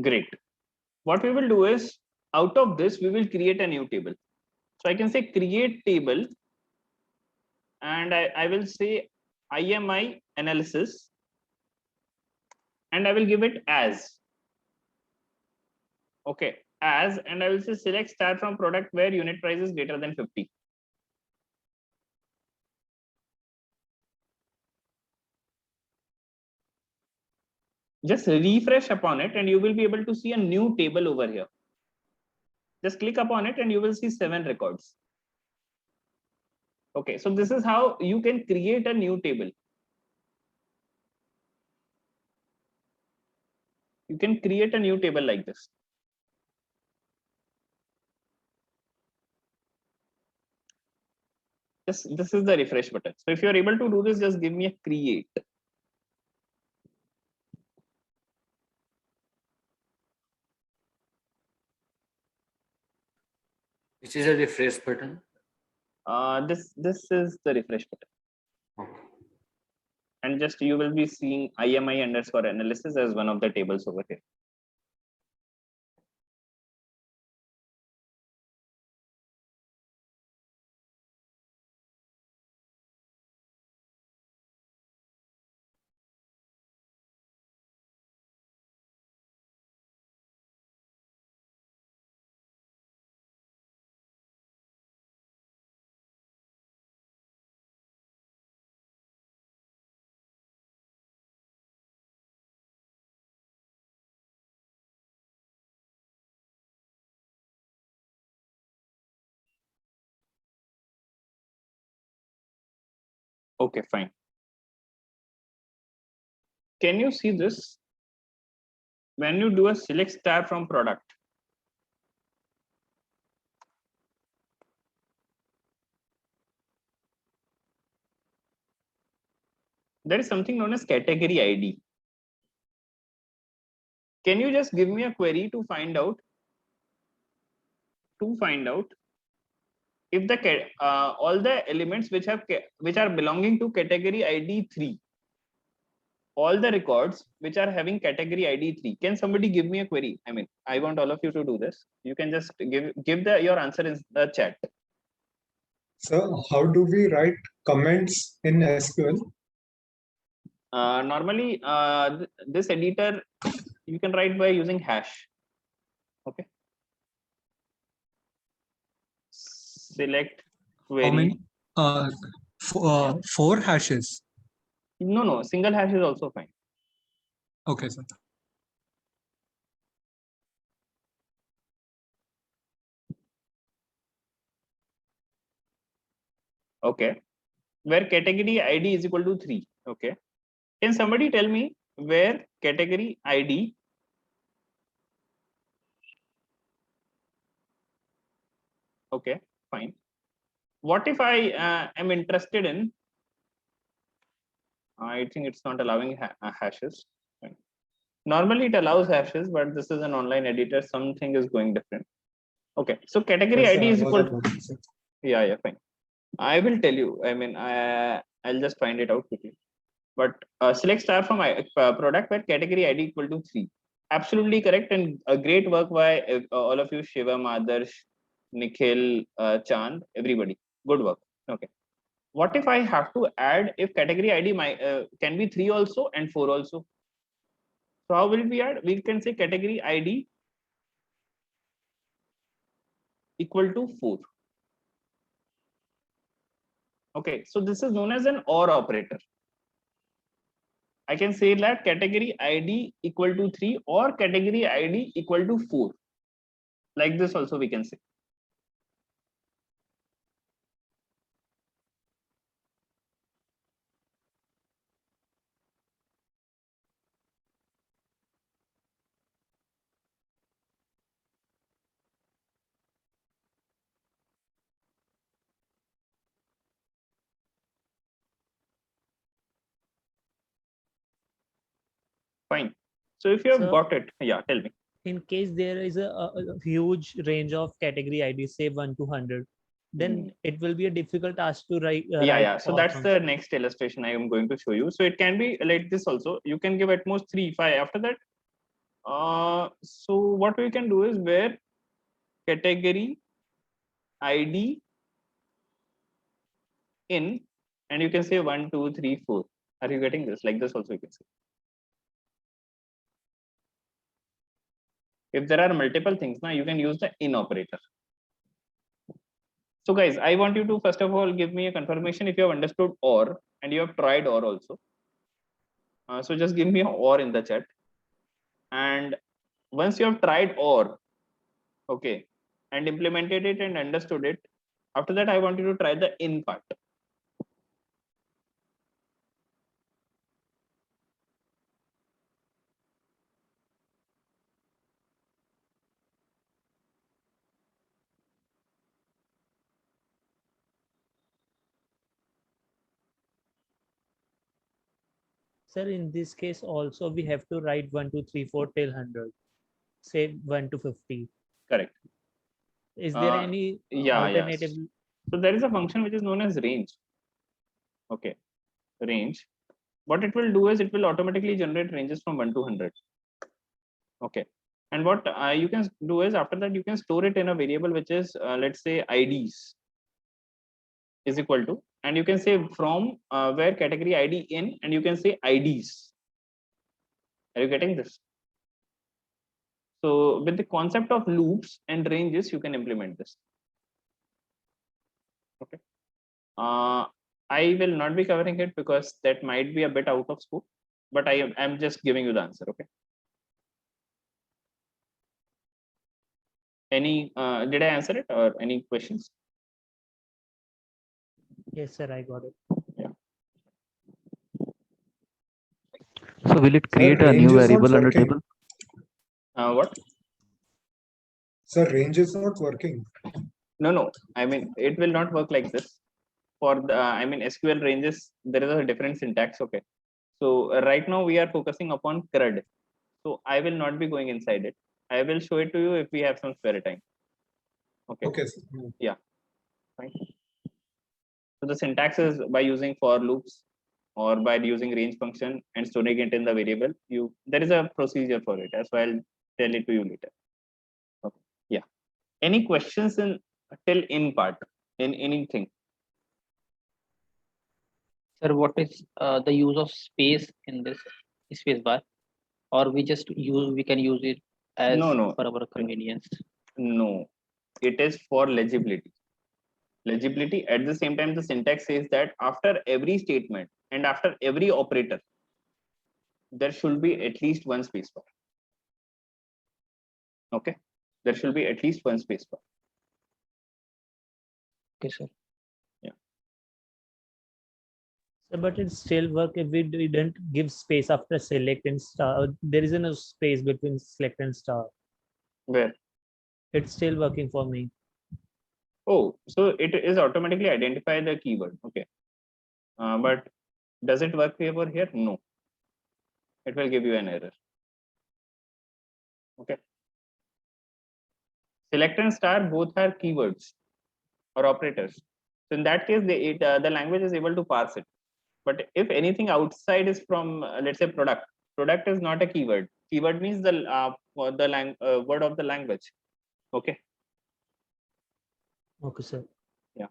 Great. What we will do is out of this, we will create a new table. So I can say create table and I will say IMI analysis and I will give it as. Okay, as, and I will say select star from product where unit price is greater than 50. Just refresh upon it and you will be able to see a new table over here. Just click upon it and you will see 7 records. Okay, so this is how you can create a new table. You can create a new table like this. This is the refresh button. So if you are able to do this, just give me a create. Which is a refresh button? This is the refresh button. Okay. And just you will be seeing IMI underscore analysis as one of the tables over here. Okay, fine. Can you see this? When you do a select star from product, there is something known as category ID. Can you just give me a query to find out if the all the elements which are belonging to category ID 3 all the records which are having category ID 3. Can somebody give me a query? I mean, I want all of you to do this. You can just give your answer in the chat. So how do we write comments in SQL? Normally, this editor you can write by using hash. Okay. Select query. How many? 4 hashes. No, single hash is also fine. Okay, sir. Okay. Where category ID is equal to 3. Okay. Can somebody tell me where category ID okay, fine. What if I am interested in I think it's not allowing hashes. Fine. Normally it allows hashes, but this is an online editor. Something is going different. Okay, so category Yes, ID is sir, equal what about it? yeah, fine. I will tell you. I mean, I'll just find it out quickly. But select star from product where category ID equal to 3. Absolutely correct and a great work by all of you, Shivam, Adarsh, Nikhil, Chand, everybody. Good work. Okay. What if I have to add if category ID can be 3 also and 4 also? So how will we add? We can say category ID equal to 4. Okay, so this is known as an OR operator. I can say that category ID equal to 3 or category ID equal to 4. Like this also we can say. Fine. So if you have Sir, got it, yeah, tell me. in case there is a huge range of category ID, say 1 to 100, then it will be a difficult task to write. Yeah. So all that's the functions. next illustration I am going to show you. So it can be like this also. You can give at most 3, 5. After that, so what we can do is where category ID in, and you can say 1, 2, 3, 4. Are you getting this? Like this also you can say. If there are multiple things, now you can use the in operator. So guys, I want you to first of all give me a confirmation if you have understood OR and you have tried OR also. So just give me an OR in the chat. And once you have tried OR, okay, and implemented it and understood it, after that I want you to try the in part. Sir, in this case also we have to write 1, 2, 3, 4 till 100. Say 1 to 50. Correct. Is there any alternative? Yes. So there is a function which is known as range. Okay, range. What it will do is it will automatically generate ranges from 1 to 100. Okay, and what you can do is after that you can store it in a variable which is let's say IDs is equal to, and you can say from where category ID in, and you can say IDs. Are you getting this? So with the concept of loops and ranges, you can implement this. Okay. I will not be covering it because that might be a bit out of scope, but I am just giving you the answer. Okay. Any did I answer it or any questions? Yes, sir, I got it. So will it create Sir, a new range is not variable under working. table? What? Sir, range is not working. No. I mean, it will not work like this. For the, I mean, SQL ranges, there is a different syntax. Okay. So right now we are focusing upon CRUD. So I will not be going inside it. I will show it to you if we have some spare time. Okay. Okay, sir. Yeah. Fine. So the syntax is by using for loops, or by using range function and storing it in the variable. There is a procedure for it, as well. I'll tell it to you later. Okay. Yeah. Any questions in till in part in anything? Sir, what is the use of space in this space bar, or we can use it as No. per our convenience? No, it is for legibility. Legibility. At the same time, the syntax says that after every statement and after every operator, there should be at least one spacebar. Okay, there should be at least one spacebar. Okay, sir. So, but it still work if we didn't give space after select and star. There isn't a space between select and star. Where? It's still working for me. Oh, so it is automatically identify the keyword. Okay, but does it work over here? No, it will give you an error. Okay, select and star both are keywords or operators. So in that case, the language is able to parse it. But if anything outside is from, let's say, product. Product is not a keyword. Keyword means the word of the language. Okay. Okay, sir. Yeah.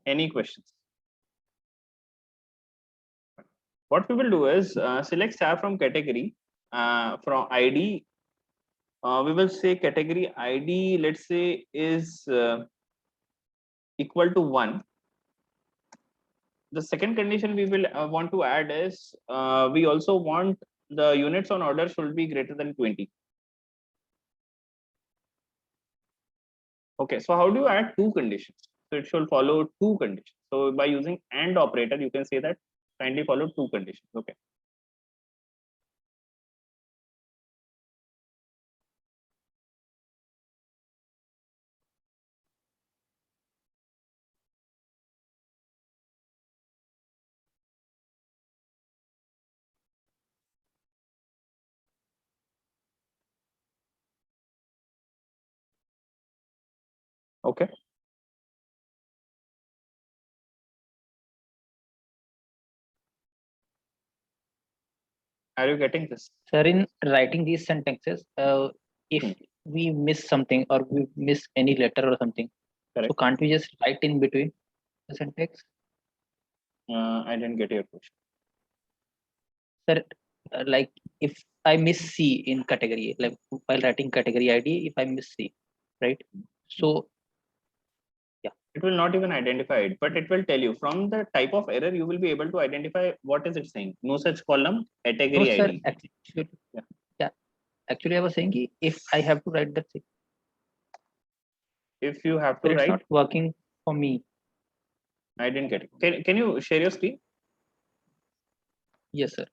Any questions? What we will do is select star from category, from ID. We will say category ID, let's say, is equal to 1. The second condition we will want to add is we also want the units on order should be greater than 20. Okay, so how do you add two conditions? So it should follow two conditions. So by using AND operator, you can say that kindly follow two conditions. Okay. Okay. Are you getting this? Sir, in writing these sentences, if we miss something or we miss any letter or something, Correct. so can't we just write in between the syntax? I didn't get your question. Sir, like if I miss C in category, like while writing category ID, if I miss C, right? So it will not even identify it, but it will tell you from the type of error you will be able to identify what is it saying. No such column, category no, sir, ID. Actually, I was saying if I have to write that thing, if you have to but it's write, not working for me. I didn't get it. Can you share your screen? Yes, sir.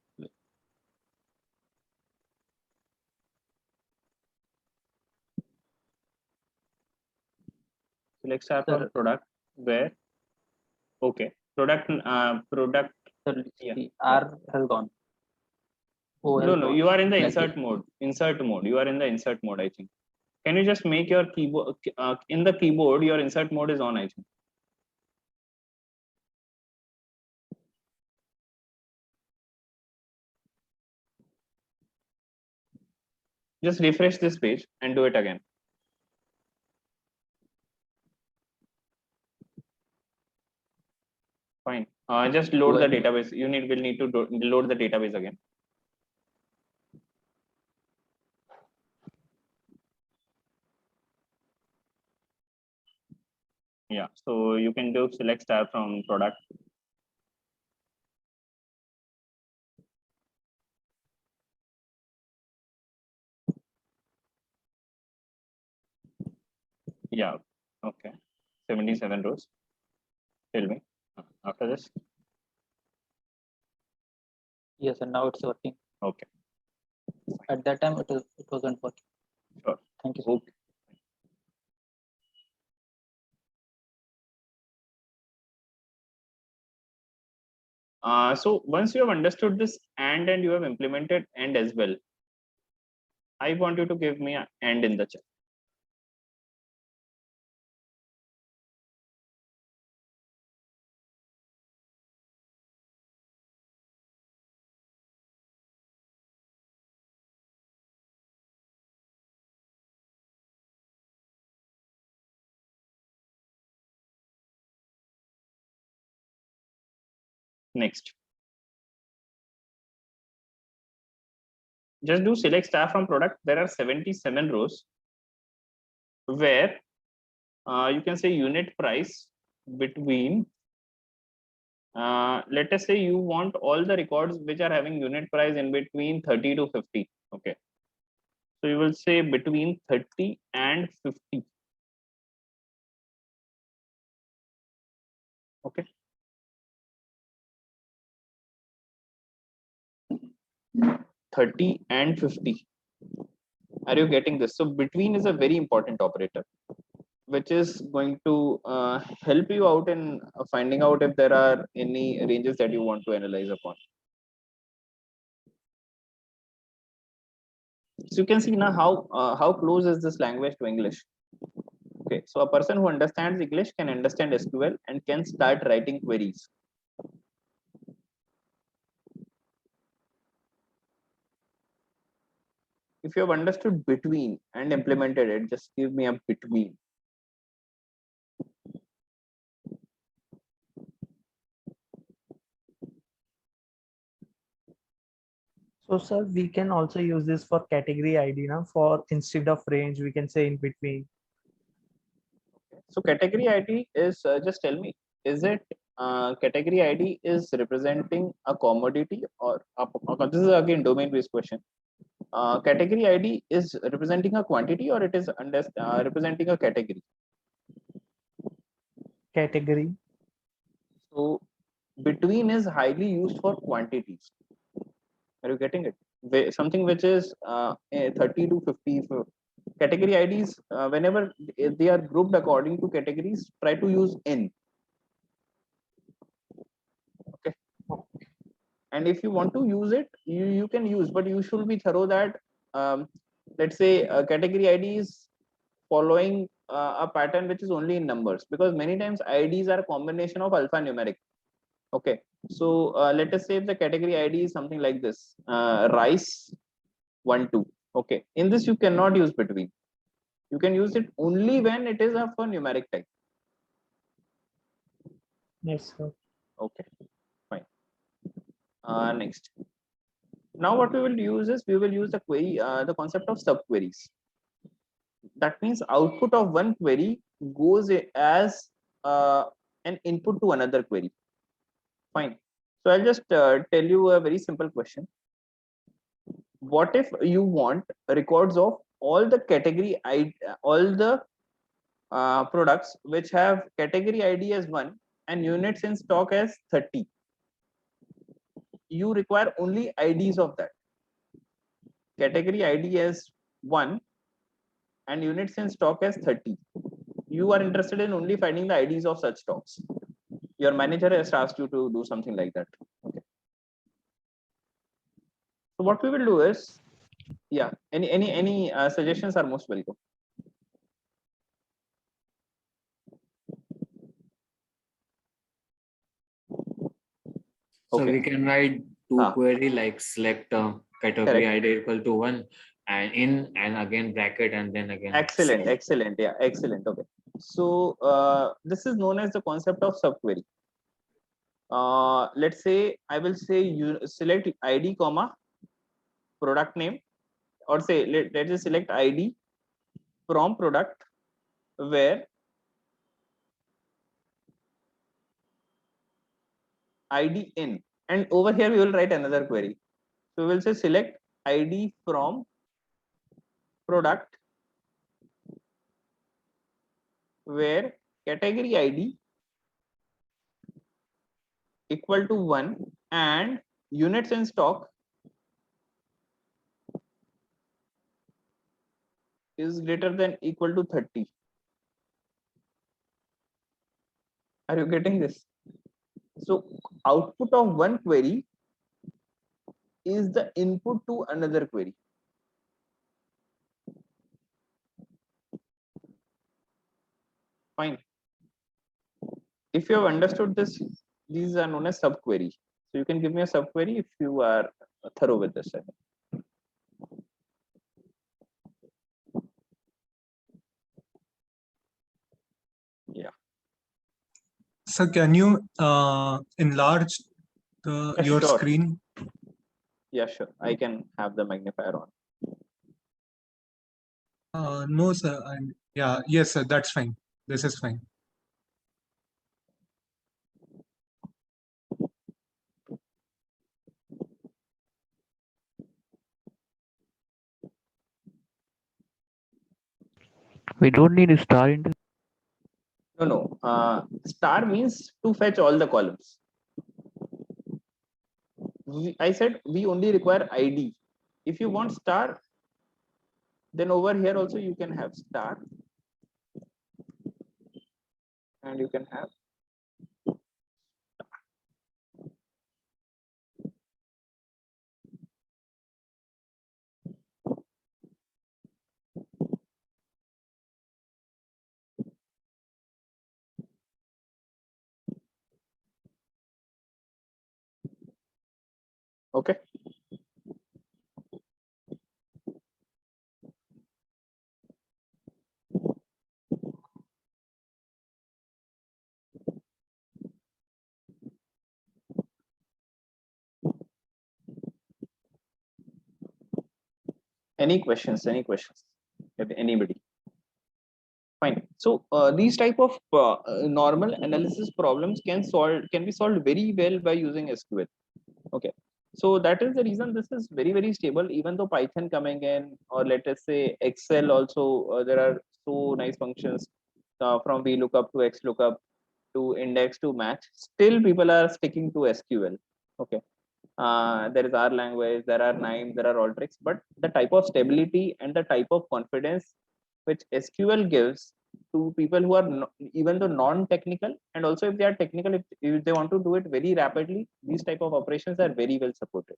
Select star from product where? Okay, product. Sir, Yeah. R has gone. O has No, gone. you are in the Like insert mode. Insert mode. You are in the insert mode, I think. Can you just make your keyboard in the keyboard? Your insert mode is on, I think. Just refresh this page and do it again. Fine. Just load the database. Will need to load the database again. Yeah. So you can do select star from product. Yeah. Okay. 77 rows. Tell me. After this. yes, and now it's working. Okay. At that time, it wasn't working. Sure. Thank you, sir. Okay. So once you have understood this and you have implemented and as well, I want you to give me an end in the chat. Next. Just do select star from product. There are 77 rows where you can say unit price between, let us say you want all the records which are having unit price in between 30 to 50. Okay. So you will say between 30 and 50. Okay. $30 and $50. Are you getting this? So between is a very important operator, which is going to help you out in finding out if there are any ranges that you want to analyze upon. So you can see now how close is this language to English. Okay, so a person who understands English can understand SQL and can start writing queries. If you have understood between and implemented it, just give me a between. So, sir, we can also use this for category ID now. For instead of range, we can say in between. So category ID is just tell me, is it category ID is representing a commodity or this is again domain based question. Category ID is representing a quantity or it is representing a category? Category. So between is highly used for quantities. Are you getting it? Something which is 30 to 50. Category IDs, whenever they are grouped according to categories, try to use N. Okay. And if you want to use it, you can use, but you should be thorough that let's say category ID is following a pattern which is only in numbers, because many times IDs are a combination of alphanumeric. Okay, so let us say if the category ID is something like this, rice 1 2. Okay, in this you cannot use between. You can use it only when it is of a numeric type. Yes, sir. Okay, fine. Next. Now what we will use is we will use the query, the concept of subqueries. That means output of one query goes as an input to another query. Fine. So I'll just tell you a very simple question. What if you want records of all the category ID, all the products which have category ID as 1 and units in stock as 30? You require only IDs of that. Category ID as 1 and units in stock as 30. You are interested in only finding the IDs of such stocks. Your manager has asked you to do something like that. Okay. So what we will do is, yeah, any suggestions are most welcome. So Okay. we can write two query like select category Correct. ID equal to 1 and in and again bracket and then again. Excellent, excellent. Yeah, excellent. Okay. So this is known as the concept of subquery. Let's say I will say you select ID comma product name, or say let's just select ID from product where ID in, and over here we will write another query. So we will say select ID from product where category ID equal to 1 and units in stock is greater than equal to 30. Are you getting this? So output of one query is the input to another query. Fine. If you have understood this, these are known as subquery. So you can give me a subquery if you are thorough with this. Yeah. So can you enlarge your Sure. screen? Yeah, sure. I can have the magnifier on. No, sir. Yeah, yes, sir. That's fine. This is fine. We don't need a star in this. No. Star means to fetch all the columns. I said we only require ID. If you want star, then over here also you can have star, and you can have okay. Any questions? Any questions? If anybody? Fine. So these type of normal analysis problems can be solved very well by using SQL. Okay. So that is the reason this is very stable. Even though Python coming in, or let us say Excel also, there are so nice functions from VLOOKUP to XLOOKUP to index to match. Still, people are sticking to SQL. Okay. There is R language, there are NIME, there are Alteryx, but the type of stability and the type of confidence which SQL gives to people who are even though non-technical, and also if they are technical, if they want to do it very rapidly, these type of operations are very well supported.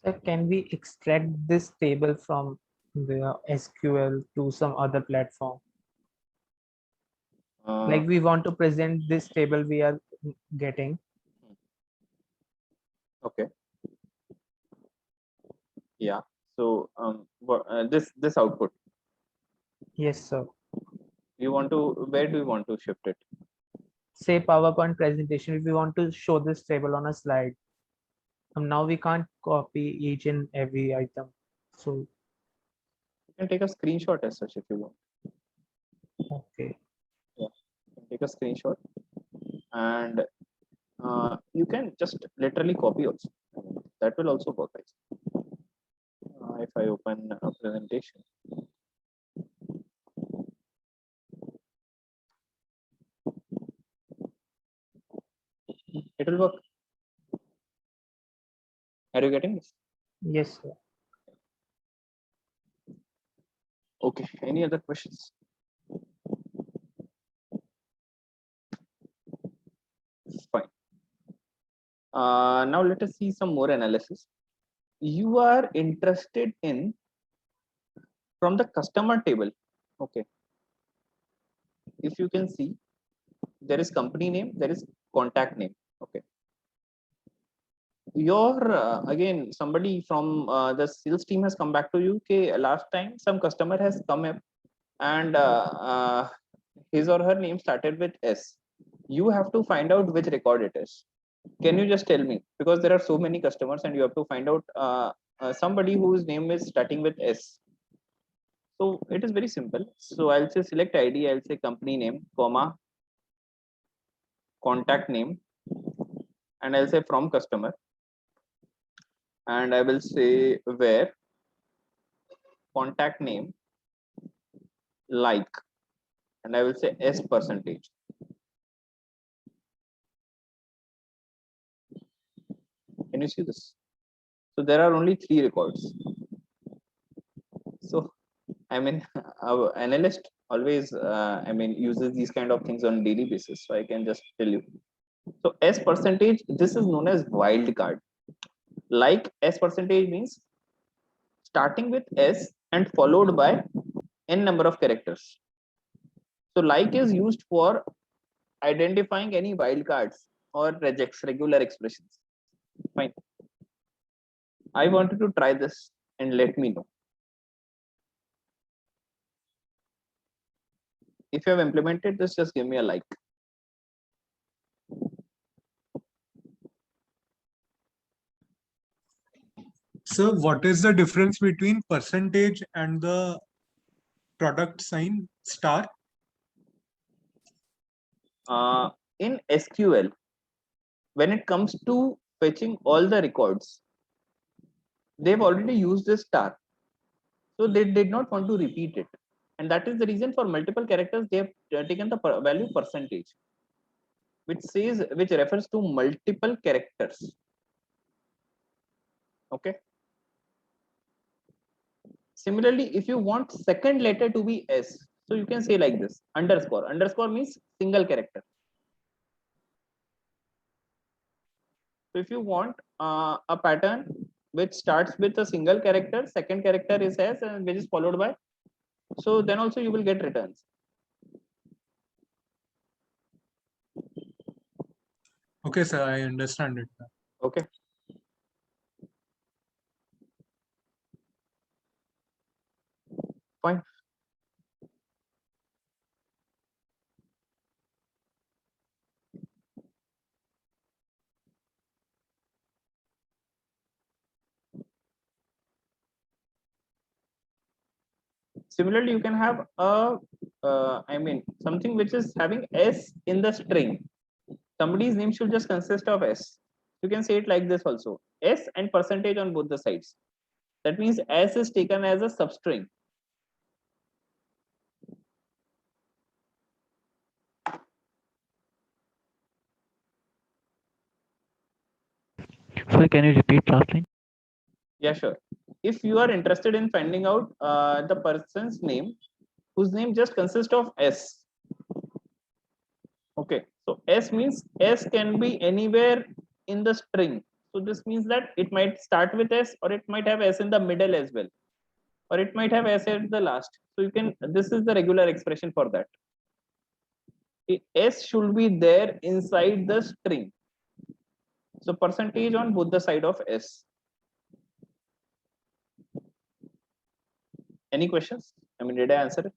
So can we extract this table from the SQL to some other platform? Like we want to present this table we are getting. Okay. Yeah. So this output. Yes, sir. You want to, where do you want to shift it? Say PowerPoint presentation, if we want to show this table on a slide. Now we can't copy each and every item. So you can take a screenshot as such if you want. Okay. Yeah. Take a screenshot, and you can just literally copy also. That will also work. If I open a presentation. It will work. Are you getting this? Yes, sir. Okay. Any other questions? Fine. Now let us see some more analysis. You are interested in from the customer table. Okay. If you can see, there is company name, there is contact name. Okay. Your again, somebody from the sales team has come back to you. Okay, last time some customer has come up and his or her name started with S. You have to find out which record it is. Can you just tell me, because there are so many customers and you have to find out somebody whose name is starting with S. So it is very simple. So I'll say select ID, I'll say company name, comma, contact name, and I'll say from customer, and I will say where, contact name, like, and I will say S percentage. Can you see this? So there are only 3 records. So I mean, our analyst always uses these kind of things on daily basis. So I can just tell you. So S percentage, this is known as wild card. Like S percentage means starting with S and followed by n number of characters. So like is used for identifying any wildcards or rejects regular expressions. Fine. I wanted to try this and let me know. If you have implemented this, just give me a like. So what is the difference between percentage and the product sign star? In SQL, when it comes to fetching all the records, they've already used the star. So they did not want to repeat it. And that is the reason for multiple characters, they have taken the value percentage, which refers to multiple characters. Okay. Similarly, if you want second letter to be S, so you can say like this, underscore. Underscore means single character. So if you want a pattern which starts with a single character, second character is S, and which is followed by, so then also you will get returns. Okay, sir, I understand it. Okay. Fine. Similarly, you can have a, something which is having S in the string. Somebody's name should just consist of S. You can say it like this also, S and percentage on both the sides. That means S is taken as a substring. Sorry, can you repeat last line? Yeah, sure. If you are interested in finding out the person's name, whose name just consists of S. Okay, so S means S can be anywhere in the string. So this means that it might start with S, or it might have S in the middle as well, or it might have S at the last. So you can, this is the regular expression for that. S should be there inside the string. So percentage on both the side of S. Any questions? I mean, did I answer it?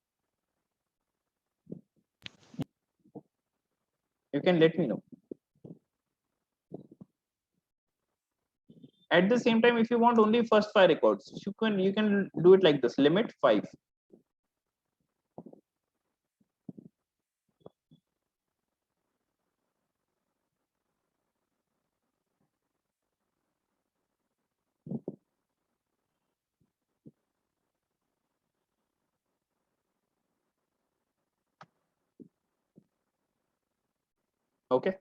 You can let me know. At the same time, if you want only first 5 records, you can do it like this, limit 5. Okay.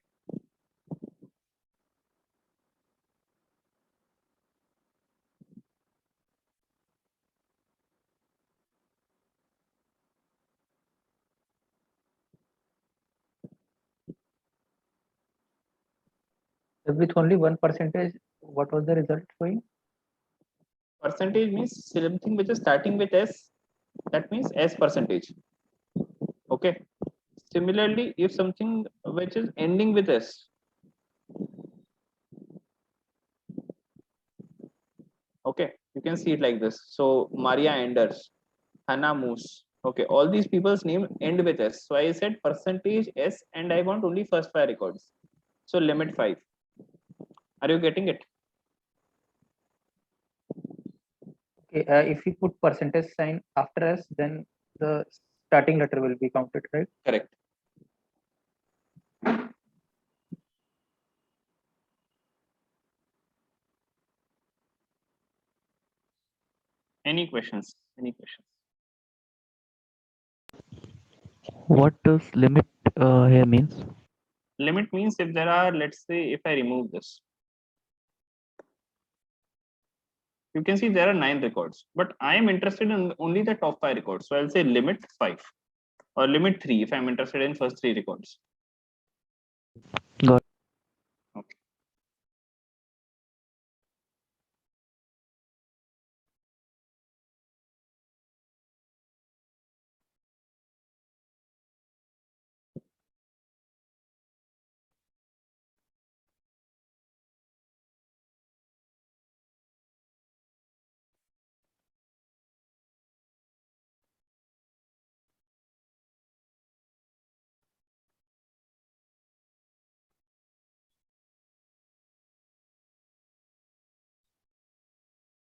With only 1%, what was the result showing? Percentage means something which is starting with S, that means S percentage. Okay. Similarly, if something which is ending with S, okay, you can see it like this. So Maria Enders, Hannah Moose. Okay, all these people's name end with S. So I said percentage S, and I want only first 5 records. So limit 5. Are you getting it? Okay, if we put percentage sign after S, then the starting letter will be counted, right? Correct. Any questions? Any questions? What does limit here means? Limit means if there are, let's say, if I remove this, you can see there are 9 records, but I am interested in only the top 5 records. So I'll say limit 5 or limit 3 if I'm interested in first 3 records. Got it. Okay.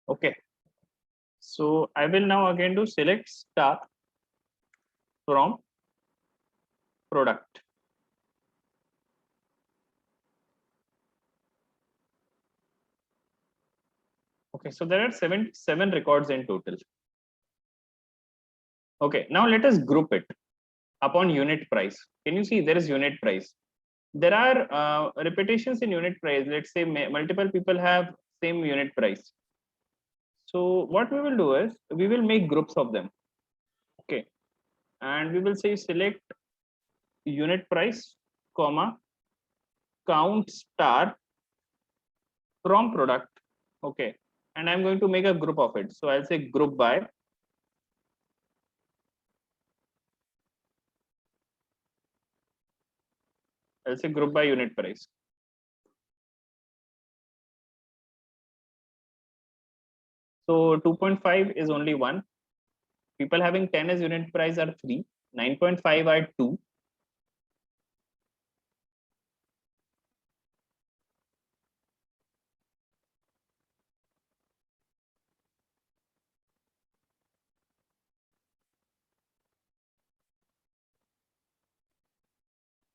Okay. So I will now again do select star from product. Okay, so there are seven records in total. Okay, now let us group it upon unit price. Can you see there is unit price? There are repetitions in unit price. Let's say multiple people have same unit price. So what we will do is we will make groups of them. Okay, and we will say select unit price, comma, count star from product. Okay, and I'm going to make a group of it. So I'll say group by. I'll say group by unit price. So 2.5 is only one. People having 10 as unit price are 3. 9.5 are 2.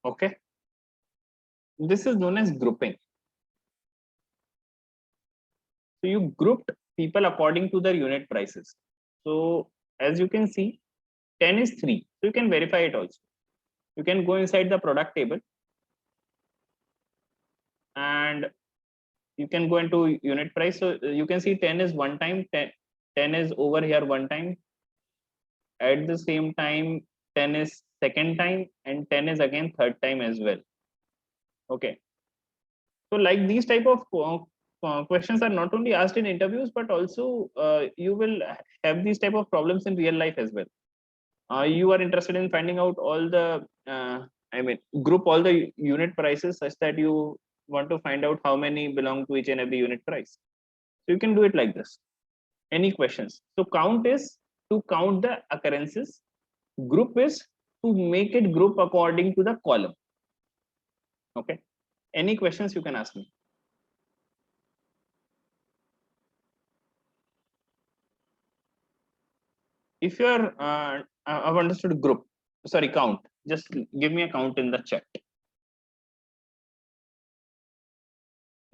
Okay. This is known as grouping. So you grouped people according to their unit prices. So as you can see, 10 is 3. So you can verify it also. You can go inside the product table and you can go into unit price. So you can see 10 is one time, 10 is over here one time. At the same time, 10 is second time and 10 is again third time as well. Okay. So like these type of questions are not only asked in interviews, but also you will have these type of problems in real life as well. You are interested in finding out all the, group all the unit prices such that you want to find out how many belong to each and every unit price. So you can do it like this. Any questions? So count is to count the occurrences. Group is to make it group according to the column. Okay. Any questions you can ask me? If you're I've understood group, sorry, count, just give me a count in the chat.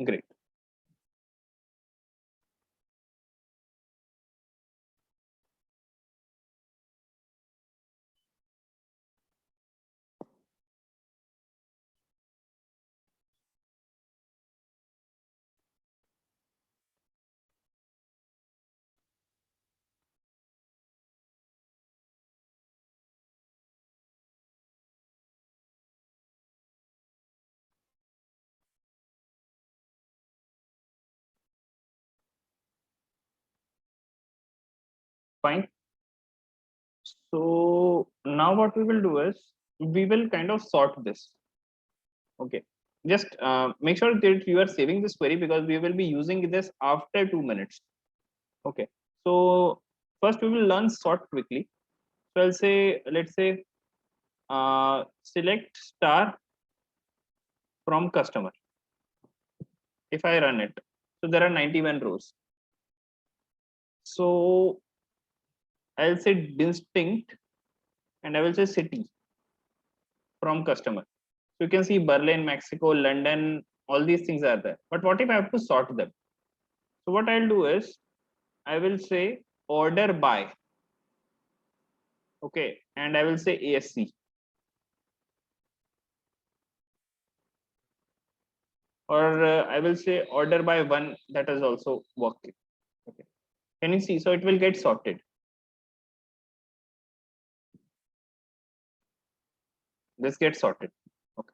Great. Fine. So now what we will do is we will kind of sort this. Okay. Just make sure that you are saving this query because we will be using this after 2 minutes. Okay. So first we will learn sort quickly. So I'll say, let's say, select star from customer. If I run it, so there are 91 rows. So I'll say distinct and I will say city from customer. So you can see Berlin, Mexico, London, all these things are there. But what if I have to sort them? So what I'll do is I will say order by. Okay, and I will say ASC. Or I will say order by one, that is also working. Okay. Can you see? So it will get sorted. This gets sorted. Okay.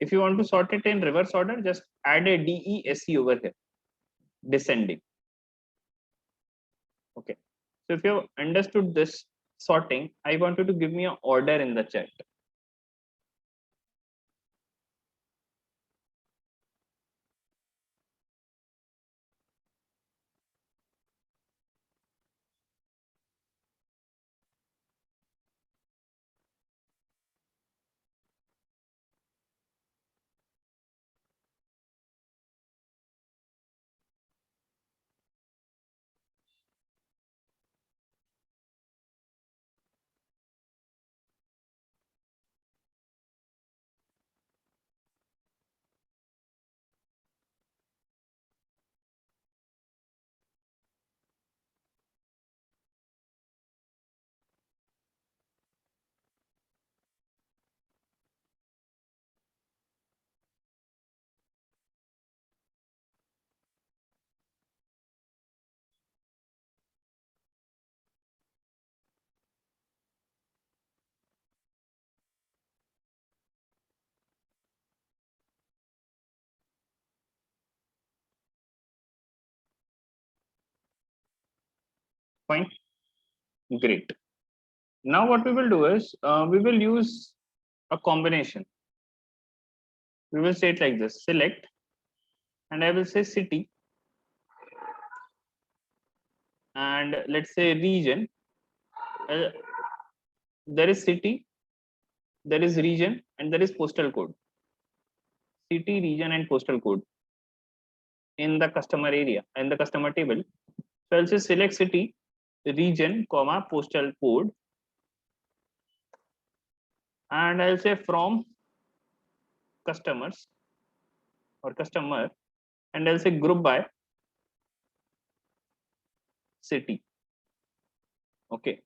If you want to sort it in reverse order, just add a DESC over here, descending. Okay. So if you understood this sorting, I want you to give me an order in the chat. Fine. Great. Now what we will do is we will use a combination. We will say it like this: select, and I will say city, and let's say region. Uh, there is city, there is region, and there is postal code. City, region, and postal code in the customer area, in the customer table. So I'll say select city, region, comma, postal code, and I'll say from customers or customer, and I'll say group by city. Okay.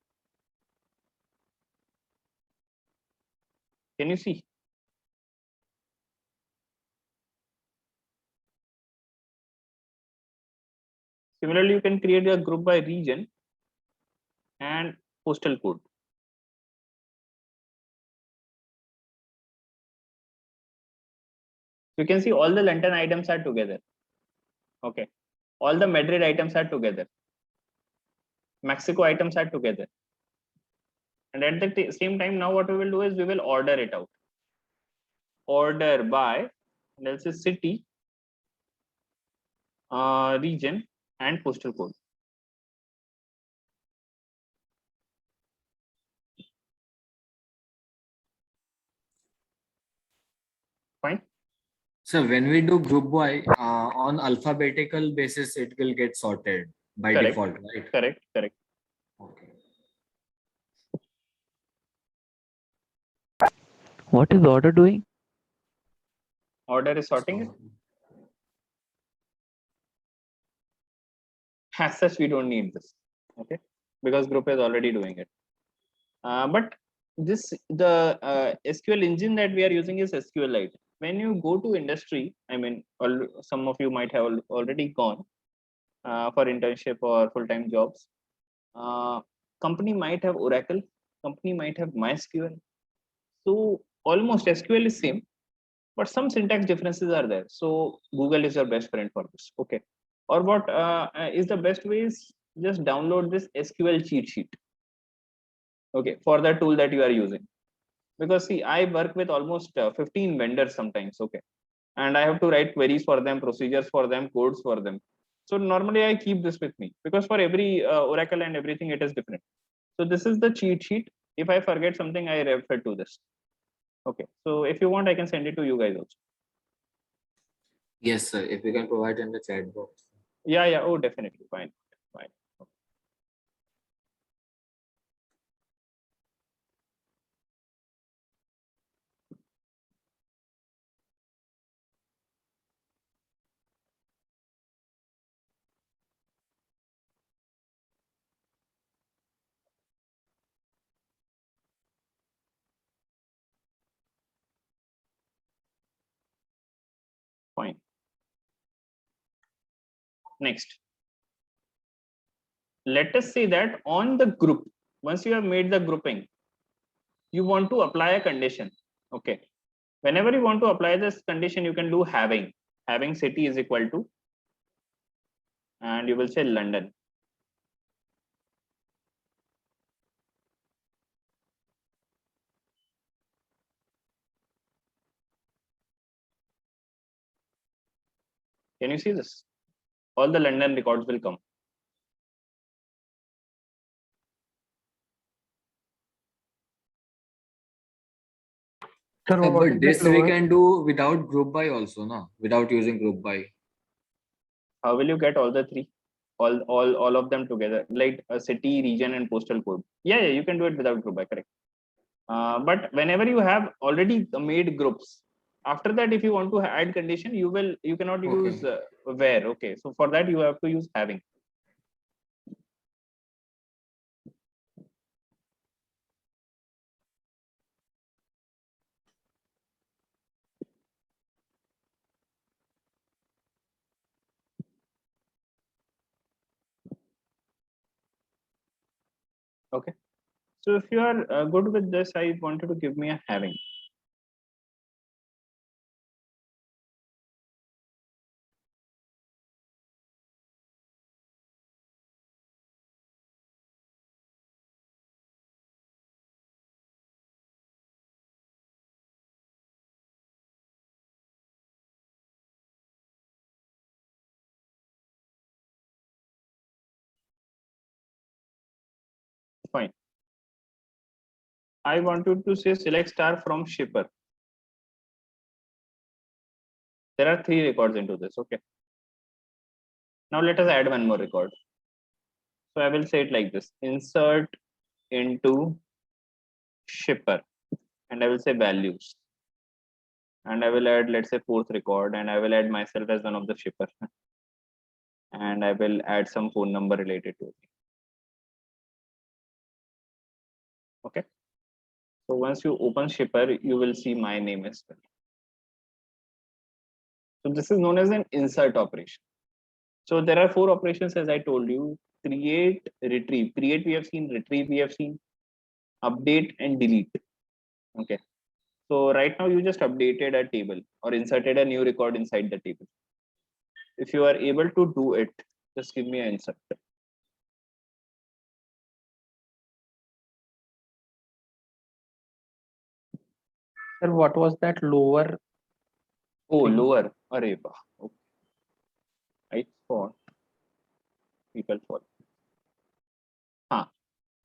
Can you see? Similarly, you can create a group by region and postal code. You can see all the London items are together. Okay. All the Madrid items are together. Mexico items are together. And at the same time, now what we will do is we will order it out. Order by, let's say city, region, and postal code. Fine. So when we do group by on alphabetical basis, it will get sorted by Correct. default, right? Correct. Correct. Okay. What is order doing? Order is sorting it. As such, we don't need this. Okay. Because group is already doing it. But the SQL engine that we are using is SQLite. When you go to industry, I mean, some of you might have already gone for internship or full-time jobs. Company might have Oracle, company might have MySQL. So almost SQL is same, but some syntax differences are there. So Google is your best friend for this. Okay. Or what is the best way is just download this SQL cheat sheet. Okay, for the tool that you are using. Because see, I work with almost 15 vendors sometimes. Okay. And I have to write queries for them, procedures for them, codes for them. So normally I keep this with me because for every Oracle and everything, it is different. So this is the cheat sheet. If I forget something, I refer to this. Okay. So if you want, I can send it to you guys also. Yes, sir. If you can provide in the chat box. Yeah, yeah. Oh, definitely. Fine. Fine. Fine. Next. Let us say that on the group, once you have made the grouping, you want to apply a condition. Okay. Whenever you want to apply this condition, you can do having city is equal to, and you will say London. Can you see this? All the London records will come. Sir, what But is the this we lower? can do without group by also, no? Without using group by. How will you get all the three? All of them together, like a city, region, and postal code. Yeah, yeah, you can do it without group by, correct. But whenever you have already made groups, after that, if you want to add condition, you cannot use where. Okay, so for that you have to use having. Okay. So if you are good with this, I wanted to give me a having. Fine. I wanted to say select star from shipper. There are 3 records into this. Okay. Now let us add one more record. So I will say it like this: insert into shipper, and I will say values. And I will add, let's say, 4th record, and I will add myself as one of the shipper. And I will add some phone number related to it. Okay. So once you open shipper, you will see my name as well. So this is known as an insert operation. So there are 4 operations, as I told you: create, retrieve. Create we have seen, retrieve we have seen, update and delete. Okay. So right now you just updated a table or inserted a new record inside the table. If you are able to do it, just give me an insert. Sir, what was that lower? Oh, thing? lower. Array. Okay. I thought people follow.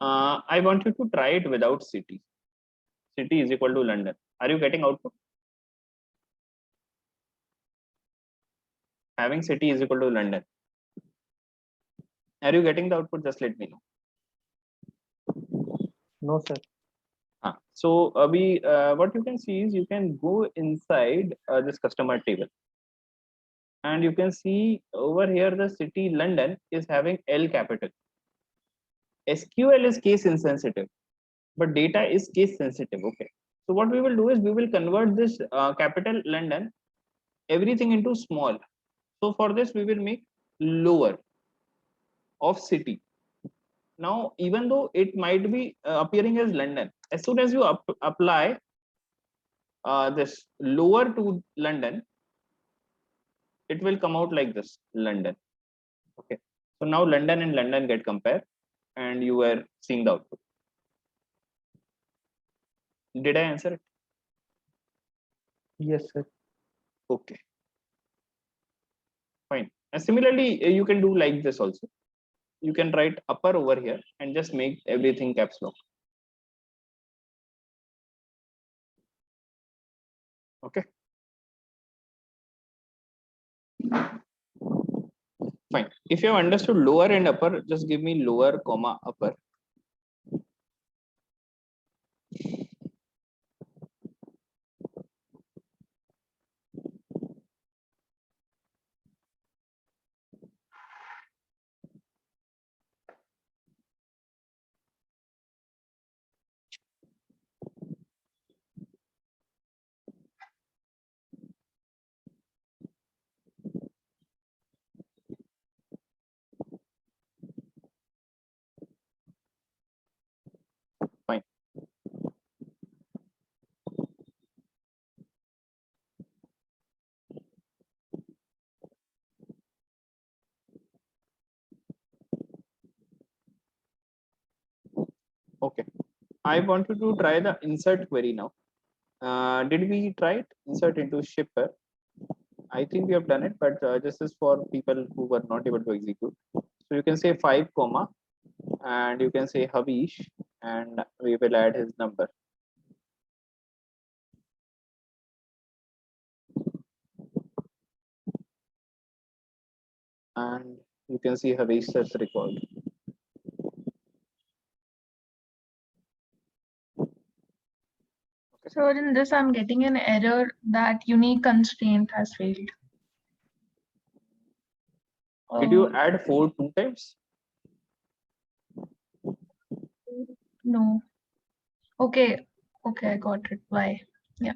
I want you to try it without city. City is equal to London. Are you getting output? Having city is equal to London. Are you getting the output? Just let me know. No, sir. So what you can see is you can go inside this customer table, and you can see over here the city London is having L capital. SQL is case insensitive, but data is case sensitive. Okay. So what we will do is we will convert this capital London everything into small. So for this we will make lower of city. Now, even though it might be appearing as London, as soon as you apply this lower to London, it will come out like this, London. Okay. So now London and London get compared, and you are seeing the output. Did I answer it? Yes, sir. Okay. Fine. And similarly, you can do like this also. You can write upper over here and just make everything caps lock. Okay. Fine. If you have understood lower and upper, just give me lower comma upper. Fine. Okay. I want you to try the insert query now. Did we try it? Insert into shipper. I think we have done it, but this is for people who were not able to execute. So you can say 5 comma, and you can say Havish, and we will add his number. And you can see Havish's record. So in this, I'm getting an error that unique constraint has failed. Did you add 4 2 times? No. Okay. Okay, I got it. Why? Yeah.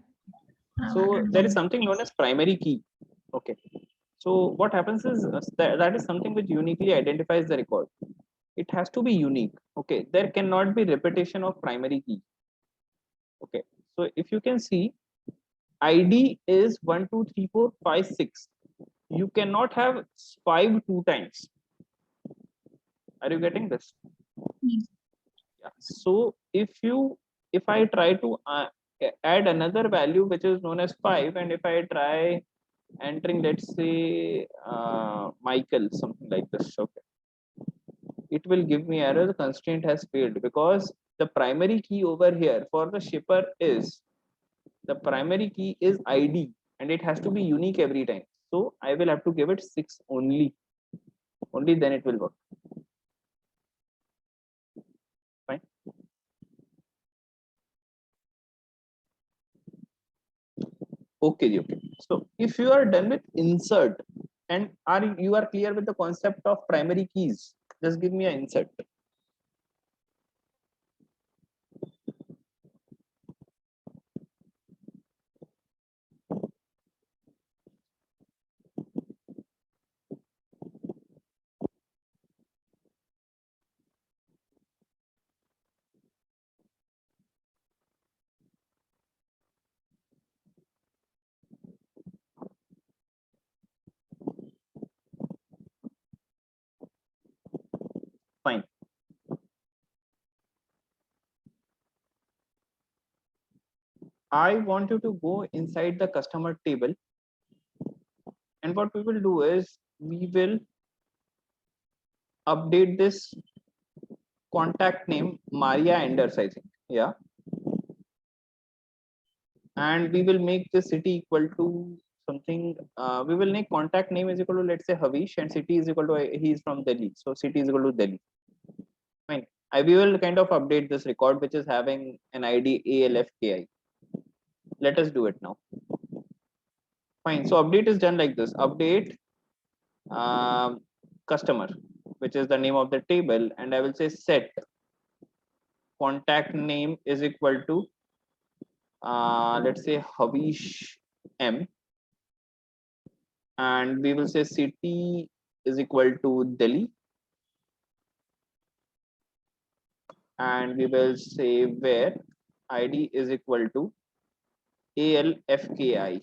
So there is something known as primary key. Okay. So what happens is that is something which uniquely identifies the record. It has to be unique. Okay. There cannot be repetition of primary key. Okay. So if you can see, ID is 1 2 3 4 5 6. You cannot have 5 2 times. Are you getting this? Yes. Yeah. So if I try to add another value which is known as 5, and if I try entering, let's say Michael, something like this, okay, it will give me error, the constraint has failed, because the primary key over here for the shipper is, the primary key is ID and it has to be unique every time. So I will have to give it 6 only then it will work. Fine. Okay. So if you are done with insert and you are clear with the concept of primary keys, just give me an insert. Fine. I want you to go inside the customer table, and what we will do is we will update this contact name Maria Enders, I think. Yeah. And we will make the city equal to something. We will make contact name is equal to, let's say, Havish, and city is equal to, he is from Delhi, so city is equal to Delhi. Fine. We will kind of update this record which is having an ID ALFKI. Let us do it now. Fine. So update is done like this. Update customer, which is the name of the table, and I will say set contact name is equal to let's say Havish M, and we will say city is equal to Delhi, and we will say where ID is equal to ALFKI.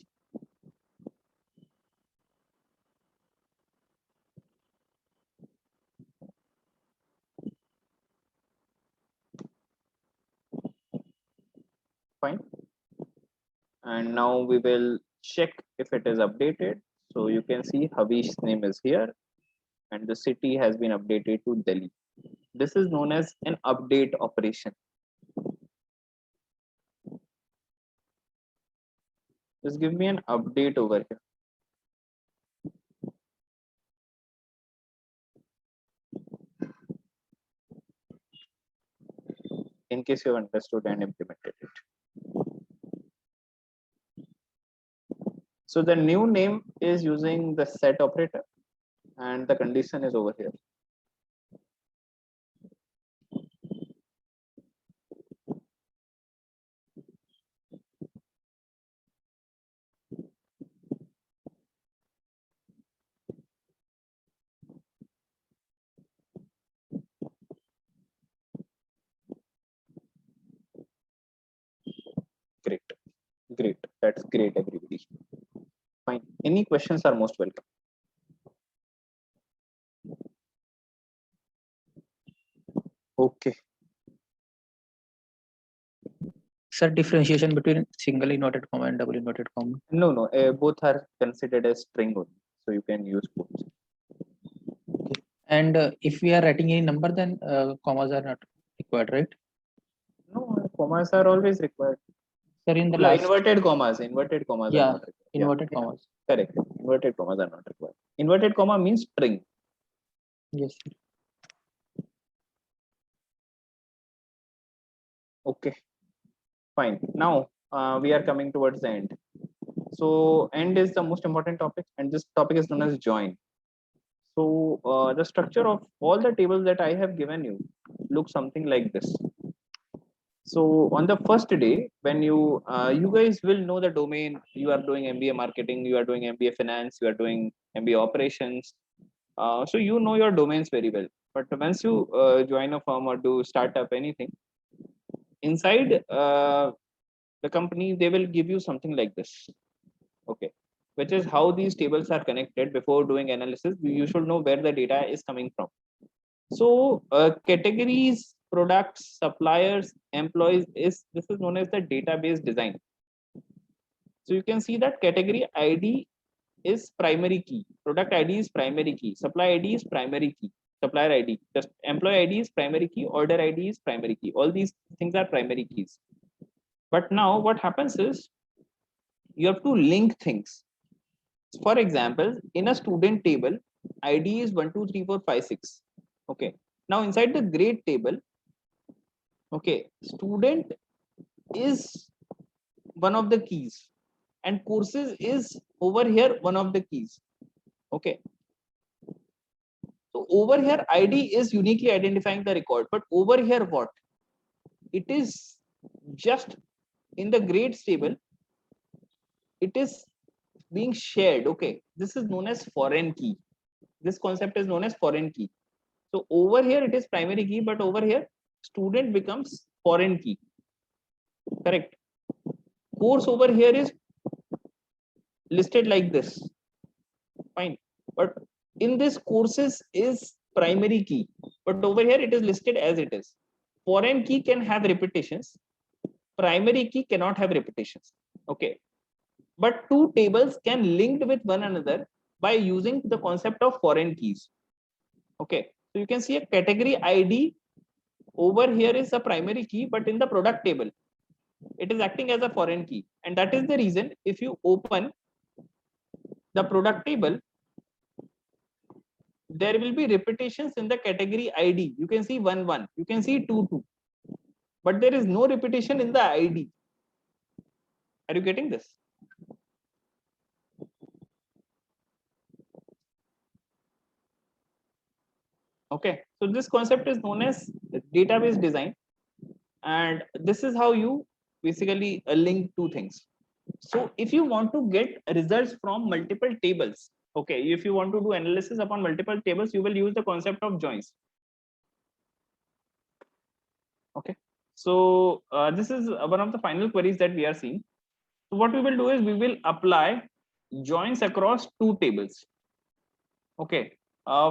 Fine. And now we will check if it is updated. So you can see Havish's name is here and the city has been updated to Delhi. This is known as an update operation. Just give me an update over here. In case you have understood and implemented it. So the new name is using the set operator and the condition is over here. Great. That's great, everybody. Fine. Any questions are most welcome. Okay. Sir, differentiation between single inverted comma and double inverted comma? No. Both are considered as string only. So you can use both. Okay. And if we are writing any number, then commas are not required, right? No, commas are always required. Sir, in the last. Inverted commas are not required. Inverted commas. Correct. Inverted commas are not required. Inverted comma means string. Yes. Okay. Fine. Now we are coming towards the end. So end is the most important topic, and this topic is known as join. So the structure of all the tables that I have given you looks something like this. So on the first day, when you guys will know the domain, you are doing MBA marketing, you are doing MBA finance, you are doing MBA operations. So you know your domains very well. But once you join a firm or do startup anything, inside the company, they will give you something like this. Okay, which is how these tables are connected. Before doing analysis, you should know where the data is coming from. So categories, products, suppliers, employees, this is known as the database design. So you can see that category ID is primary key, product ID is primary key, supply ID is primary key. supplier ID, just employee ID is primary key, order ID is primary key. All these things are primary keys. But now what happens is you have to link things. For example, in a student table, ID is 1, 2, 3, 4, 5, 6. Okay. Now inside the grade table, okay, student is one of the keys and courses is over here one of the keys. Okay. So over here ID is uniquely identifying the record, but over here what? It is just in the grades table, it is being shared. Okay, this is known as foreign key. This concept is known as foreign key. So over here it is primary key, but over here student becomes foreign key. Correct. Course over here is listed like this. Fine. But in this courses is primary key, but over here it is listed as it is. Foreign key can have repetitions. Primary key cannot have repetitions. Okay. But two tables can linked with one another by using the concept of foreign keys. Okay. So you can see a category ID over here is a primary key, but in the product table, it is acting as a foreign key. And that is the reason if you open the product table, there will be repetitions in the category ID. You can see 1, 1, you can see 2, 2, but there is no repetition in the ID. Are you getting this? Okay, so this concept is known as database design, and this is how you basically link two things. So if you want to get results from multiple tables, okay, if you want to do analysis upon multiple tables, you will use the concept of joins. Okay, so this is one of the final queries that we are seeing. So what we will do is we will apply joins across two tables. Okay,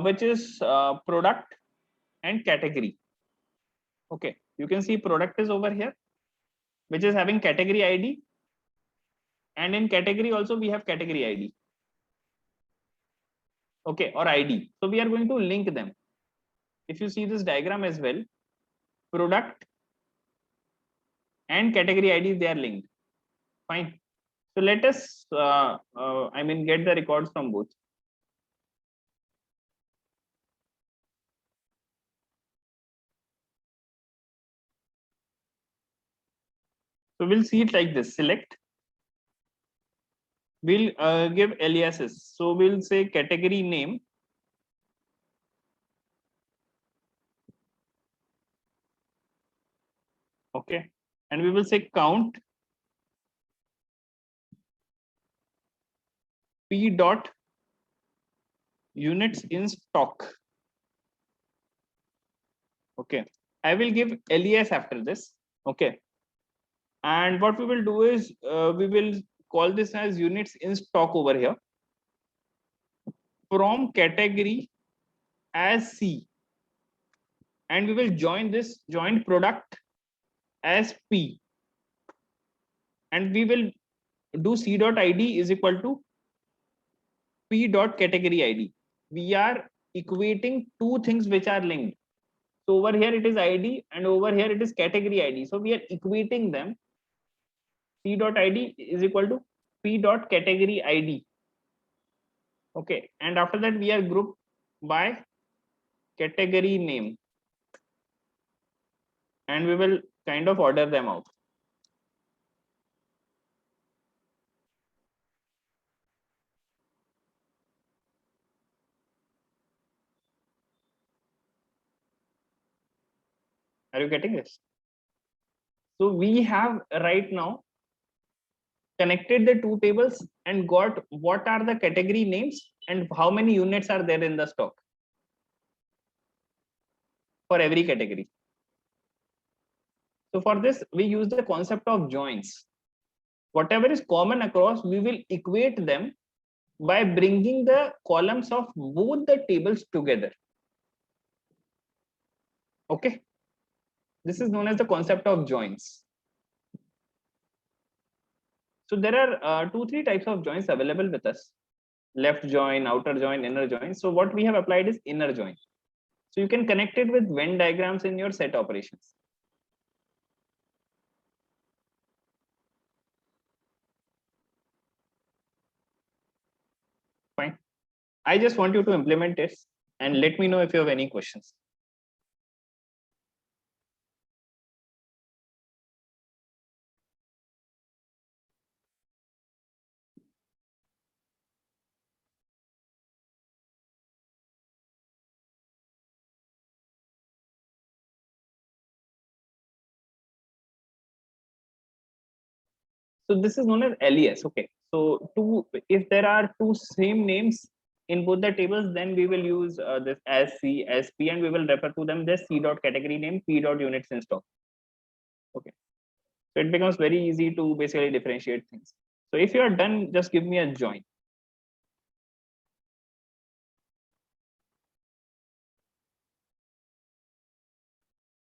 which is product and category. Okay, you can see product is over here, which is having category ID, and in category also we have category ID. Okay, or ID. So we are going to link them. If you see this diagram as well, product and category ID, they are linked. Fine. So let us get the records from both. So we'll see it like this. Select. We'll give aliases. So we'll say category name. Okay. And we will say count P dot units in stock. Okay. I will give alias after this. Okay. And what we will do is we will call this as units in stock over here. From category as C. And we will join this joint product as P. And we will do C dot ID is equal to P dot category ID. We are equating two things which are linked. So over here it is ID and over here it is category ID. So we are equating them. C dot ID is equal to P dot category ID. Okay, and after that we are grouped by category name, and we will kind of order them out. Are you getting this? So we have right now connected the two tables and got what are the category names and how many units are there in the stock for every category. So for this, we use the concept of joins. Whatever is common across, we will equate them by bringing the columns of both the tables together. Okay. This is known as the concept of joins. So there are 2-3 types of joins available with us. Left join, outer join, inner join. So what we have applied is inner join. So you can connect it with Venn diagrams in your set operations. Fine. I just want you to implement this and let me know if you have any questions. So this is known as LES. Okay. So if there are two same names in both the tables, then we will use this as C, as P, and we will refer to them as C dot category name, P dot units in stock. Okay. So it becomes very easy to basically differentiate things. So if you are done, just give me a join.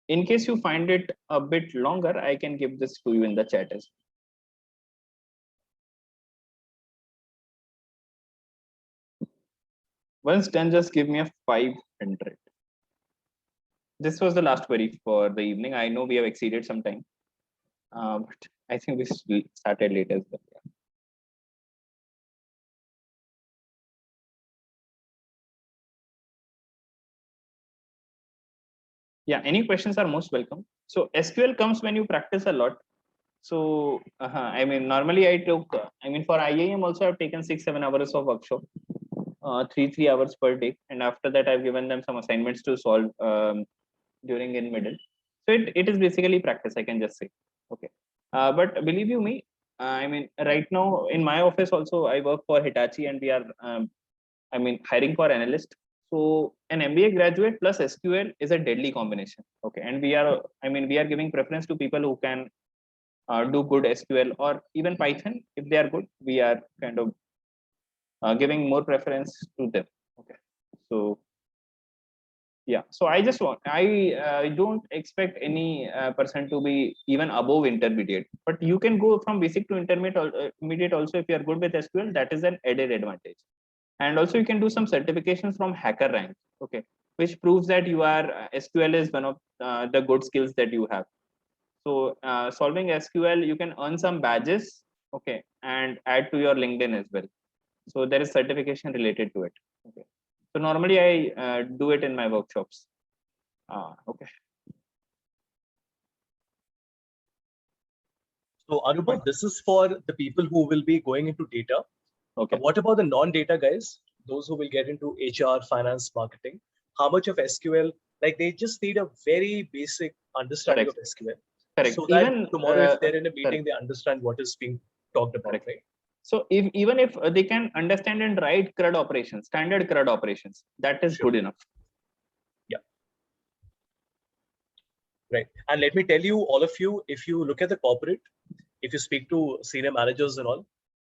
In case you find it a bit longer, I can give this to you in the chat as well. Once done, just give me a 500. This was the last query for the evening. I know we have exceeded some time, but I think we started late as well. Yeah, any questions are most welcome. So SQL comes when you practice a lot. So I mean, normally I took, for IIM also I've taken 6-7 hours of workshop, 3 hours per day. And after that, I've given them some assignments to solve during in middle. So it is basically practice, I can just say. Okay. But believe you me, right now in my office also, I work for Hitachi and we are, hiring for analyst. So an MBA graduate plus SQL is a deadly combination. Okay. And we are giving preference to people who can do good SQL or even Python. If they are good, we are kind of giving more preference to them. Okay. So yeah, so I just want, I don't expect any person to be even above intermediate, but you can go from basic to intermediate also if you are good with SQL. That is an added advantage. And also you can do some certifications from HackerRank, okay, which proves that you are SQL is one of the good skills that you have. So solving SQL, you can earn some badges, okay, and add to your LinkedIn as well. So there is certification related to it. Okay. So normally I do it in my workshops. Okay. So Anubhav, this is for the people who will be going into data. Okay. What about the non-data guys? Those who will get into HR, finance, marketing. How much of SQL? Like they just need a very basic understanding of SQL. Correct. So that tomorrow, if they're in a meeting, they understand what is being talked about, right? So even if they can understand and write CRUD operations, standard CRUD operations, that is good enough. Yeah. Right. And let me tell you, all of you, if you look at the corporate, if you speak to senior managers and all,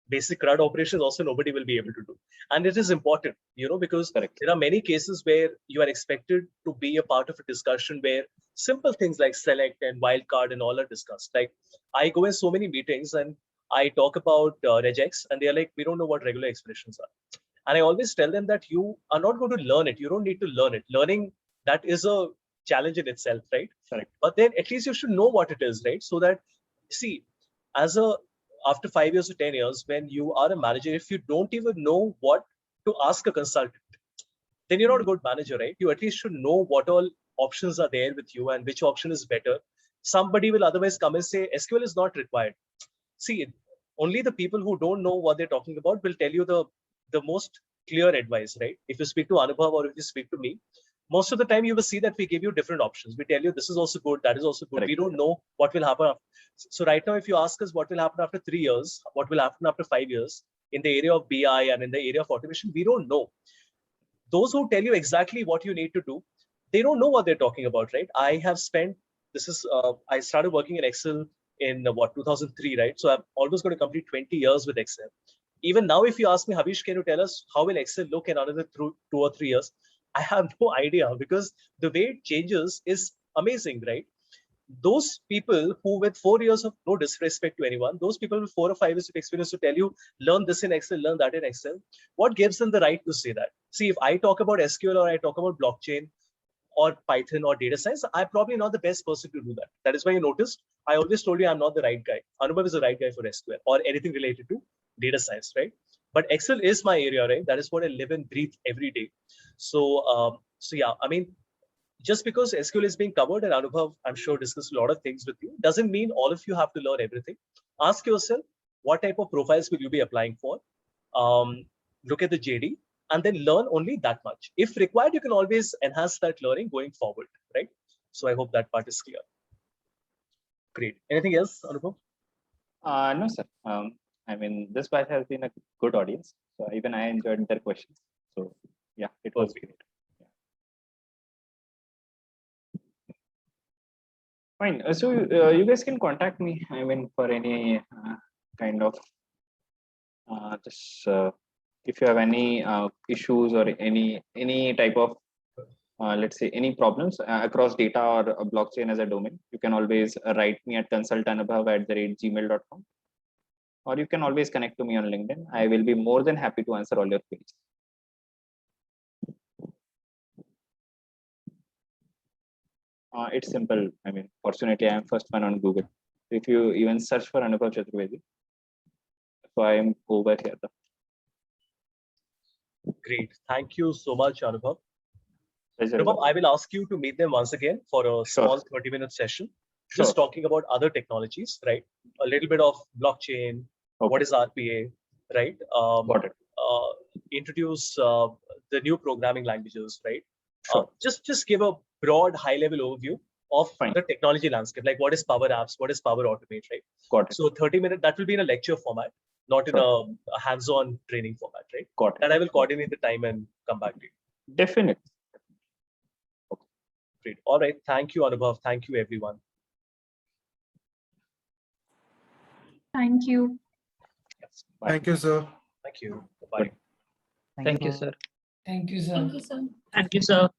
basic CRUD operations also nobody will be able to do. And it is important, because there are many cases where you are expected to be a part of a discussion where simple things like select and wildcard and all are discussed. Like I go in so many meetings and I talk about regex and they're like, we don't know what regular expressions are. And I always tell them that you are not going to learn it. You don't need to learn it. Learning, that is a challenge in itself, right? Correct. But then at least you should know what it is, right? So that, see, after 5 years or 10 years, when you are a manager, if you don't even know what to ask a consultant, then you're not a good manager, right? You at least should know what all options are there with you and which option is better. Somebody will otherwise come and say SQL is not required. See, only the people who don't know what they're talking about will tell you the most clear advice, right? If you speak to Anubhav or if you speak to me, most of the time you will see that we give you different options. We tell you this is also good, that is also good. Correct. We don't know what will happen. So right now, if you ask us what will happen after 3 years, what will happen after 5 years in the area of BI and in the area of automation, we don't know. Those who tell you exactly what you need to do, they don't know what they're talking about, right? I have spent, I started working in Excel in 2003, right? So I'm almost going to complete 20 years with Excel. Even now, if you ask me, Havish, can you tell us how will Excel look in another 2 or 3 years? I have no idea, because the way it changes is amazing, right? Those people who, with 4 years of, no disrespect to anyone, those people with 4 or 5 years of experience to tell you, learn this in Excel, learn that in Excel, what gives them the right to say that? See, if I talk about SQL or I talk about blockchain or Python or data science, I'm probably not the best person to do that. That is why you noticed I always told you I'm not the right guy. Anubhav is the right guy for SQL or anything related to data science, right? But Excel is my area, right? That is what I live and breathe every day. So, so yeah, I mean, just because SQL is being covered and Anubhav, I'm sure, discussed a lot of things with you, doesn't mean all of you have to learn everything. Ask yourself, what type of profiles will you be applying for? Look at the JD and then learn only that much. If required, you can always enhance that learning going forward, right? So I hope that part is clear. Great. Anything else, Anubhav? No, sir. I mean, this batch has been a good audience. So even I enjoyed their questions. So yeah, it was great. Yeah. Fine. So you guys can contact me. I mean, for any kind of if you have any issues or any type of let's say any problems across data or blockchain as a domain, you can always write me at consultanabhav@gmail.com, or you can always connect to me on LinkedIn. I will be more than happy to answer all your queries. It's simple. I mean, fortunately, I am first one on Google. If you even search for Anubhav Chaturvedi, so I am over here. Great. Thank you so much, Anubhav. Pleasure. Anubhav, I will ask you to meet them once again for a small 30-minute session, just talking about other technologies, right? A little bit of blockchain, what is RPA, right? Got it. Introduce the new programming languages, right? Just give a broad, high-level overview of the technology landscape, like what is Power Apps, what is Power Automate, right? Got it. So 30-minute, that will be in a lecture format, not in a hands-on training format, right? Got it. And I will coordinate the time and come back to you. Definitely. Great. All right. Thank you, Anubhav. Thank you, everyone. Thank you. Yes. Thank you, sir. Thank you. Bye. Thank you, sir. Thank you, sir. Thank you, sir. Thank you, sir.